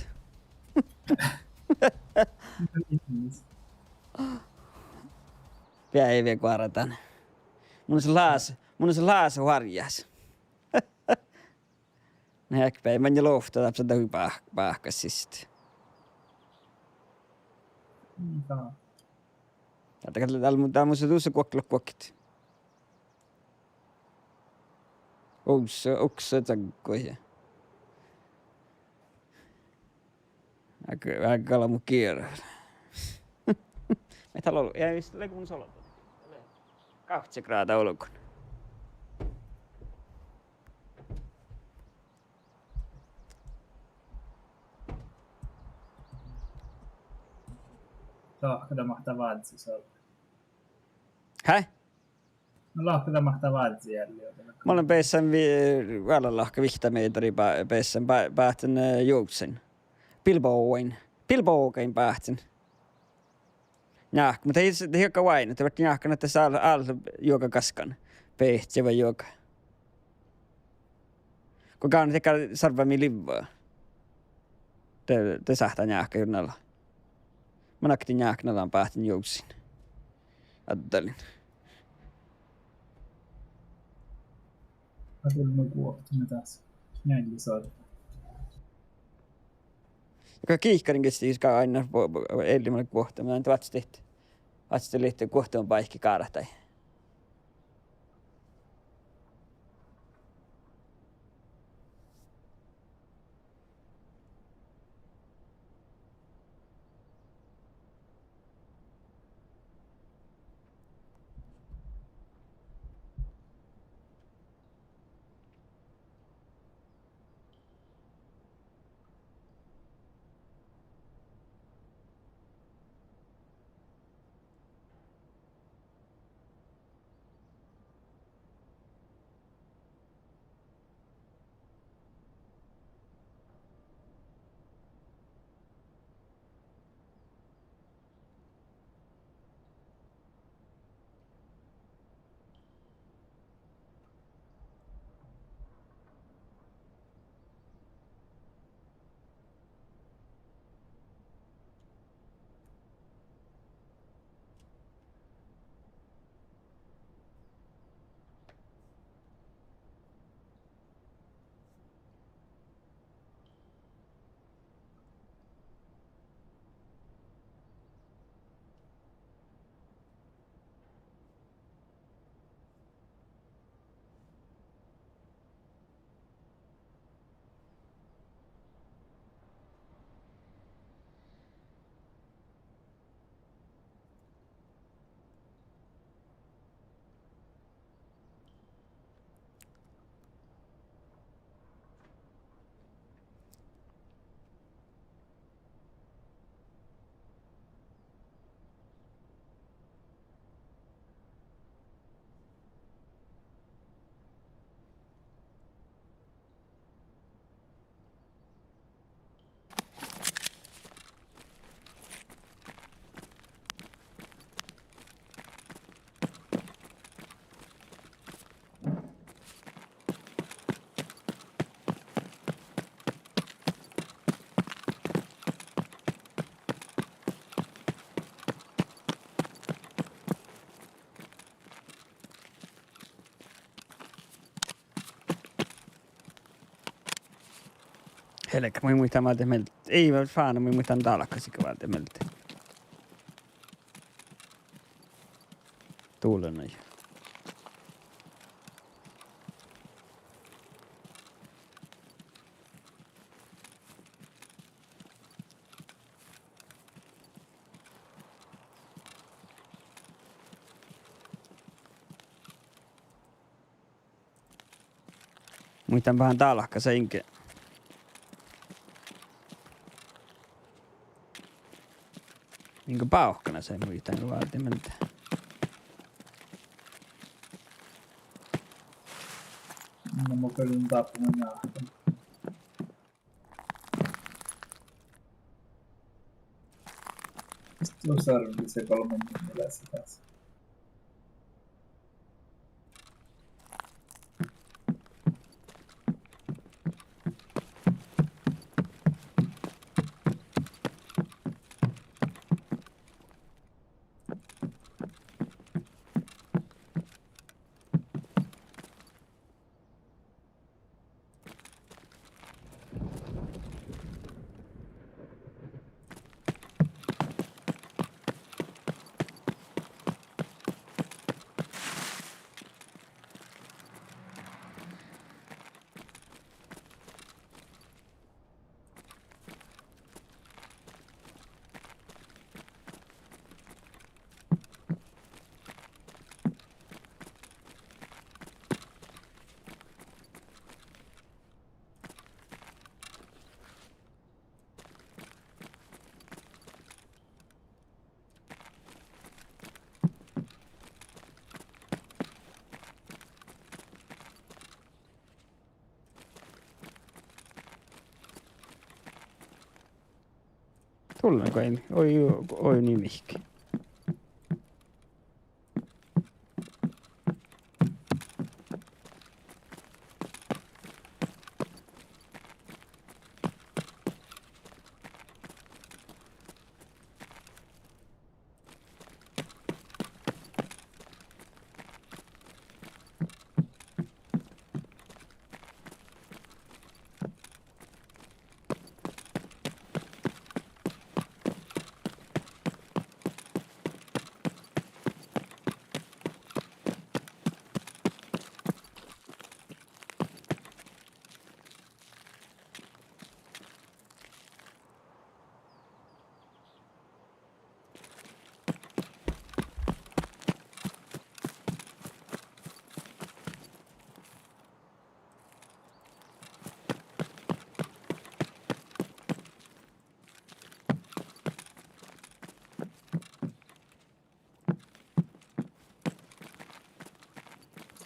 Vielä ei vielä kuarataan. Mun on se laas harjas. Näkpä, mä en lofta, että se on pahkas sitten. Ja. Täällä mun se tuossa kuokkit. Oksa takkoja. Aika mun kierrä. Meitä on ollut, ja mistä mun solot. 2 graada olkoon. Lahkada mahtaa vaatsi se olla. Häh? No lahkada mahtaa vaatsi jälleen. Mä olen päässään lahka 5 metri päässään päähtän juoksen. Pilbookain päähtän. Njahka, mutta ei hiukka vain, että vaikka njahka näyttää alla juoka kaskan. Pehtsevä juoka. Kuka on tekä sarvami livaa. Te sahtaa njahka jurnalla. Mä naktin njahknallaan päähtän juoksin. Ajattelin. Mä tulin kuohtumme taas. Näin lisätä. Joka kiihkarin kesti aina elimmälle kuohtaa. Mä en tuotsi tehty. Vatsi liittyy kuohtuun paikki kaarahtai. Helekka, mä muistan valta meiltä. Ei mä faana, mä muistan talkkasikin valta meiltä. Tuulena jo. Muistan vähän talkkasa inke. Niinku pauhkana se muistan valtimelta. No mä kyllä tappunut jahtan. Sitten on sarvi se 3 minuuttia taas. Sulla niinku ei oi nimihki.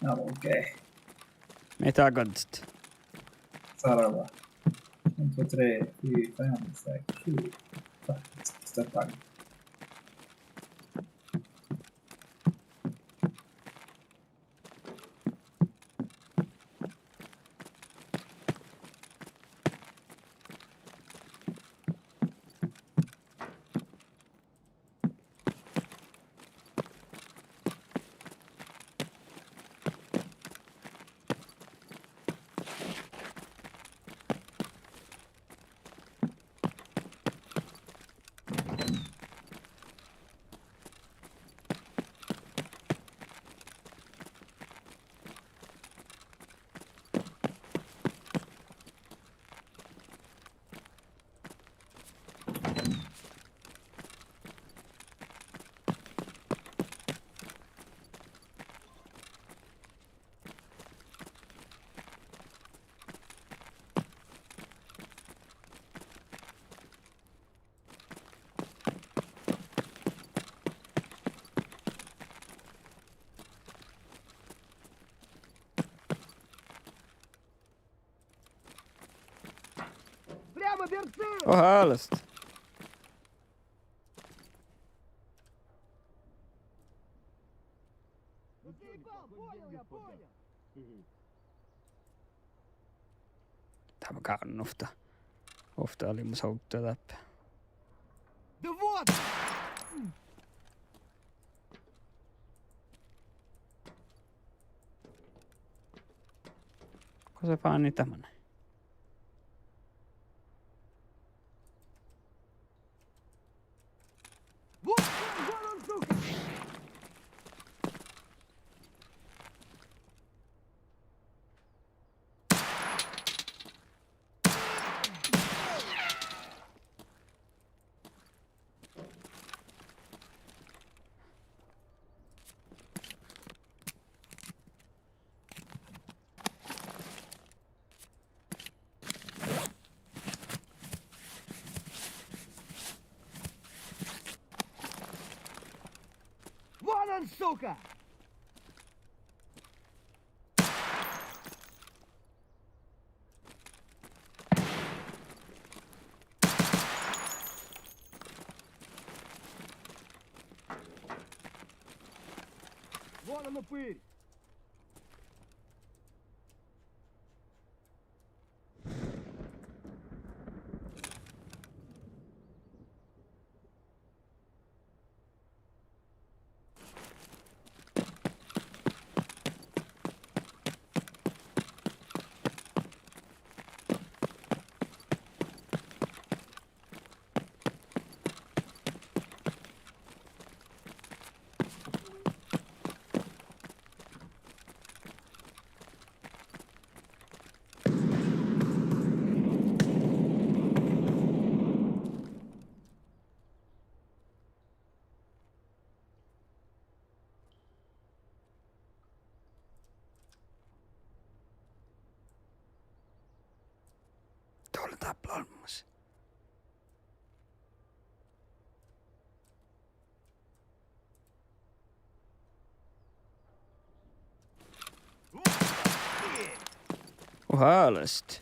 Ja, okej. Mitä konst? Sarava. 1, 2, 3, 4, 5, 6, 7, 8. Oha, alast. Tämä kannufta. Ofta oli mun souttua läpi. Ko se vaan niin tämmönen? Сука! Вон он упырь! Tuolla tappelmassa. Oha, alast.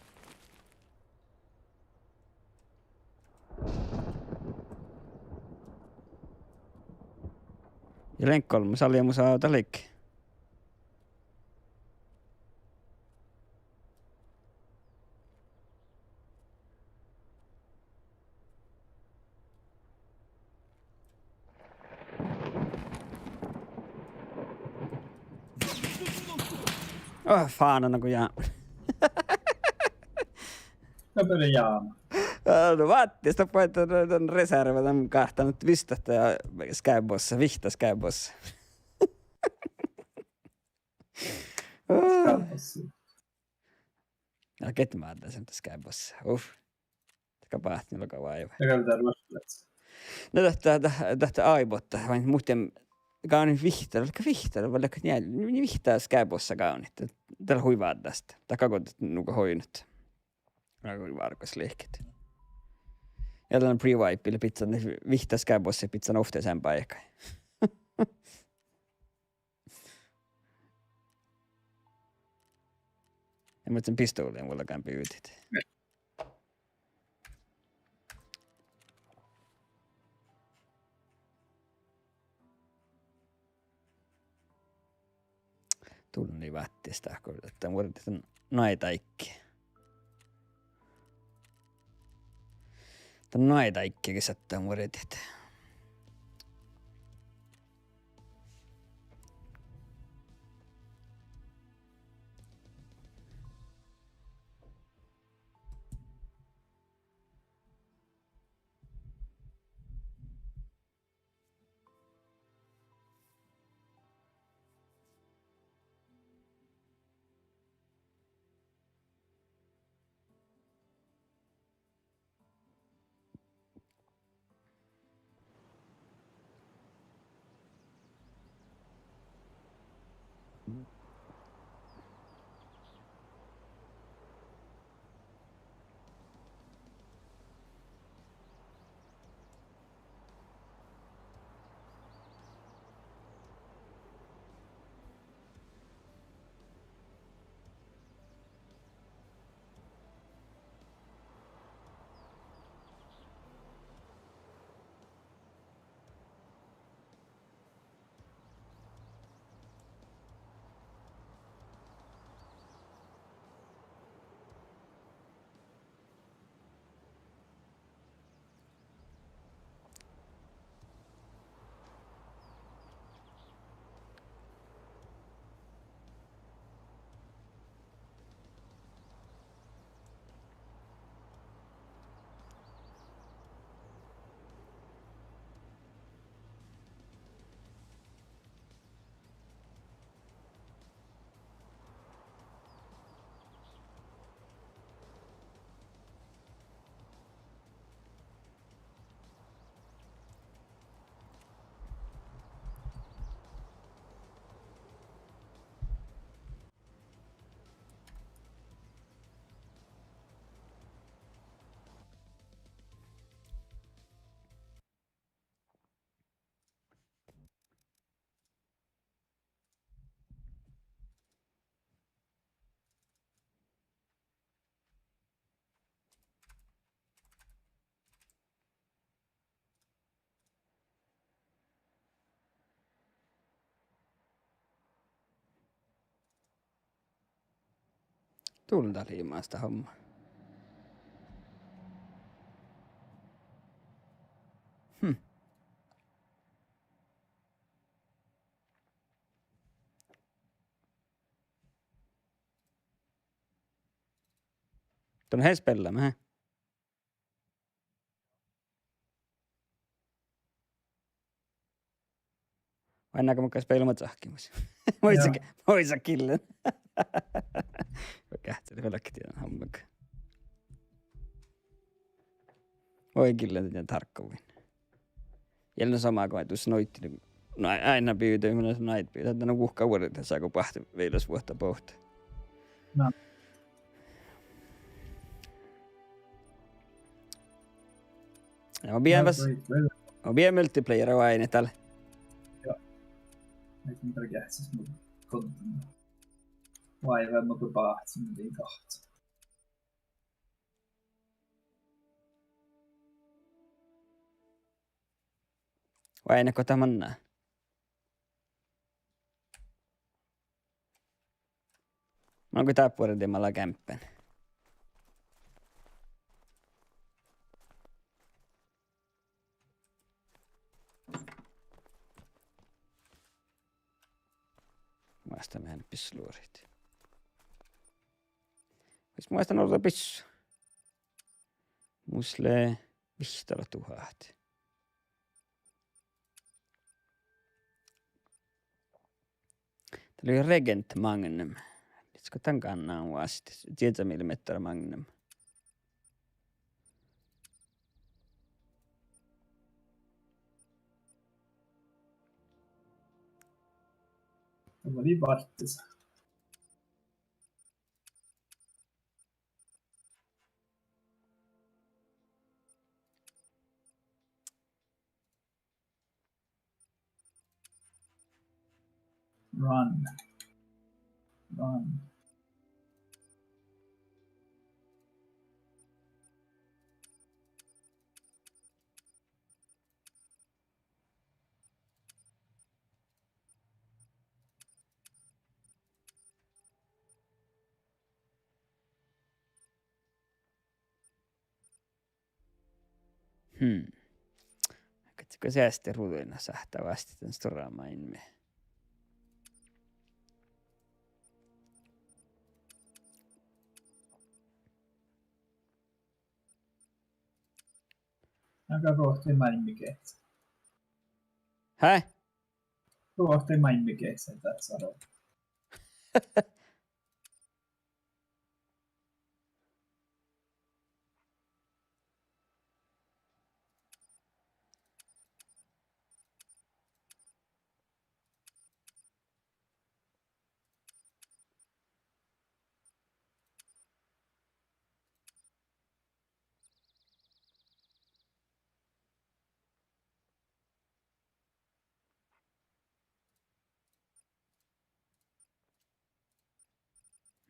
Ja Lenkkolm salja mu saa talik. Fan on kuin jää. Jag börjar jama. No vaatteesta paita on reserva tämän kahtanut vistasta ja skybossa, vihta skybossa. Ja ketmaata sen skybossa. Taka pahti olkaa vaiva. Jag kan där röstlet. No tähtä aibotta, vain muuten kaunit vihtaa, vaikka niin vihtaa skybossa kaunit. Tällä huivaa tästä. Takakot nuka hoinut. Rakoin varkosliikkeet. Ja tällainen pre-wipe, eli pizzan vihtas käybossa ja pizzan ohteeseen paikkaan. En mä sen pistoolien mullakaan pyytit. Tunni vattista, kun tämä muodotetaan naitaikki. Tämä naitaikkikin sattaa muodotet. Tulta liimaa sitä hommaa. Tuon hespellä mä. Ainakaan mukaan speilumat sahkimus. Moisa killen. Kähteli välkki tiedän hammakaan. Voi killen tiedän tarkkuin. Jälleen samaa kuin tuossa noitti. No aina pyytää, minä se nait pyytää. Tänne on kuhkaa vuodet, että saako pahti veilas vuotta pohtaa. No. Ja on bien multiplayer och aina tällä. Joo. Eikä mitä kähtsis mun kontin. Vaiva mä kun pahtsin niin kahta. Aina kun tämän nää. Mä oon kuin tappuorin tiemalla kämppän. Muista mehän pisluurit. Vois muista olla pissu. Muslee vihtola tuhat. Täällä oli Regent Magnum. Nyt tän kannaan vasti. 10 mm Magnum. Tämä oli varttisa. Run. Run. Katsoiko säästä ruuduina sahtavasti tän storaamaan me. Aika rohtimain mikä. Häh? Rohtimain mikä se tässä on.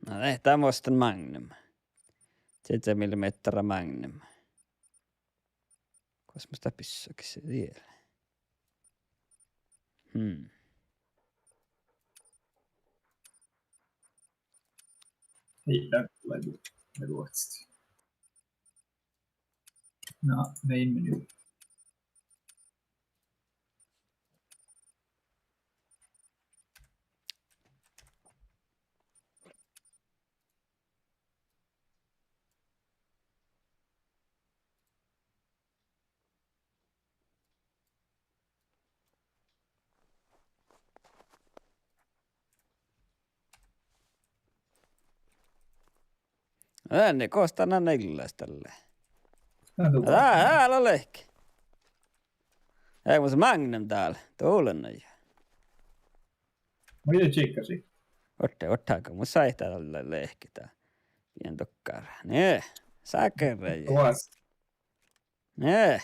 No tämä on Magnum. 7 mm Magnum. Kosmosta pissakin se vielä. Ei tulee ruotsista. No, main menu. Änne koostaa nanne illas tälle. Täällä on lehki. Ei mun se Magnum täällä. Tuulenna jo. Mitä tsekkasi? Ottaako mun sai täällä lehki tää. Pien tokkara. Nee. Säkerre jo. Nee.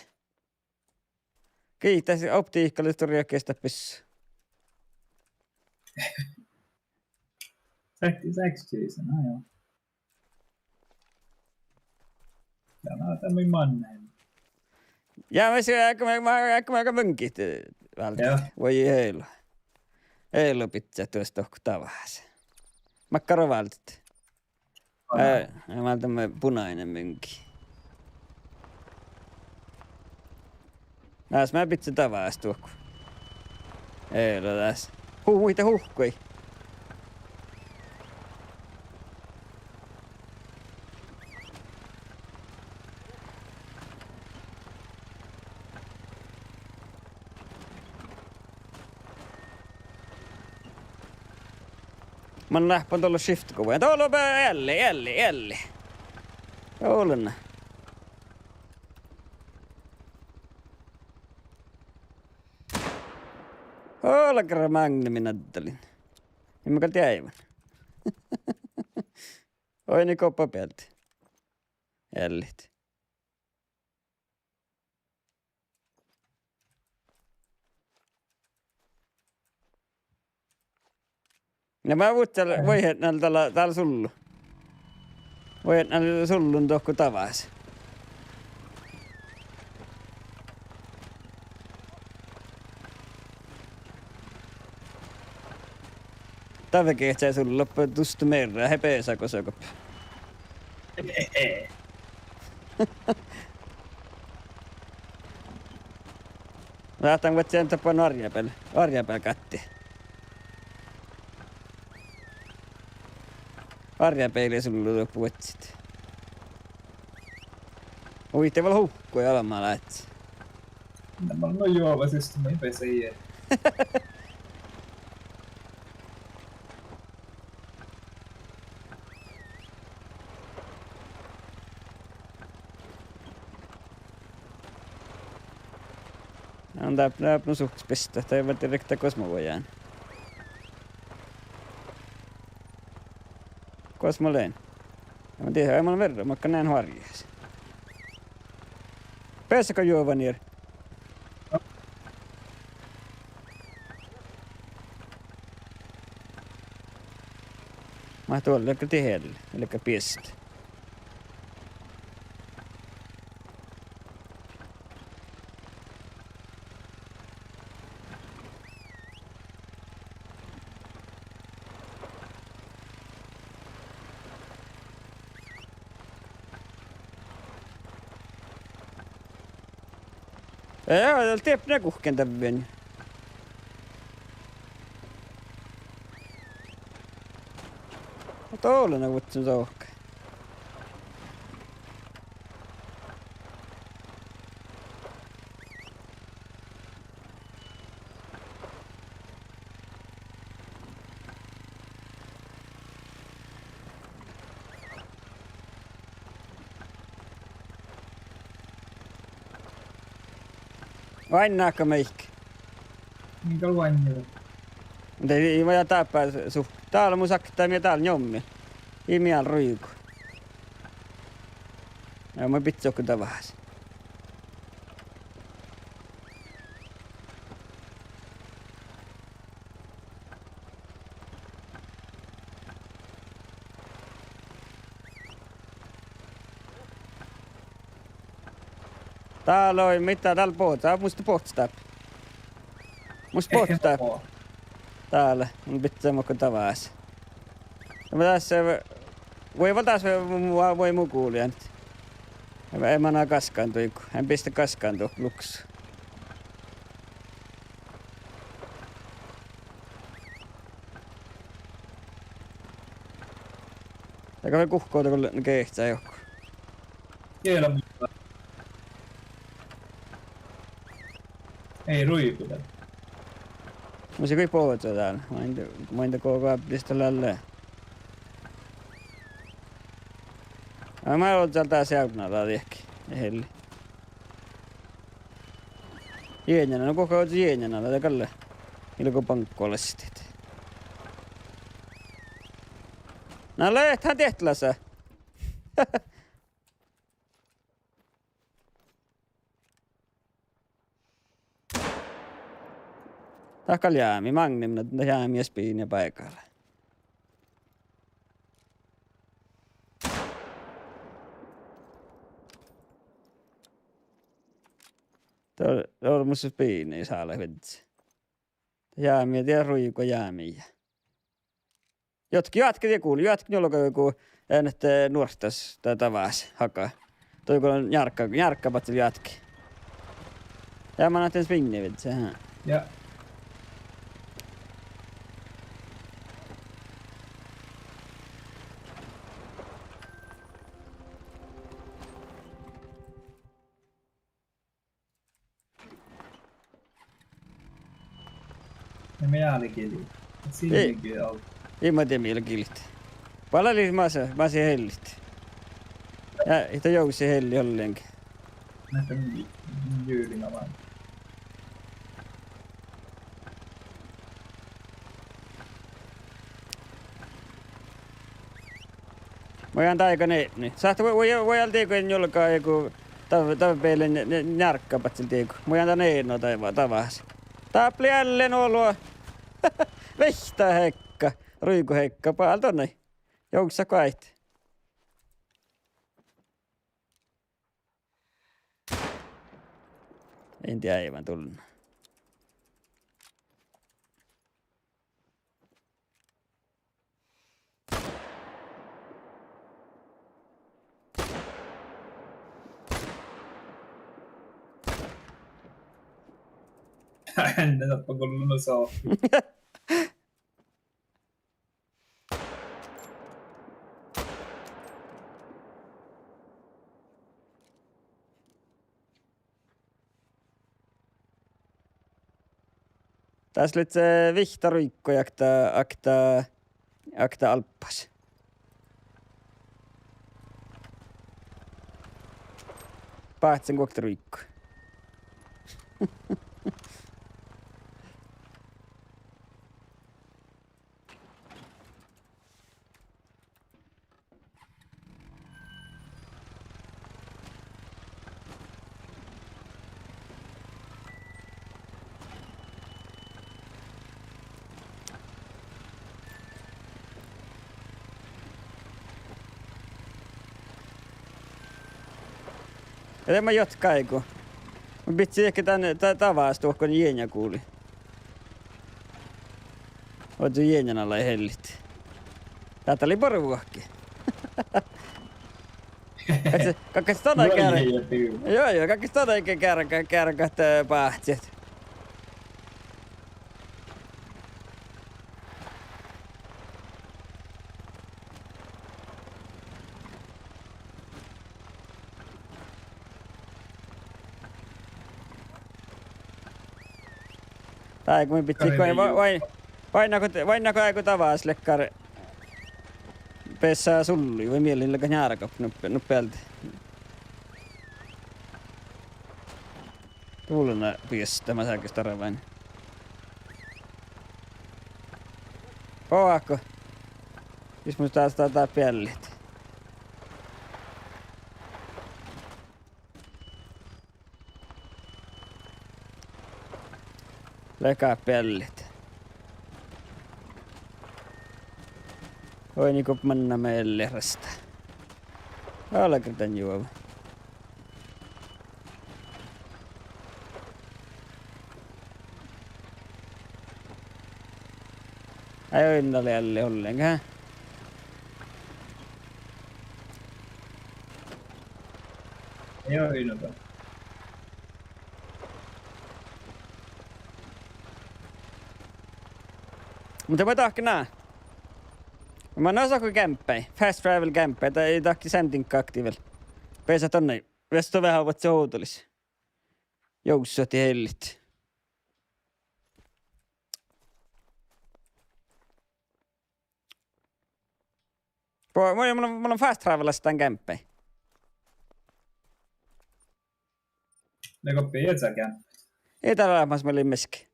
Kiittäisi optiikkallisturia kestä pissu. Säkki sen, joo. Tämä on tämmöinen mannen. Ja mä syön, mä mönkit välttämättä. Voi heilu. Heilu pitää tuosta tohku tavahas. Makkaro välttämättä. Mä oon tämmöinen punainen mönki. Taas mä pitää tavahas tuohku. Heilu taas. Muita huhkui. Mä oon nähpän tullut shift-kuvaan. Tuolla on Elli. Tuolla. Olla kerran Magnumin ajattelin. Niin mä kalti aivan. Oi niin koppa pelti. Ellit. Ja mä voi näillä täällä sullu. Voi näillä sullun tohku tavas. Tavekehtsää sulla loppu tustu merää. He peesää kosakop. Lähtään voit sen tapaan arjapäällä kätti. Arjapeili sulla loppu otsit. Uitte vielä hukkuja olemaan lähtsi. Nämä on juovasista, mä ei pesä jää. On täpnä suhks pistä, tai ei välttämättä rikta kosmovojaan. Kosmo leen. Mä tiedän, ei mulla verran, mä näen harjees. Päässäkö juovanir? Mahtuu olla ehkä tiheällä, eli piessit. Joo, teepnä kuhken tämän. Tuollainen kutsun sohka. Vain naakka meikki. Minkä luenjilla? Mutta ei voi tappaa suh. Täällä mun sakittaa ja täällä jommi. Ei miel ruiku. Ja mä pitää kun tavahas. Täällä on mitä täällä puhutaan. Musta puhutaan. Musta puhutaan. Täällä. Mun pitää kun tavahas. Ja mä tässä voi taas voi muu kuulia nyt. En mä näe kaskaantui, kun en pistä kaskaantua luksu. Eikä me kuhkouta, kun ne kehtää joku. Kielä mutta. Ei ruipule. Mä se kui puhuta täällä. Mä en koko ajan pistä lälleen. Mä oon täältä seutnalla liekki. Ehelli. Jeenjänä, no koko ajan jeenjänä. Tätä kalle. Ilko pankkoille sitten. No lehthän tehtälässä. Tahkal jäämi, magnimna jäämi ja spiin paikalle. Tuolla on musta spiini, ei saa lähdettä. Jäämiä, tiedä ruiko jäämiä. Jotkin jatkin joku äänet nuorstas tai tavas hakaa. Toi kun on jarkka patsi jatki. Ja mä näytän spinni vitsi. Ja. Ja me jäälikili. Siinäkin on. Ei mä tiedä millä kilit. Palali mä se hellit. Ja ita jouksi helli ollenkin. Näitä jyylinä vain. Mä jään taikane, niin. Sahti voi alti kun jolkaa joku tavapeille närkkapat silti joku. Mä jään tänne no tavahas. Tappli jälleen olua. Vehtää hekka. Ruiku hekka. Paal tonne. Jouksa kait. En tiedä aivan tullut. Ne tappa kun no saa. Tässä nyt se vihtaruikko, akta alppas. Pahtsen koktaruikko. Ja tämä jotkaiku. Mä pitsi ehkä tänne tavas tuohon jienä kuuli. Oot jienän alla hellit. Täältä oli poruahki. Kakkas tonne käärä. Joo, kakkas tonne käärä pahtset. Tai kun pitsi vain aiku tavas lekkar pessää sulli vai mielin njääräkap nuppealti. Tuulena pies tämä säkis tarvain. Poakko. Siis mun taas tää piellit. Lekaa pellit. Oi niinku manna meille rasta. Alkertan juova. Ai onnali alle ollenkaan. Ei oo innoita. Mutta mä tahkin nää. Mä en osaa kuin kämppäin. Fast travel kämppäin. Tai ei tahki sämtinkka aktiivel. Pesä tonne. Vesto vähän ovat se outolis. Joussot ja hellit. Mulla on fast travelassa tän kämppäin. Ne koppii etsäkään. Ei täällä lämmäs mä olin meski.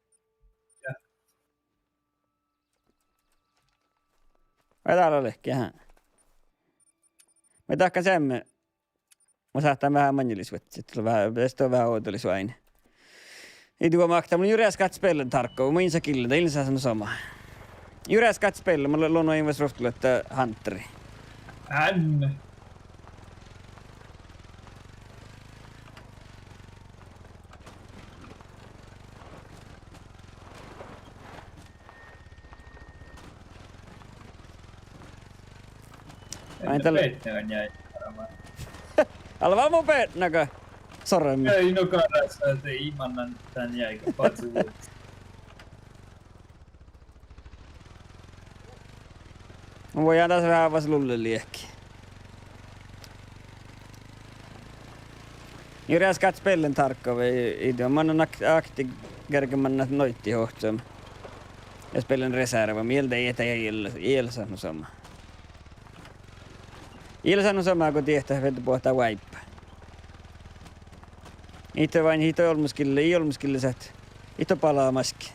Vai täällä olikin, hän. Mä tahkan semme. Mä saattaa vähän manjelisvetsi. Tästä on vähän outolis aina. Ei tuo maktaa. Mulla on Jyräs katspellen tarkkoa. Mä insa killata. Ilsa sanoo sama. Jyräs katspellen. Mulla on luonnoin invas rohtulotta Hunteri. Hän. Aina Peitteen jäi varmaan. Alla vaan mun näkö. Sorremmin. Ei no karassa, että imannan tän jäi patsi vuotta. Mä voin tässä vähän vas lulle liekki. Jyräs katspellen tarkka vai idea. Mä annan akti kerkemän noitti hohtsom. Ja spellen reserva. Mieltä ei etä Ilsa no sama. Ilsa no sama kun tietää vettä puhtaa vaippa. Itse vain hito olmuskille sät. Ito palaamaski.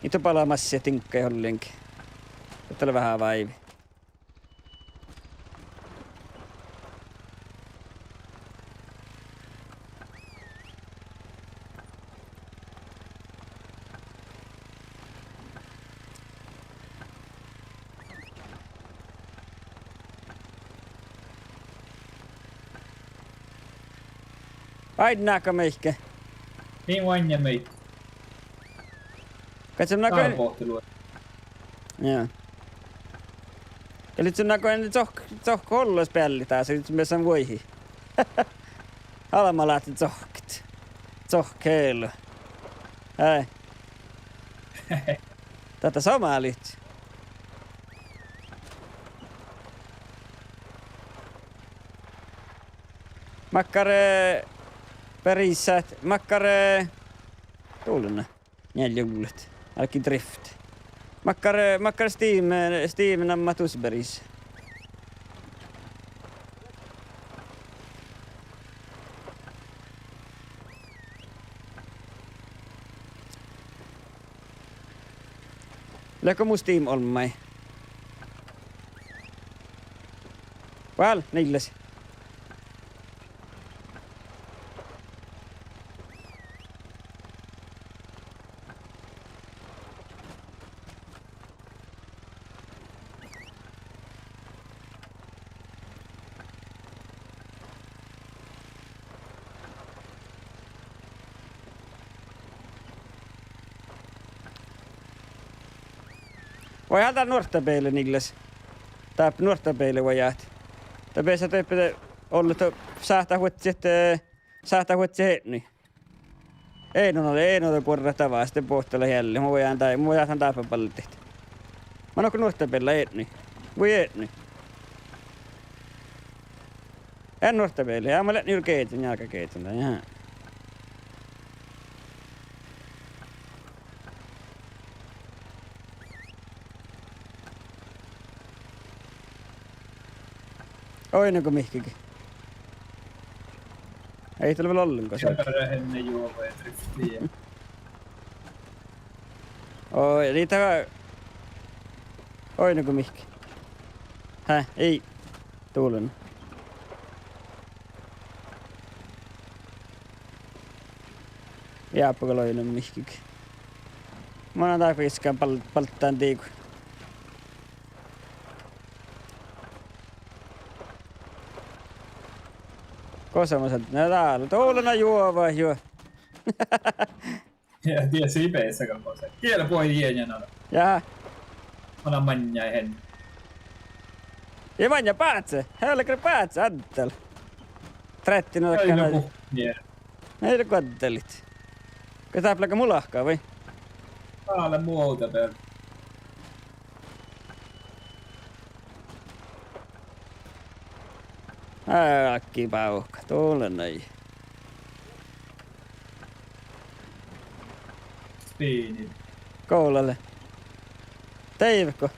Ito palaamassi ja tinkka jollenkin. Että oli vähän vaivi. Aidnaaka meihkä. Niin vain ja meitä. Katsom Tää on näköinen. pohtelua. Joo. Eli sun näköinen tsohk hollos pelli taas. Nyt me saan voihin. Alma lähti tsohkit. Tsohk heilu. Ei. Tätä samaa liittyy. Makkare perissät, makkare tuuluna. Jäljullet, alki drift. Makkare Steam namma tusberis. Läkö mu Steam on mai? Val, niilles. Voi häntä nuortapeille niilles. Tää nuortapeille voi jäätä. Tää pesä töippä ollut sähtää huotsi hetni. Ei noita kurra tavaa sitten pohtella jälleen. Mä voin jäätä tääpä paljon tehty. Mä onko nuortapeillä hetni. Voi hetni. En nuortapeille. Ja mä lähtin juuri keitin jalkakeitin. Jaha. Oi niinku mihkikin. Ei tule vielä ollenkaan se. Käpärä juovaa ja driftiä. Oi, niitä... Oi niinku mihki. Häh, ei. Tuulen. Jääpukaloinen mihkikin. Mä annan tää piskään palttaan tiikun. Kosamassa, nää täällä. Tuulena juova juo. Ja tiedä ipeessä kalpoisen. Kielä puhui hienjana. Jaha. Anna manjai hen. Ja manja päätse. Hälkre päätse, Antel. Trätti noita Ei kanavia. joku. Jee. Näitä kattelit. Ketää plaka mulahkaa vai? Täällä muuta päällä. Äkki pauhka. Tuulen näin. Spiinit. Koulalle. Teivekko?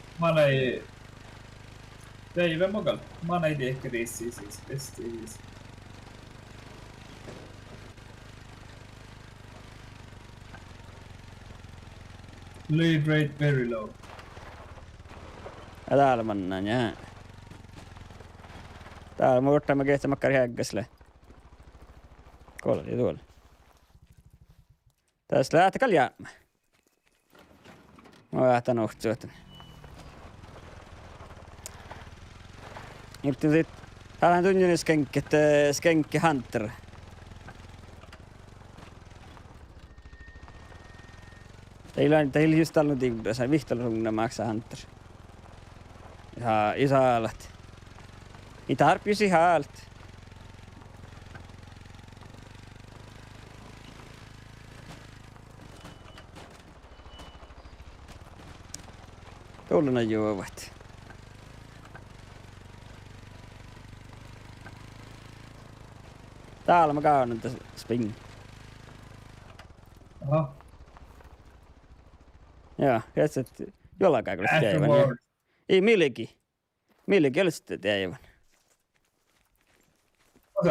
Teive mokal. Mä ei ehkä rissi siis. Pestiin. Lead rate very low. Ja täällä mannaan, jää. Täällä mä ottamme kehtä makkari häggasle. Kolla, tuolla. Tässä lähtee kaljaamaan. Mä lähtän ohtuutan. Nyt sit täällä on tunnin skenkki Hunter. Teillä on just ollut tiikuudessa. Vihtelurungna maksaa Hunter. Ja isaalat. I tarpjusi haalt. Tuollana juovat. Täällä mä kaunan tässä sping. Aha. Joo, jätset jollain kaikilla sitten jäivän. Afterward. Ei milleki. Milleki oli sitten jäivän. Osa.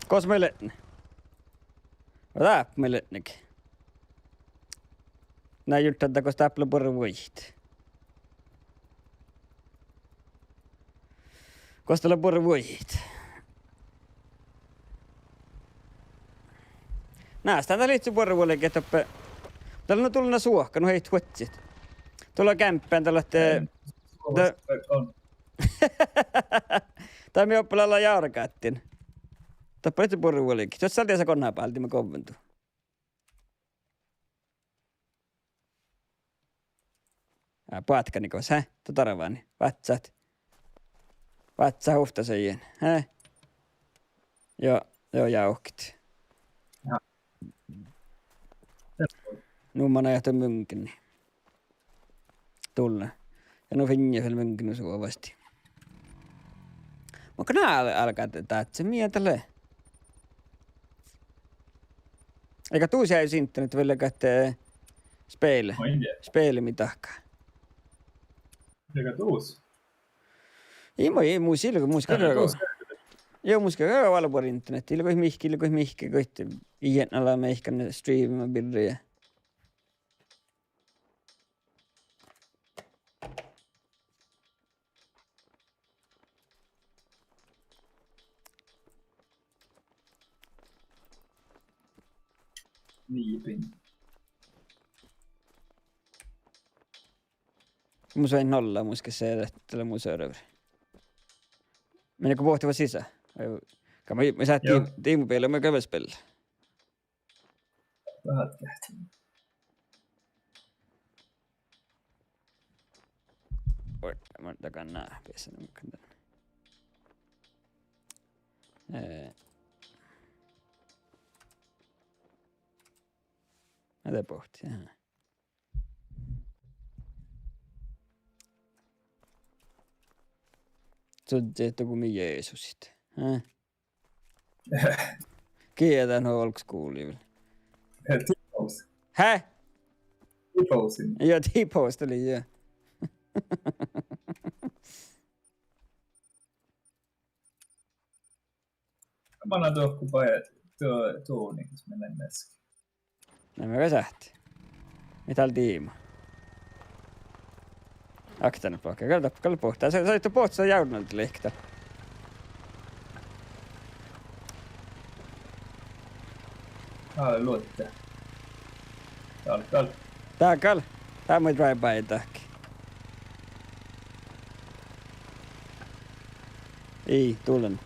Kos meille... Tää meille nekin. Nää juttat, että kos täppälä porra voit. Kos tällä porra voit. Näästä tää liittyy porra voillekin, että täällä on tullut suohka, no heit huotsit. Tuolla kämppään tällä, että... On. Tai me oppilalla jaurakaattiin. Tappa liittyy porra voillekin. Jos sä tiesä konnaa päältä, mä kommentuun. Paatkanikos, Totaravani, vatsat. Vatsa huftasejen, Joo, jauhkit. Ja. Nummana johto mynkin. Tulla. Ja no finja fel mynkin suovasti. Mutta nää alkaa tätä mietäle. Eikä tuusia ei sinttänyt vielä kätte speile. Speile mitahkaa. Eikä tuus. Ei muu silloin muska Joo, muska valvor internet. Ilko mihki koitti. Ien ala meihkän streamima bilriä. Niipin. Mun sain nolla muska se tällä mun serveri. Menikö pohtiva sisään? Me saatiin tiimupeille, me kävespelle. Vähät kähtiin. Oi, mä takan nää piesän mukaan tänne. Mitä pohtii? Sodjettu kuin Jeesusit. Kietän olks kuuliville. T-pose. Hä? T-posin. Joo, T-post oli joo. Mä annan tuohon pajat tuo niin jos mennään meskin. No me väsähti. Mitä oli tiima? Aktanut pohkaa. Kalle pohtaa. Sä olit pohtaa jaudunalta lehkitä. Luotte. Täällä. Tää Kalle. Tää moi drive-by tahki. Ei, tulen.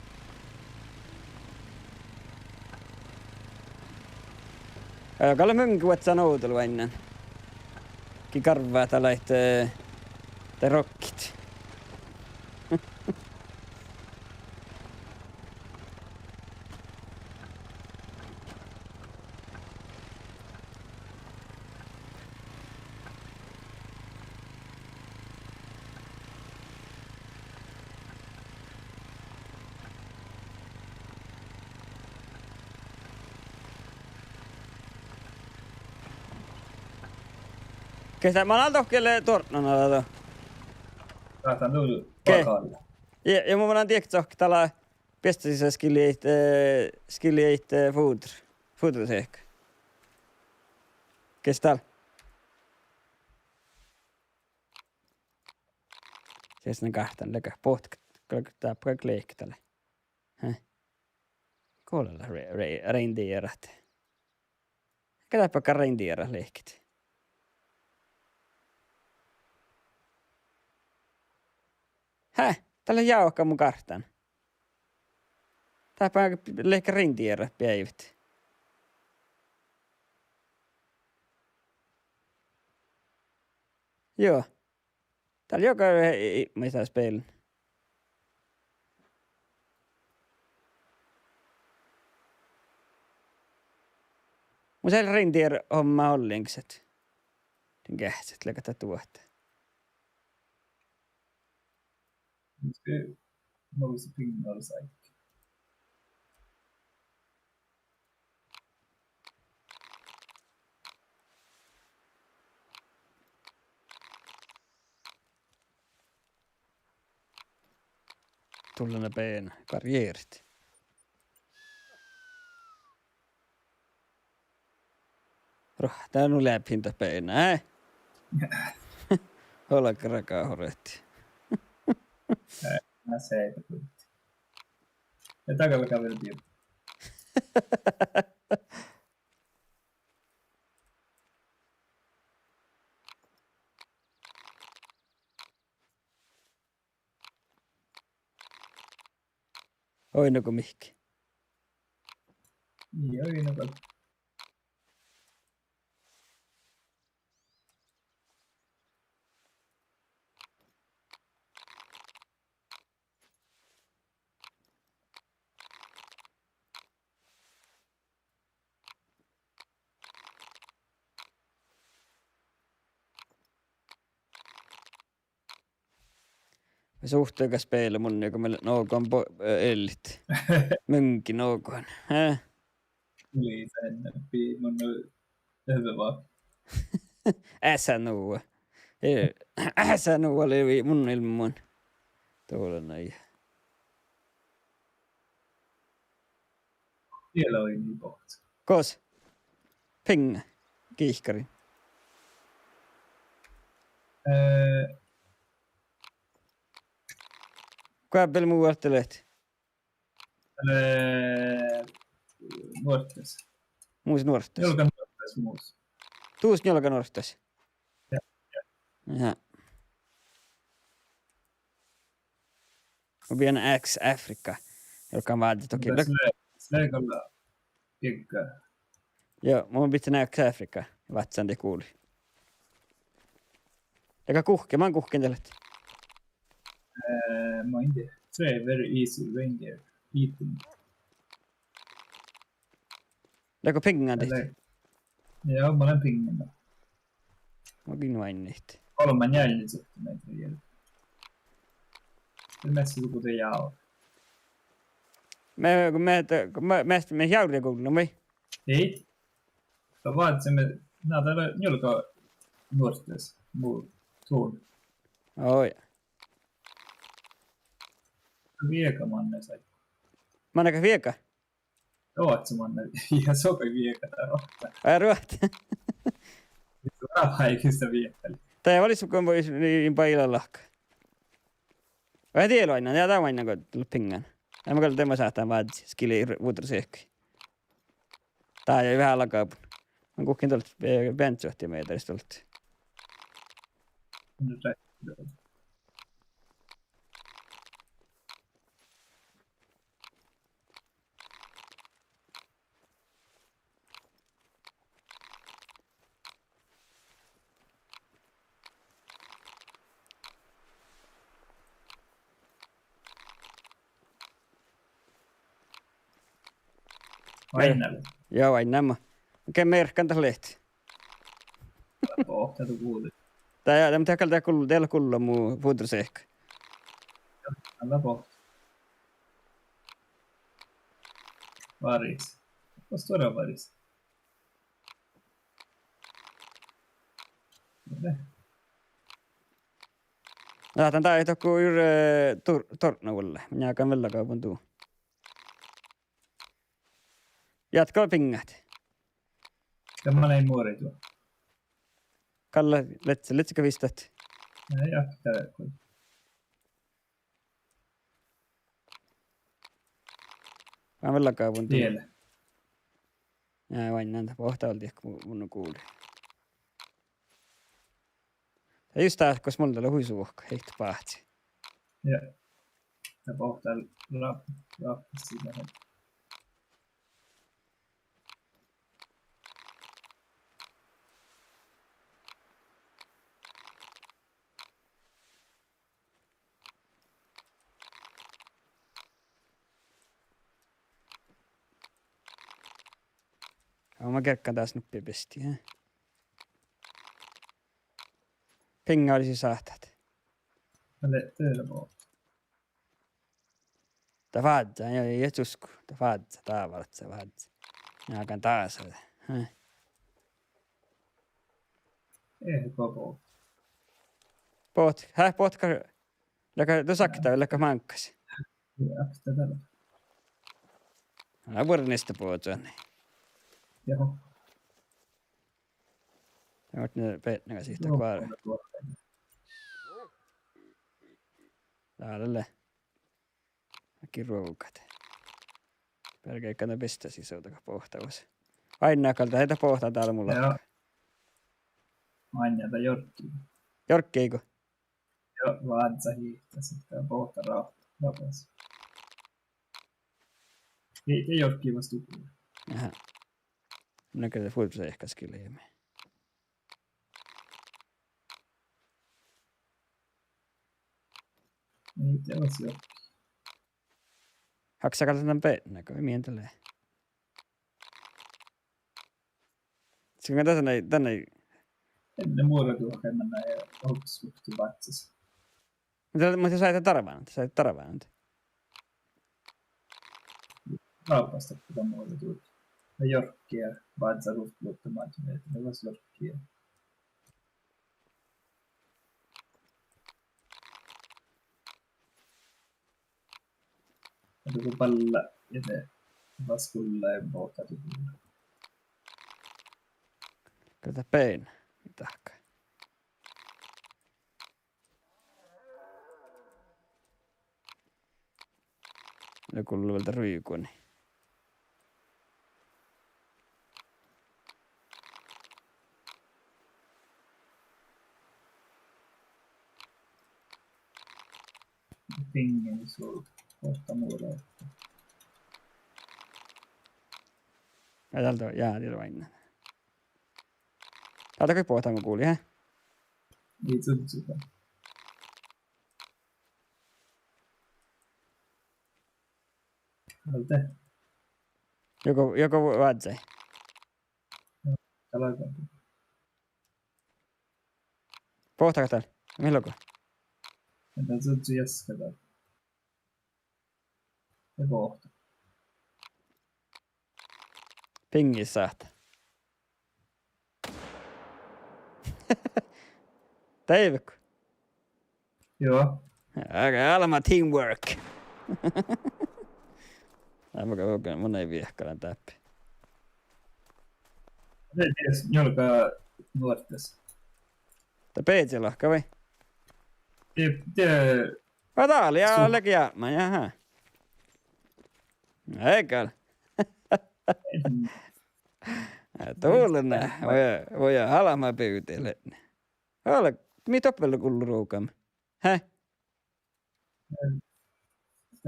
Kalle mönki vuotsa noutelu ennen. Ki karvaa tällait te rokkit. Kestä mä alan tohkelle tornana to. Täällä nuilu pakalla. Ja mä alan tiedä tohki tällä pestäisissä skillieit foodr seekka. Kestä. Siis ne kahtan läkä pohtikat. Kalkuttaa kaikki leikkitälle. Kuolella reindeerat. Kätäpä reindeerat leikit. Tällä jauhka mun kartan. Tää on ehkä reindeer päivät. Joo. Täällä joka mitä spelin. Mun siellä reindeer homma ollinkset. Den kähset läkätä tuotta. Nousi pinnalla säikki. Tullana peen karjierit. Tää on läpintä peenä, Olla rakaa horetti. Mä seipä tulitti. Ja takalla käveltiin. Oinako mihki? Niin, oinako. suhteekas peillä mun, joka meillä noukon ellit. Mönki noukon. Tuli sen mun hyvä vaan. Äsänua. Äsänua oli mun ilman. Tuolla näin. Vielä oli niin pohti. Kos? Penga. Kiihkari. Kuinka paljon muu ajattelet? Nuortes. Muus nuortas. Jolka nuortes muus. Tuus jolka nuortas. Jaha. Mä vielä X-Afrika, joka on vaati toki. Slägalla pigga. Joo, mun pitää X-Afrika. Vatsan te kuuli. Eikä kuhke, mä oon kuhken telet. Mä en tiedä. Try very easy reindeer eating. Läkö pengaan tehty? Joo, mä olen pingina. Mä oon vain niitä. 3 jäljellä meitä jäljellä. Se metsä kuten jao. Me jäyriä kuulunut, me. Ei. Mä vaatsemme, nää täällä jolka nuortes. Muu tuun. Oi. Vieka manne sai. Mä oon vieka. Ootko manne? Ja sopi vieka tää ottaa. Ai ruot. Raha ei kyllä viekali. Tää olisi kun vois niin pailla lahka. Vai tiedä aina, ja tää aina kun tullut pingan. Ja mä kyllä saattaa vaadisi, skili vuotrasiekki. Tää jäi vähän lakaapun. Mä kuhkin tullut bentsuhti meitä edes tullut. Nyt räkki. Vainnalle. Joo, aina nämä. Oikein merkkaan tässä lehti. Tätä kuulit. Tää mitä kaltaa teillä kuulla muu vuotrasiekki. Tällä pohti. Varis. Onko todella varis? Lähtän tää ei tokku juuri tornavulle. Minä aikaan vellakaupun tuu. Jatkaa pingat. Tämä ei muori tuo. Kalle, letsikö pistät? Ei jatkaa. Mä vellakaupun tuu. Tiellä. Ja vain näitä pohta oltiin, kun mun kuuli. Ja just tää, kun mulla oli huisuuhka, heitto pahtsi. Ja. Ja pohtaa rappasti vähän. Mä kerkkaan taas nuppia pesti, hä? Penga olisi sahtat. Teillä pohtaa. Ta vaadza, joo, ei etusku. Ta vaadza, taavaltsa vaadza. Minä alkan taas. Ei koko. Pohtka. Läkä tusakta, läkä mankkas. Jaks tätä. Älä vuorinista puhutaan. Joo. Tämä on ne petnäkä siitä kuolee. Täällä. Äkki ruukat. Pelkeikkä ne pistä sisältä pohtavuus. Aina kalta heitä pohtaa täällä mulla. Joo. Aina Jorkkiin. Jorkkiiko? Joo, vaatsa hiihtä sitten pohta rauhassa. Ei Jorkkiin vasta tukua. Jaha. Näkö se fuutsa ehkä skilliemme. Ei te olisi Jorkki. Haksa kalta tämän petnäkö? Mientelee. Sitten kun tänne Ennen muodotua mennä ja ouksusukti vatsas. Mutta sä et tarvannut. Kaupasta tätä muuta tuli. Ja jorkkia, vaan sä luottamaan, että ne olisi jorkkia. Ja tuku palla ja te vaskulla ja muuta tukulla. Kyllä pein. Mitäkään. Joku luulta ryykuni. Pingin sulta kohta muuta. Ja täältä on jäädillä vain. Täältä kai puhutaan kun kuuli, heh? Ei tutsuta. Halte. Joko vatsai. Kalakaan. Puhutaanko täällä? Milloinko? Entä tutsu jaskata? Ja kohta. Pingissä saat. Teivikko. Joo. Aika alma teamwork. Mun ei viehkään täppi. Se ties, jolkaa nuortes. Tää peitsi lohka vai? Tää Tää oli jällekin jäämään, jaha. Eikä. Tuullinen. Voi halama pyytele. Ole, mitä oppelu kullu ruukamme? Häh?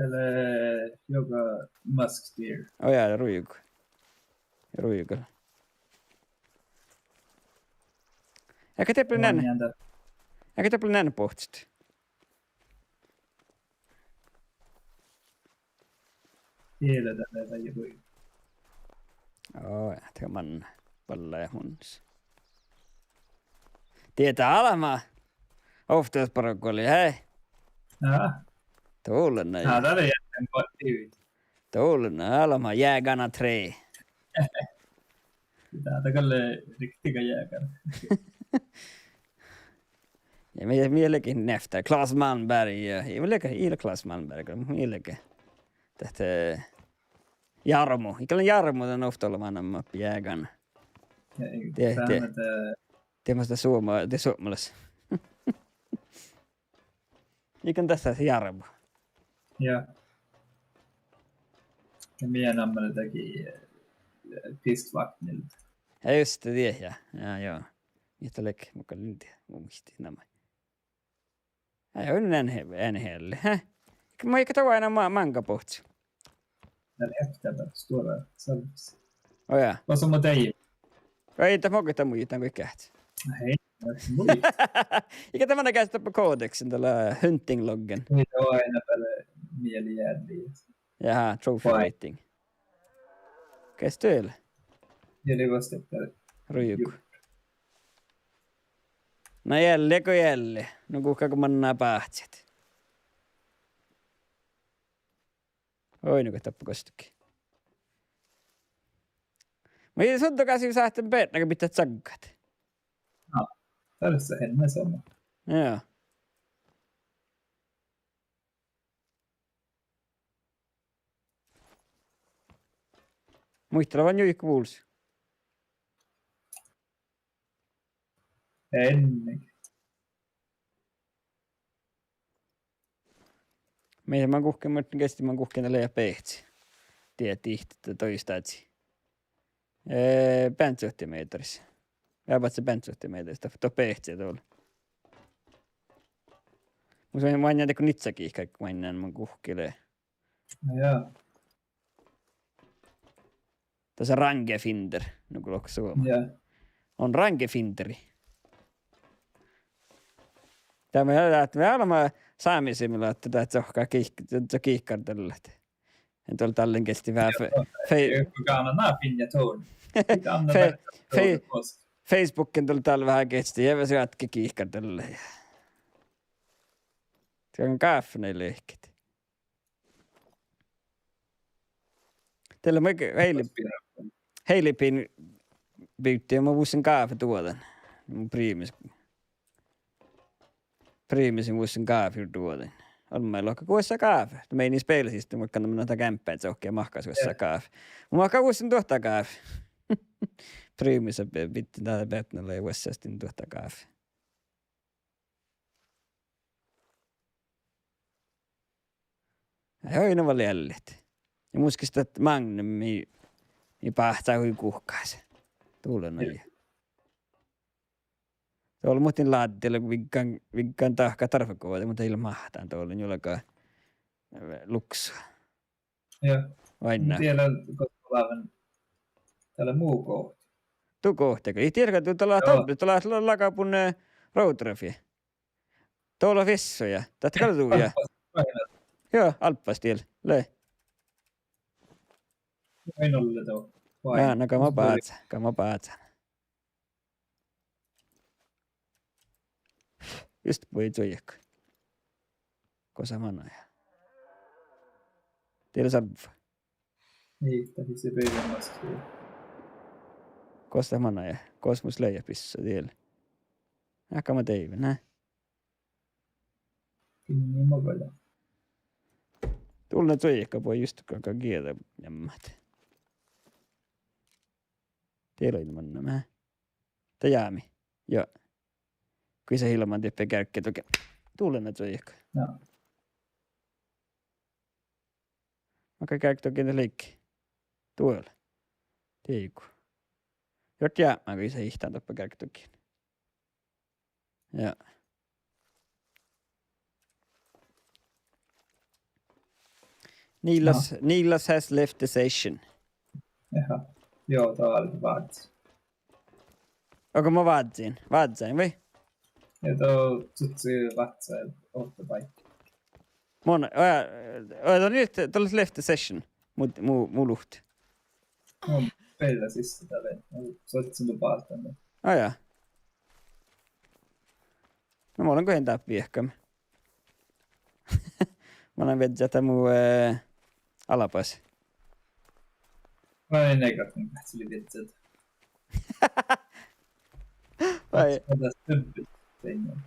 täällä joka Musk Deer. Oja, ruiku. Ruiku. Eikä te bli näin pohtsit. Tiedä tällä tai joku. Oi, te man palla ja huns. Tietää alama. Oftaas parokoli, hei. Tuullinen. Täällä jätten kotiin. Tuullinen alama jägarna 3. Täällä kalle riktiga jägare. Ja mielenkiin näftää. Claes Malmberg. Ja mielenkiin Claes Malmberg. Mielenkiin. Tähtä Jarmo. Ikään Jarmo on ofta olemaan mappi jägarna. Tiedämästä suomalais. Ikään tässä Jarmo. Ja. Ja meidän ammeli teki pistvaknilta. Ja just det, ja joo. Mitä lek, mukaan lintiä, muisti nämä. Ja on en helle, häh? Mä eikä tava aina manga pohti. Täällä häftävä, stora salvissa. Oja. Vad som var dig? Ei tämä oikeastaan muitaan kuin käht. Nej, muita. Eikä tämä näkään sitä koodeksin tällä hunting-loggen. Niitä on aina päälle mielijäädliä. Jaha, trophy rating. Käs työllä? Eli vasta, että Rujuku. No jälleen. No kuka kun mannaa pahtsit. Oi nyt tappu kostakin. Mä ei sun takaisin sähten peetnäkö pitää tsaggat. No, tässä ennen sama. Joo. Muistelevan juikku vuulsi. Ennen. Meidän mä kuhken, mä kesti mä kuhken tälle ja pehtsi. Tiedät että toistaatsi. Bäntsyhtimeetrissa. Jäävät se bäntsyhtimeetristä, tuo pehtsi tuolla. Mutta mä en näitä kun itsekin kaikki mä mä kuhkilee. No joo. Tässä rangefinder, no kun suomaa. Ja. On rangefinteri. Tämä me olemme saamisimmilla, että tätä tsohkaa kiihkartella. En tuolla tallin kesti vähän Facebookin tuli täällä vähän kesti. Ja se jatki kiihkartella. Käyn kaffeinen lehkit. Teillä mä heilipin bytte ja mä vuosin kaffe tuotan. Mun priimisin vuosin kaffe tuotan. On meillä vaikka kuussa kaffe. Mä ei niin speilasista, mutta kannattaa noita kämppää, että se ohkee mahkaisuessa kaffe. Mä vaikka vuosin tuottaa kaffe. Priimissä bitti täällä Betnolla ja vuosasti tuottaa kaffe. Ja aina vaan jäljet. Ja muskista, että magnumi niin pahtaa hui kuhkaase. Tuulen noin. Tuolla muuten laatteella, kun vinkkaan tahkaa tarvekooda, mutta ei mahtaan tuolla jollakaan luksua. Joo. Aina. Tiedä, kun täällä muu kohta. Tuu kohtako. Ei tiedä, että tuolla lakapun roadtraffi. Tuolla vessoja. Tätä kaltuja. Joo, alppas tiellä. Löi. Aina oli tuo. Jaa, no kama paatsa. Just voi toijekko. Kosa manoja. Tiedä sabba. Niin, tähi se peivän lastuu. Kosta manoja. Kosmos löijä pissa tiellä. Ehkä mä teivän, nää. Niin makaja. Tulla toijekka voi just kaka kieltä jämmät. Tiedä ilman nämä. Tajami. Joo. Kui se ilman teppä kärkkä toki. Tulla nää toijekka. Joo. Mä kärkkä toki ne leikki. Tuolla. Tiiku. Jot jää, mä kui se ihtaan toppa kärkkä toki. Joo. Nilas has left the session. Jaha. Joo, tää oli vaatsi. Onko mä vaatsain vai? Ja tuo tutsi vatsail ottopaikki. Nyt tuolla left the session. Muu luhti. Mä peläsin sitä tälle. Soitsin lupaa tänne. Jaa. No mä olen kohen täppi ehkä. Mä olen vedjätä muu alapas. Mä olen negatiivinen, että se oli vitsiltä. Vai? Mä tässä tömpyt tein.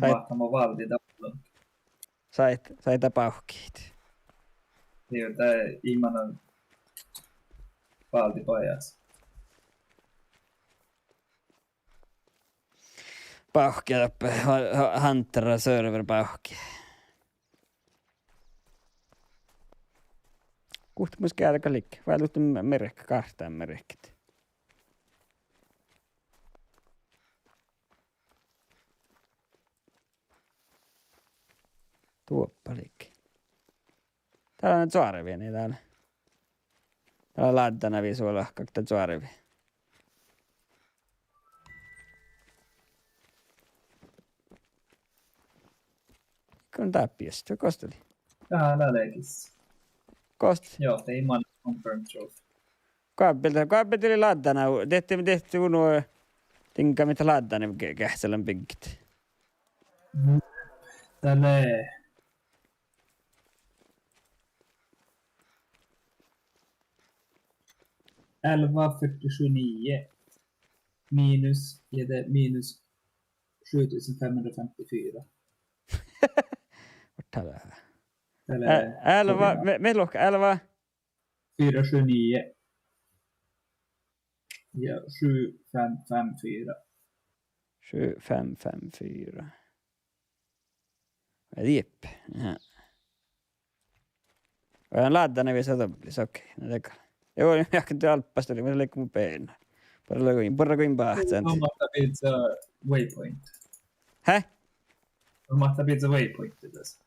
Mahtama valti tavallaan. Sait pauhkiit. Niin, tää ihmanen valti pajas. Pauhkia tappe. Huntera server pauhkia. Kuhti myös käydä liikkeelle. Vai luutti merekkä, kahtaan merekkät. Tuoppa liikkeelle. Täällä on tsuarevi, niin täällä. Täällä on laattana visuolla, kakta tsuarevi. Kun täppiöstä, kosteli. Täällä leikis. Kost. Joo, te iman confirm trophy. Kaapelta oli laattana. Tehti unu tinka mitä laattana kähtselän pinkit. Tälle. Elva 49 minus är det minus 7554. Täällä. Eller Elva, meillä on elva. 479 ja 7554. 7554. Jep. Ja. Olen laattana vielä satoplis, okei. No teka. Joo, jag kan inte alpasta det, men det lägger mig benen. Bara gå in bahtsan. Mahtaa pizza waypoint. Hä? Mahtaa pizza waypoint tässä.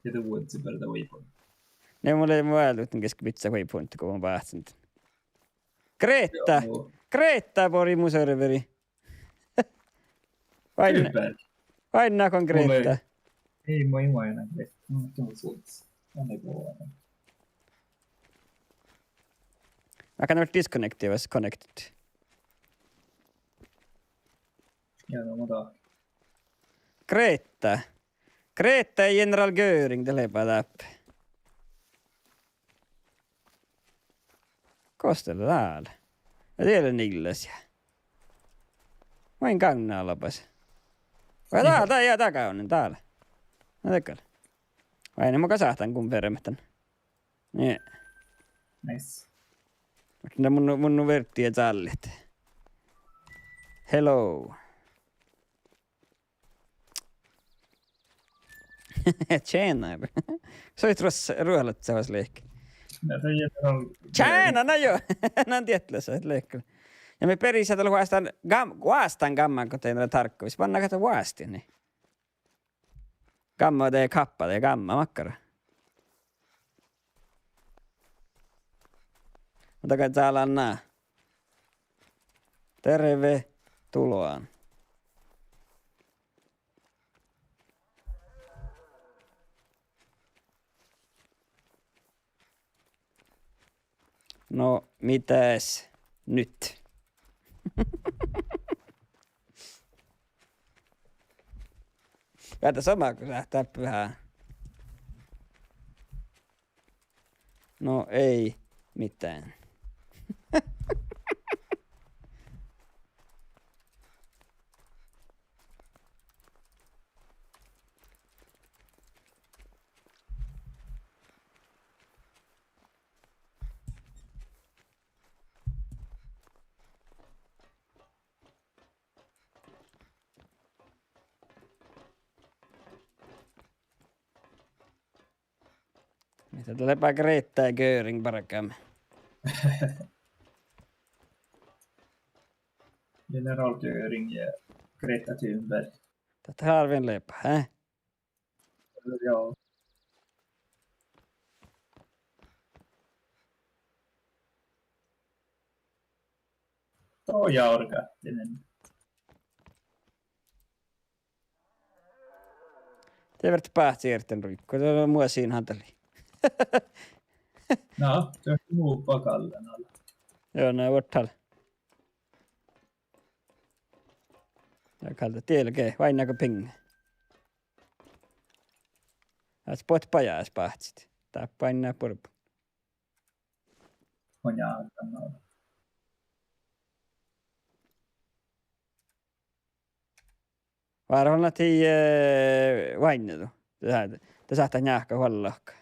Ja the woods är bara the waypoint. Ne mulla ei muualta, että keskipitsa waypointti, kun on bahtsan. Kreta! Kreta pori mun serveri. Vain nakon Kreta. Ei moi enää Kreta. No, tuolla suunnassa. On ei voi aina. Jag kan ha varit disconnected was connected. Ja no, mutta Greta. Greta ja general Göring telepää läpi. Kostella täällä. Ja tiedä niilläsiä. Vain kannaa lopas. Vai täällä jää takaunen täällä. No tekellä. Vai ne mä kasahtan kun vermätän. Niin. Nice. Mutta mun verttiä tällit. Hello. Tjenare. Soit ruohalatsavas leikki. Näitä general... Tjena, no joo. Nää tietlössä, et leikkele. Ja me perissä tuolla huastan gamman, kun tein tarkkuus. Pannaan kato huasti, niin. Gamma tee kappa, tee gamma makkara. Mutta kai täällä on nää. Terve tuloaan. No, mitäs nyt? Päätä sama, kun lähtää pyhään. No ei mitään. Mitä tuleepä Greta ja Göring parkaamme. General Göring ja Greta Thunberg. Tätä harvin lepää, hä? Joo. Tuo Jaurkattinen. Tiedät päätsiirten rikko, se on mua siinä hanteli. No, se on muu pakallen alla. Joo, nää vuottala. Ja kalta tielkee, vain näkö pinga. Äs pot pajaas pahtsit. Tappain nää purpu. On jaatannolla. Varmaan tii vainnetu. Te saattaa njahka huollohka.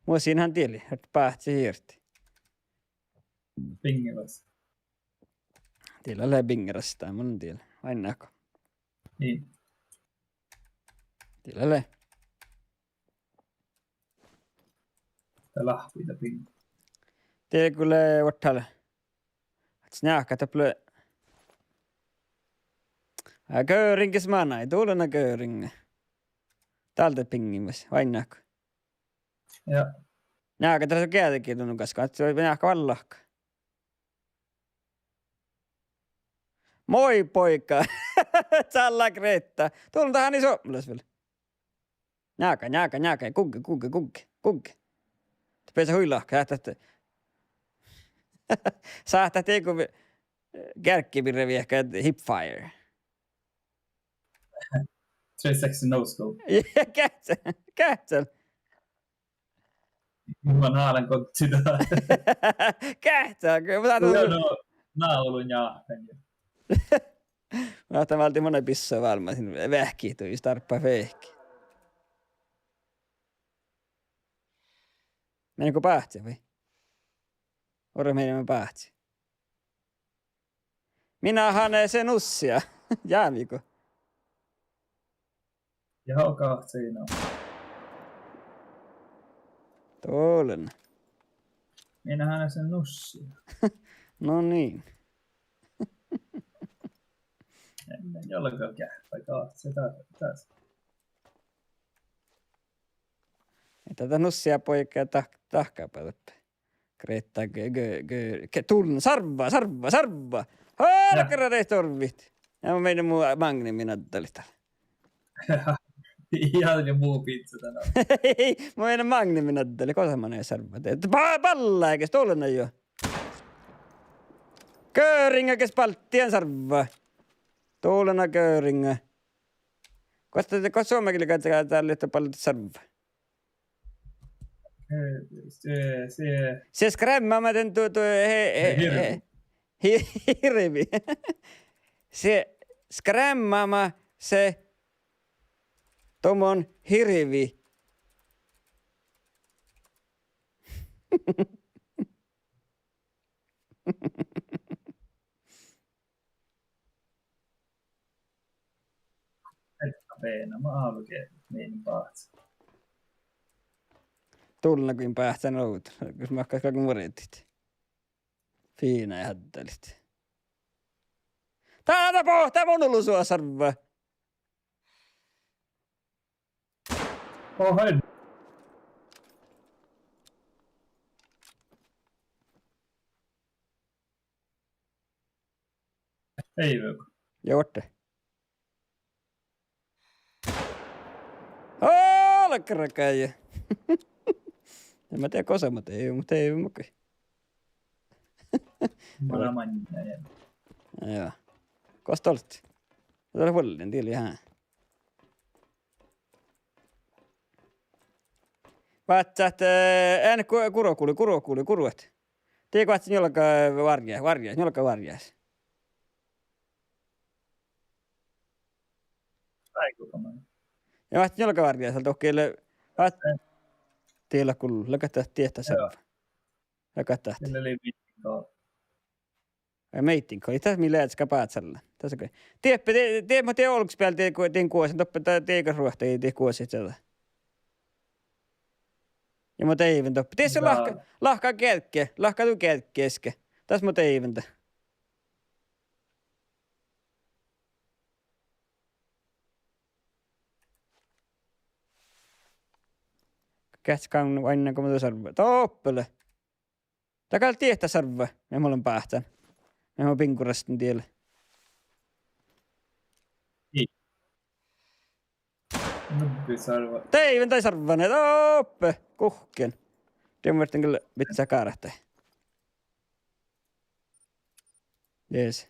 Mua siinähän tieli, että pahtsi hiirti. Pingilas. Tiellä ole bingerasta, mun tiellä. Vain näkö. Niin. Tiellä ole. Tää lahkuita pingi. Tiellä kuule vuottala. Ats njahka täplö. Göringis manai, tuulena Göring. Täältä pingimässä, vain näkö. Ja. Njahka tässä on käätäkin tunnun kanssa, että se on njahka vallohka. Moi poika! Salla Greta! Tuolla tähän niin suomalais vielä. Njaka, kugge. Pesä huilahka, Saattaa teiku kärkkipirre viehkä hipfire. 360 no scope. Kähtsel. Mä naalan kotsida. Kähtsel. No, naulun jaakan. Mä otan valti monen pissoa valma sinne vähkiä tuli starppaa vehki. Meneekö pähtsi vai? Ora menemään pähtsi. Minä haneen sen ussia. Jäämikö? Ja haukaa siinä. Tuolen. Minähän sen nussia. No niin. En jollakaan kähpä se taas. Tätä nussia poikaa tahkaa päälle. Greta tuln sarva. Harkara teistä torvit. Ja mä meidän muu magnimin attalista. Ihan jo muu pizza tänään. Ei, mä meidän magnimin attali. Kosa mä näin sarva. Palla eikä stolena jo. Göring eikä spalttien sarva. Tuulena kööringa. Koska suomekin käytetään täällä yhtä paljon sarva. Se skrämmämätön tuo hirvi. Se skrämmämä se tomon hirvi. Peena, mä aamukin niin pahatsi. Tullena kuin päähtän outo. Jos mä hakkaan kaiken muretit. Fiina ja hättälit. Täällä pohtaa mun ollut sua sarva. Oho, ei voi. Jorte. Alkarakäijä. En mä tiedä kosa, mutta ei mukaan. Mä manjina ja Joo. Kosta olet? Täällä puolellinen tieli ihan. Vatsat, ääne kuruet. Tiedätkö, että jolka varjaas. aikuinen. Ja vasta jolka varjaas, että okkeille. Tiellä kullu, läkättää tietää sen. Läkättää. Sillä oli mitään. Meittin kai tässä millä etkä päätsellä. Tässä kai. Tiedätkö oluks päällä teen kuosin toppeta teikas ruohta ei tee kuosit sitä. Ja mä teivin toppi. Tee se lahka kelkkiä. Lahka tuu kelkkiä eske. Tässä mä teivin. Kätskään aina kun mä tuon sarvaa. Toppele. Takalla tietää sarvaa. Ja mä olen päähtän. Ja mä pinkurastin tielle. Nubbisarva. Teivin tai sarvane. Toppe. Kuhken. Tiedän kyllä pitää kaarähtää. Jees.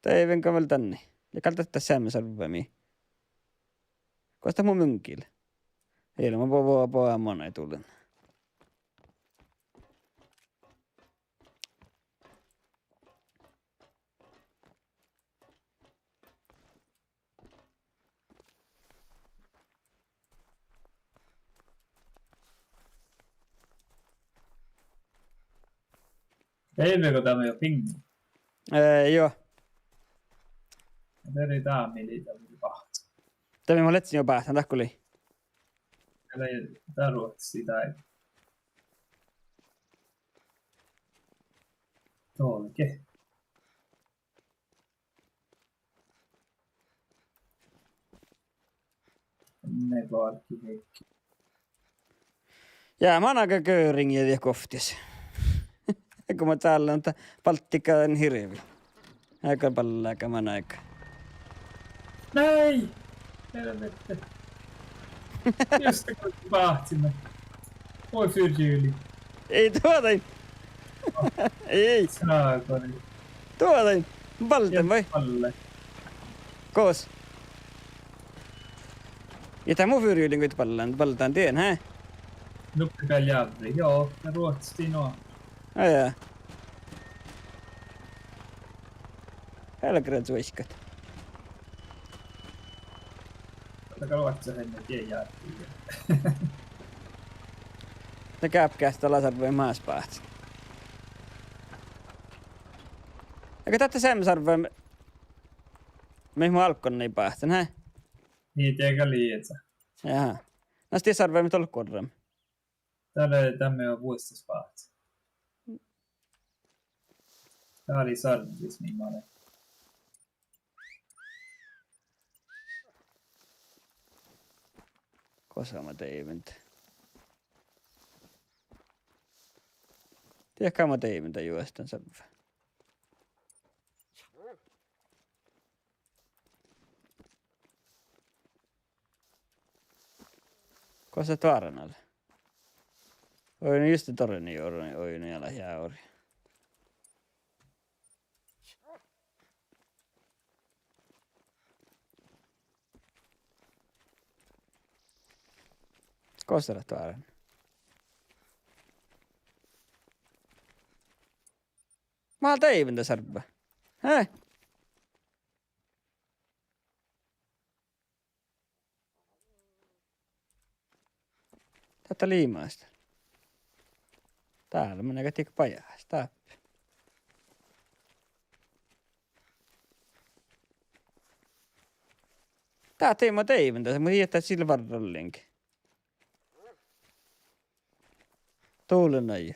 Teivin kavel tänne. Ja kaltatta säämme sarvamia. Kosta mun mynkille. Ilman poa mona ei tullen. Teimmekö tämä jo pingi? Joo. Teri taami liitä pahti. Tämä mä letsin jo päästän, takkuli. Täällä ei tarvitse sitä. Tuolke. Ne kaikki heikki. Jää mä oon aika kööringiä ja koftis. Kun mä täällä on palttikaan hirvi. Aika paljon mä aika. Näin! Helvette. Just kun pahtimme. Voi fyrjyyli. Ei tuotain. Ei. Saakoni. Tuotain. Palten vai? Palle. Koos. Ja tää mun fyrjyylin kun paltaan tien, hä? Nuppikaa jävri. Joo, ja ruotsi noa. Ajaa. Helkreet suiskat. Ottakaa ruotsi henne tien jäättiin. Se käpkäästä lasarvojen maaspaat. Eikö tätä semsarvojen... Mihin mun alkon niin päähtän, hä? Niitä eikä lietsä. Jaha. No sitten sarvojen mit ollut korram. Täällä ei tämmöinen vuistuspaat. Tää oli sarvis niin monen. Koska mä tein. Tiedätkö mä tein juostan sarvoja. Koska tuorenalle. Oi, no just torreni juuri, oi, no jälä jääori. Kostarat vaaran. Mä teivän tässä arba. Hei? Tätä liimaista. Täällä menee kätik pajas. Tappi. Tää teima teivän tässä, mutta jättää sillä varrallinkin. Tuulen aja.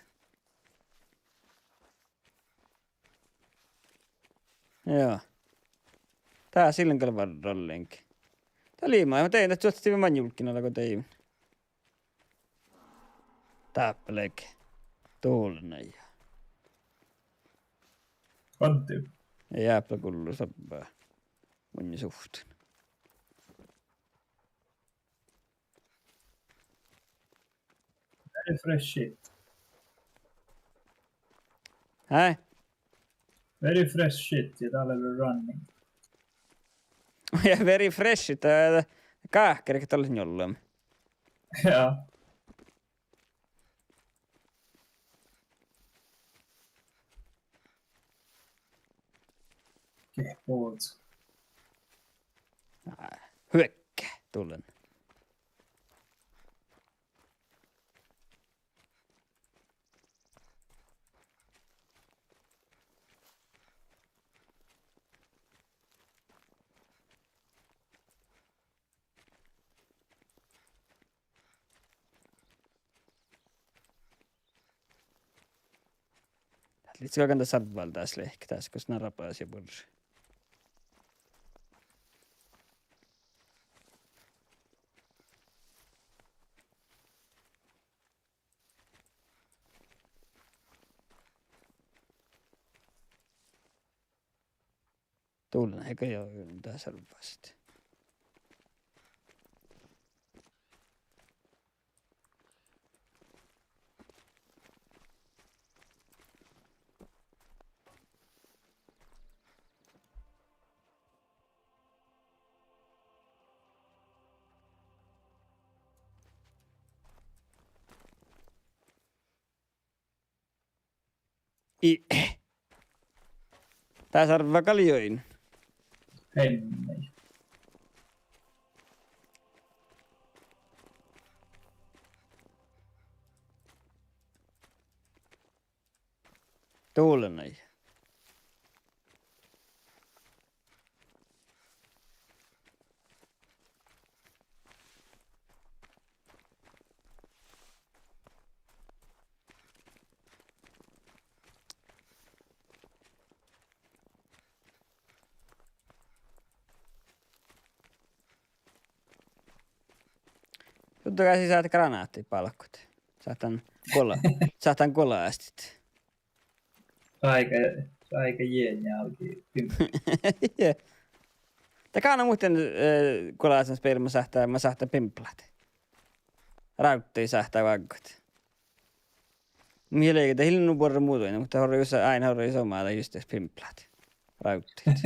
Joo. Tää sillänkään varrallinkin. Tää liimaa, mä tein, että suotettiin manjulkkinalla, kun tein. Tappeleke. Tuulen aja. Kontiu. Ja jääpä kullu sappaa. Mun suhteen. Very fresh shit. Hei? Very fresh shit ja täällä oli running. Ja very fresh, tää kahkerik tällä jollain. Ja. Kehpoot. Hyökkää, tulen. Litsi kakanta sarval taas lehki taas, kun snarrapaas ja pursi. Tuulen eikä joo tää sarvaa sitten. Tää sarva kaljoin. Hei. Tuulen ei. Totta kai sä saat granaattipalkkut. Saatan kolaastit. Aika jeeniä alki. Takana muuten kolaasen spel mä sahtaa pimplat. Rauttei sahtaa vankot. Mielestäni hilnu borra muutoin, mutta aina horri somaata just tässä pimplat. Rautteet.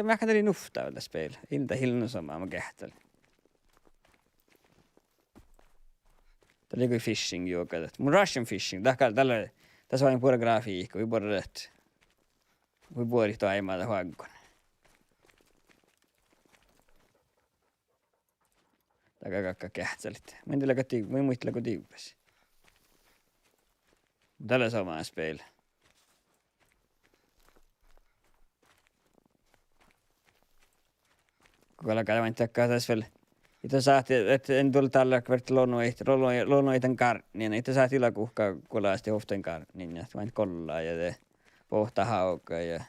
Mä kähtelin nuftaa tällä spel. Ilta hilnu somaa mä kähtelin. Tämä oli kuin fishing joka. Mun Russian fishing. Tässä on pura grafiikka. Vi borra rätt. Vi borra taimaa tähän hankon. Taka kakka kähtsälit. Mä muisteleko tiupas. Tällä samaa spel. Kun alkaa vain takkaa tässä vielä. Itä saati, että en tullut tällä kvärt luonnoiten karnin. Itä saati ilakuhkaa kolaasti hoften karnin. Ja vain kollaa ja te pohta haukaa ja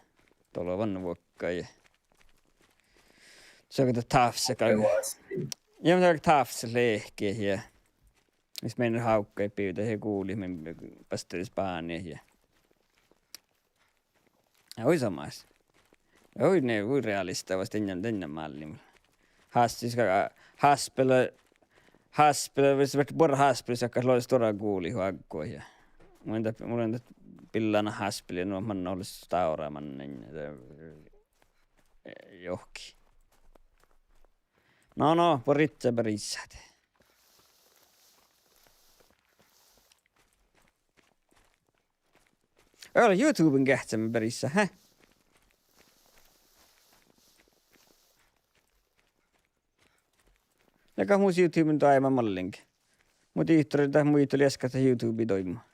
tuolla vannuvuokkaa ja se on kato tafsa ja mä tarvitsen tafsa lehkiä ja missä meidän haukkaa ja pyytä ja kuuli, me pastelis paania ja oi samas. Oi ne, oi realista vasta ennen malli. Haspela, hvis det bara haspel så kan låta stora kuuli huakkoa ja mulla on pillana haspeli no man olisi stauraaman niin johki. No, poritse perissät. Öyle YouTuben kähtsämme perissä, hä? Joka muus YouTuben toima mallinkin. Mut ihtori tai muita lieskata YouTubea toimaa.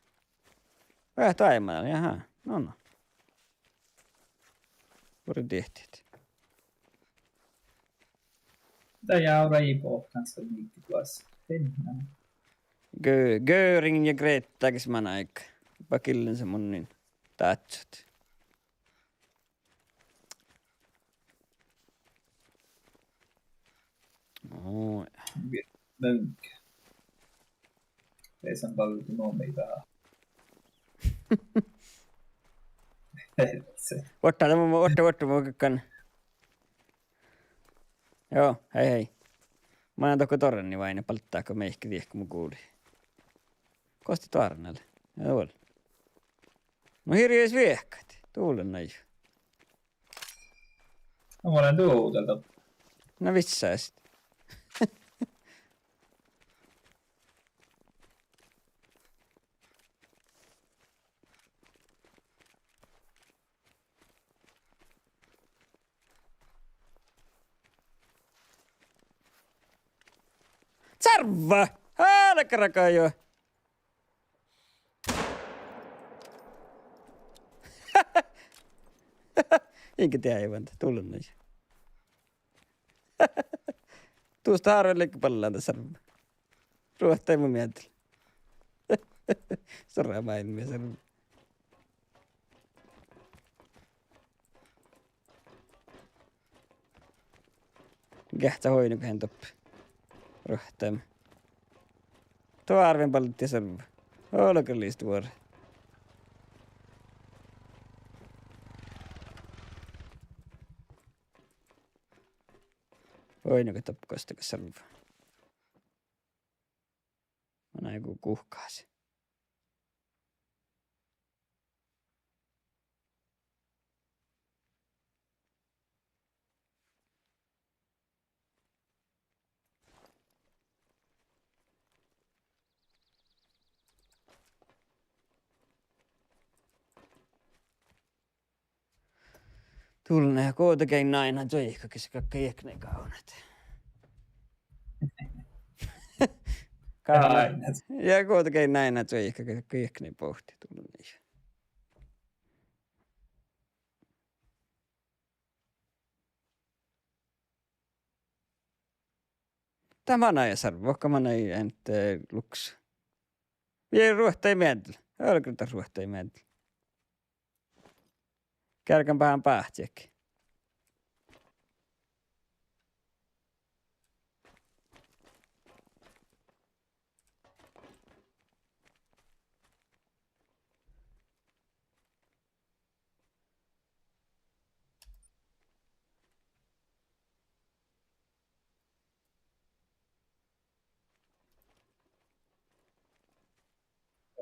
Vähän taimaa, jaha. No. Pori tehtiin. Mitä jaura i pohtansa niitä tuossa? Tänään. Göring ja Greta man aika. Pakillen se mun niin tatsut. Oi. Mönkä. Ei sen paljon meitä. Se. Otta muokkaan. Joo, hei. Mä oon toko torrenni vain ja palttaako me ehkä tiedä, kun mä kuulin. Kosti torrennalle. Joo. No hirvees viehkat. Tuulen näin. No mä olen tuutelta. No vissää sit. Sarva! Älkää jo. Enkä tiedä aivan, tullut näin. Tuosta harvellekin pallaan tässä sarva. Ruohta ei mun mietellä. Sorra mainimia sarva. Kähtsä hoinu, kun hän toppi. Rohtaama. Tuo arven palletti sarva. Olko liistu vuoro. Hoinu, kun toppi kostaka sarva. Mä näin joku kuhkaasi. Tulne ja kuitenkin naina joikkakin se kakka jekne kaunat. Kaunat. Ja kuitenkin naina joikkakin kakka jekne pohti tulne. Tämä on ajan sarva, vaikka mä näin entä luksu. Vie ruohta ei mietellä. Olkilta ruohta ei mietellä. Kärkän päähän pähtiäkin.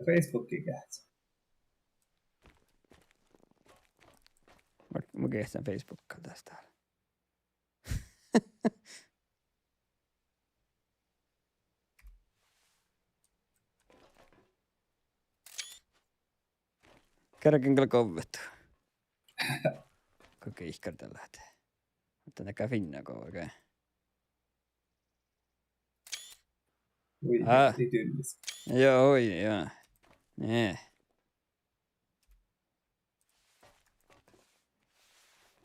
Facebookin kähtsä. Mä kestän Facebookia tästä. Kärkin kyllä kovettu. Kokee ihkarta lähtee. Mutta näkää finnaa oikein. Ui, tyllis. Joo, oi, joo. Nee.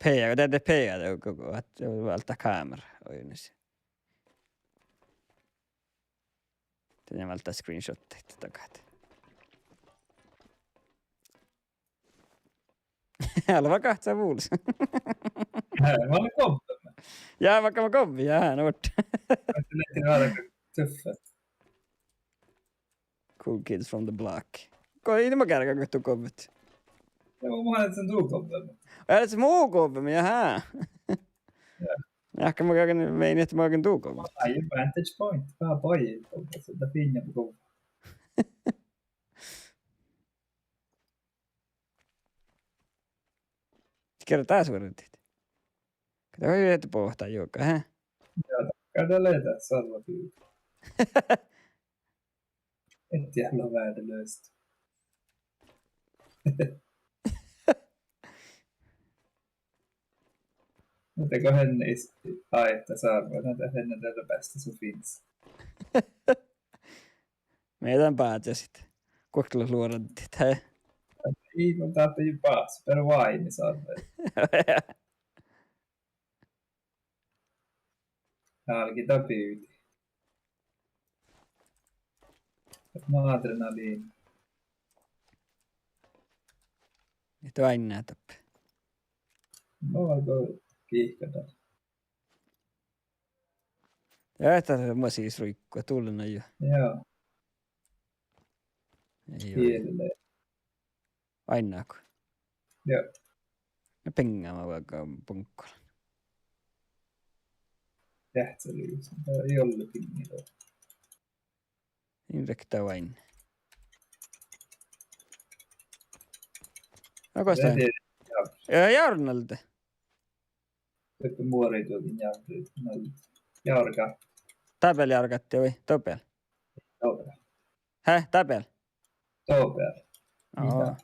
Pejä, täytyy pejätä koko ajan. Valta kamera. Oi, niin se. Tänne valta screenshotteita takat. Älä vaan kahtsaa vuulissa. Mä olen kompana. Jaa, vaikka mä kovvi, jaa, no vart. Mä lehtin aika tuffat. Cool kids from the block. Ei mä kärkää kohtuu kovvet. Joo, mä olen sen tuu kompana. Älä se muu kovvi, jaha. Ehkä mä käyn meini, että mä käyn tuu kovvi. Ai, vantage point. Vähän pojii kompana. Sitä finja på kovvi. Kerro taas suoritit. Kato, voi yhtä pohtaa joka, hä? Joo, Käydään löytää salvapyytä. Et jävla värdelöst. Mutta henne aietta sarvana tai henne tällä bästa som finns. Meidän päätä sitten. Kokelusluodantit. Hei. Igon tapper ju pass per wine i sarven. Alkita pyyti. Adrenaliin. Et vain nää tappe. Voiko kiihkata? Jätä mä siis ruikkua tullena jo. Joo, Ei oo. kielelle. Ainaako? Joo. Ja pengaamaan vaikka punkkola. Tähtselyys. Jollekin niillä. Inrektä vain. Onko sitä? Jarnalta. Jotta muori tuokin jaurka. Tabel jarkatti vai? Topel. Topel. Häh? Tabel? Topel. Oo.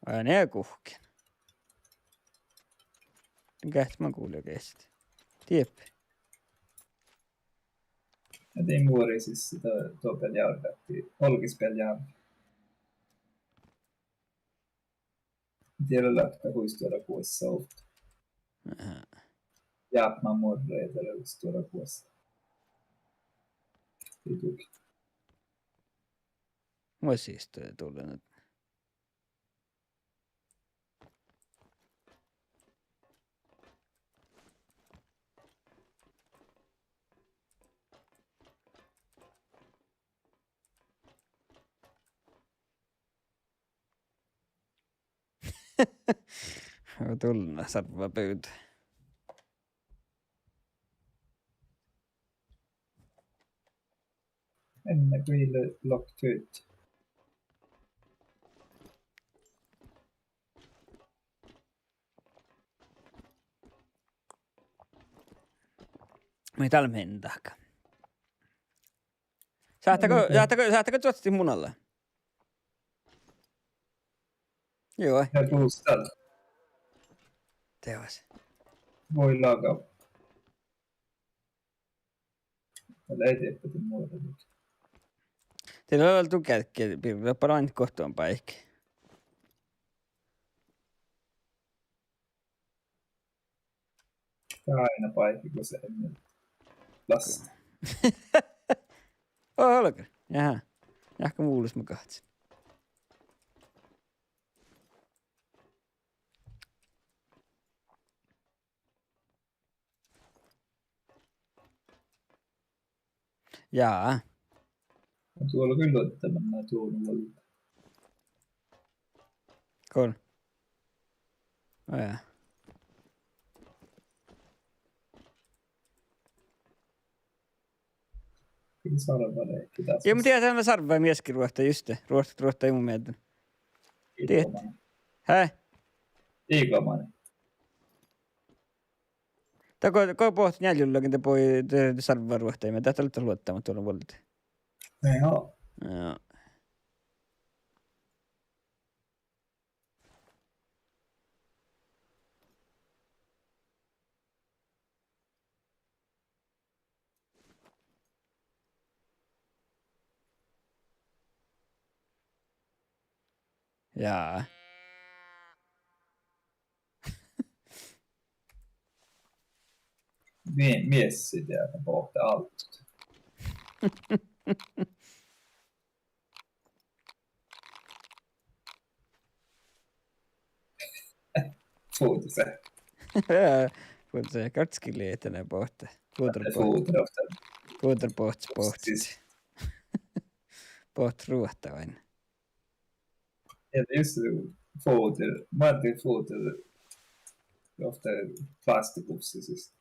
Ai ne kuhkin. Käht mä kuulin oikeesti. Tieppi. Jag tein muori siis sitä Topel jaurkatti. Olkispel jaurkatti. Tiedä lähtee huistuoda kuussa ofta. Jaapman morreita huistuoda kuussa. Ei tuki. Moi siis tulee nyt. Tullut sarva pöytä. Ennen kuin locked ut. Ei täällä mentääkään. Saatteko tuotti munalla? Joo. Jag boostad. Teos. Voi laga. Tällä ei tee piti muuta. Teillä on oltu kälkkiä, paraan kohtaan paikki. Tää on aina paikki, kun se ennen lasta. Olko? Jaha. Jahka muulus mä kahtsin. Jaa. Tuolla kyllä ottamaan nää tuon valita. Kol. Oh, jaa. Kyllä sarvale. Joo, mä tiedän, että sarvaa mieskin ruohtaa just. Ruohtaa mun mielestä. Tiedät? Häh? Iikamainen. Kun pohti njäljullakin te poi sarvaa ruohtaa, mä täältä olette luottamaan tuolla valita. Joo. Joo. Jaa. Mies sitä, että pohtaa altusta. Fuutu se. Fuutu se. Katskili etänä pohtaa. Fuutu pohtaa. Pohtaa ruohtaa aina. Eller just foder. Martin foder. Ofta plastpåse sist.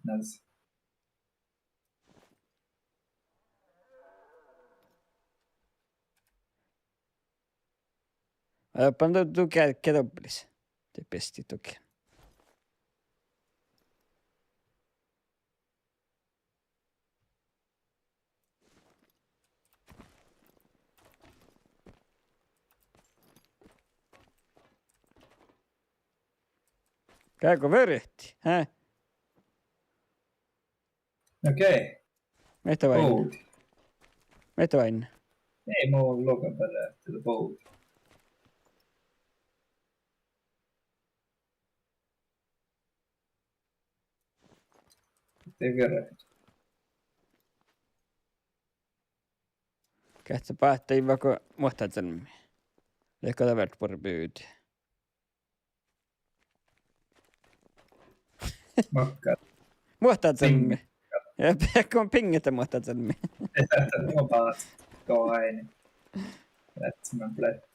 Nice. Panna tu kälkkä toppelis. Det pesti toki. Käykö vörehti? Hä? Okei. Meitä vain. Boudi. Meitä vain. Ei mulla ole logon päällä tätä boudi. Ei vörehti. Kähtsä päättäin vaikka muhtaatselmi. Ehkä tavet pori pyytiä. Makkaa. Muhtaatselmi. Ja ehkä on pingitä muhtaatselmi. Vapaat. Toaini. Lätsimän plätt.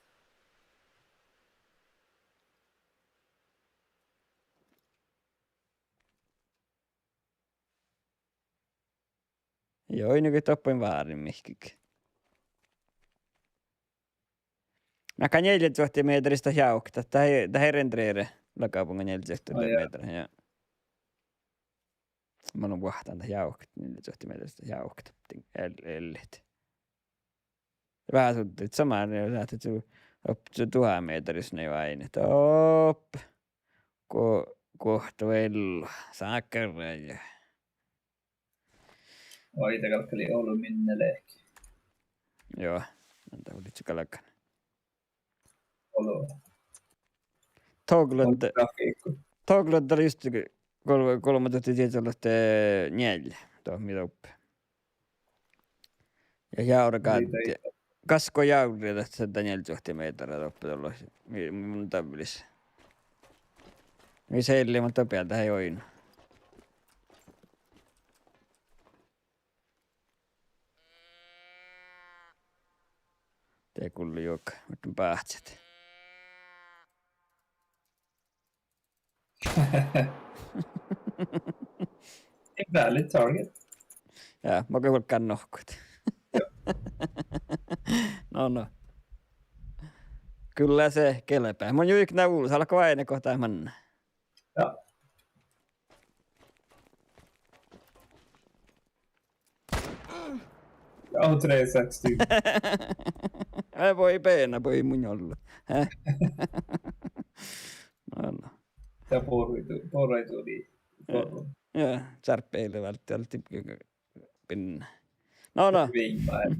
Joo, nyky toppoin vaarin mihkik. Mä kan 40 metristä jaukta. Tähän rendreere lakapunga 40 metriä. Ja mä oon vahtaan tähän jaukta. 40 metristä jaukta. Ellit. Vähän suuttit samaan. Ja lähtit sun 1000 metristä ne vain. Top. Kohta vello. Saakkarraja. Oi, ite kalkkeli ollut minne lehki. Joo. Anta ulitsi kalakan. Olo. Toglund. Grafiikku. Toglund oli just 3.4. Tuo mitä oppi. Ja jaurakaatti. Kasko jauri tästä 40 metriä oppi tuolla. Mun tablis. Missä heille mun topialta he join. Te kulli joka. Mutta päähtset. Valid target. Ja, mä kyllä hulkkaan nohkut. No. Kyllä se kelpää. Mun juik nää uus, alkoi aina kohtaa manna. Ja. Ja 360. Mä voi peena, voi mun olla. No. Ja porreitu niin. Ja, särppeille välttämättä pinna. No. Viimein.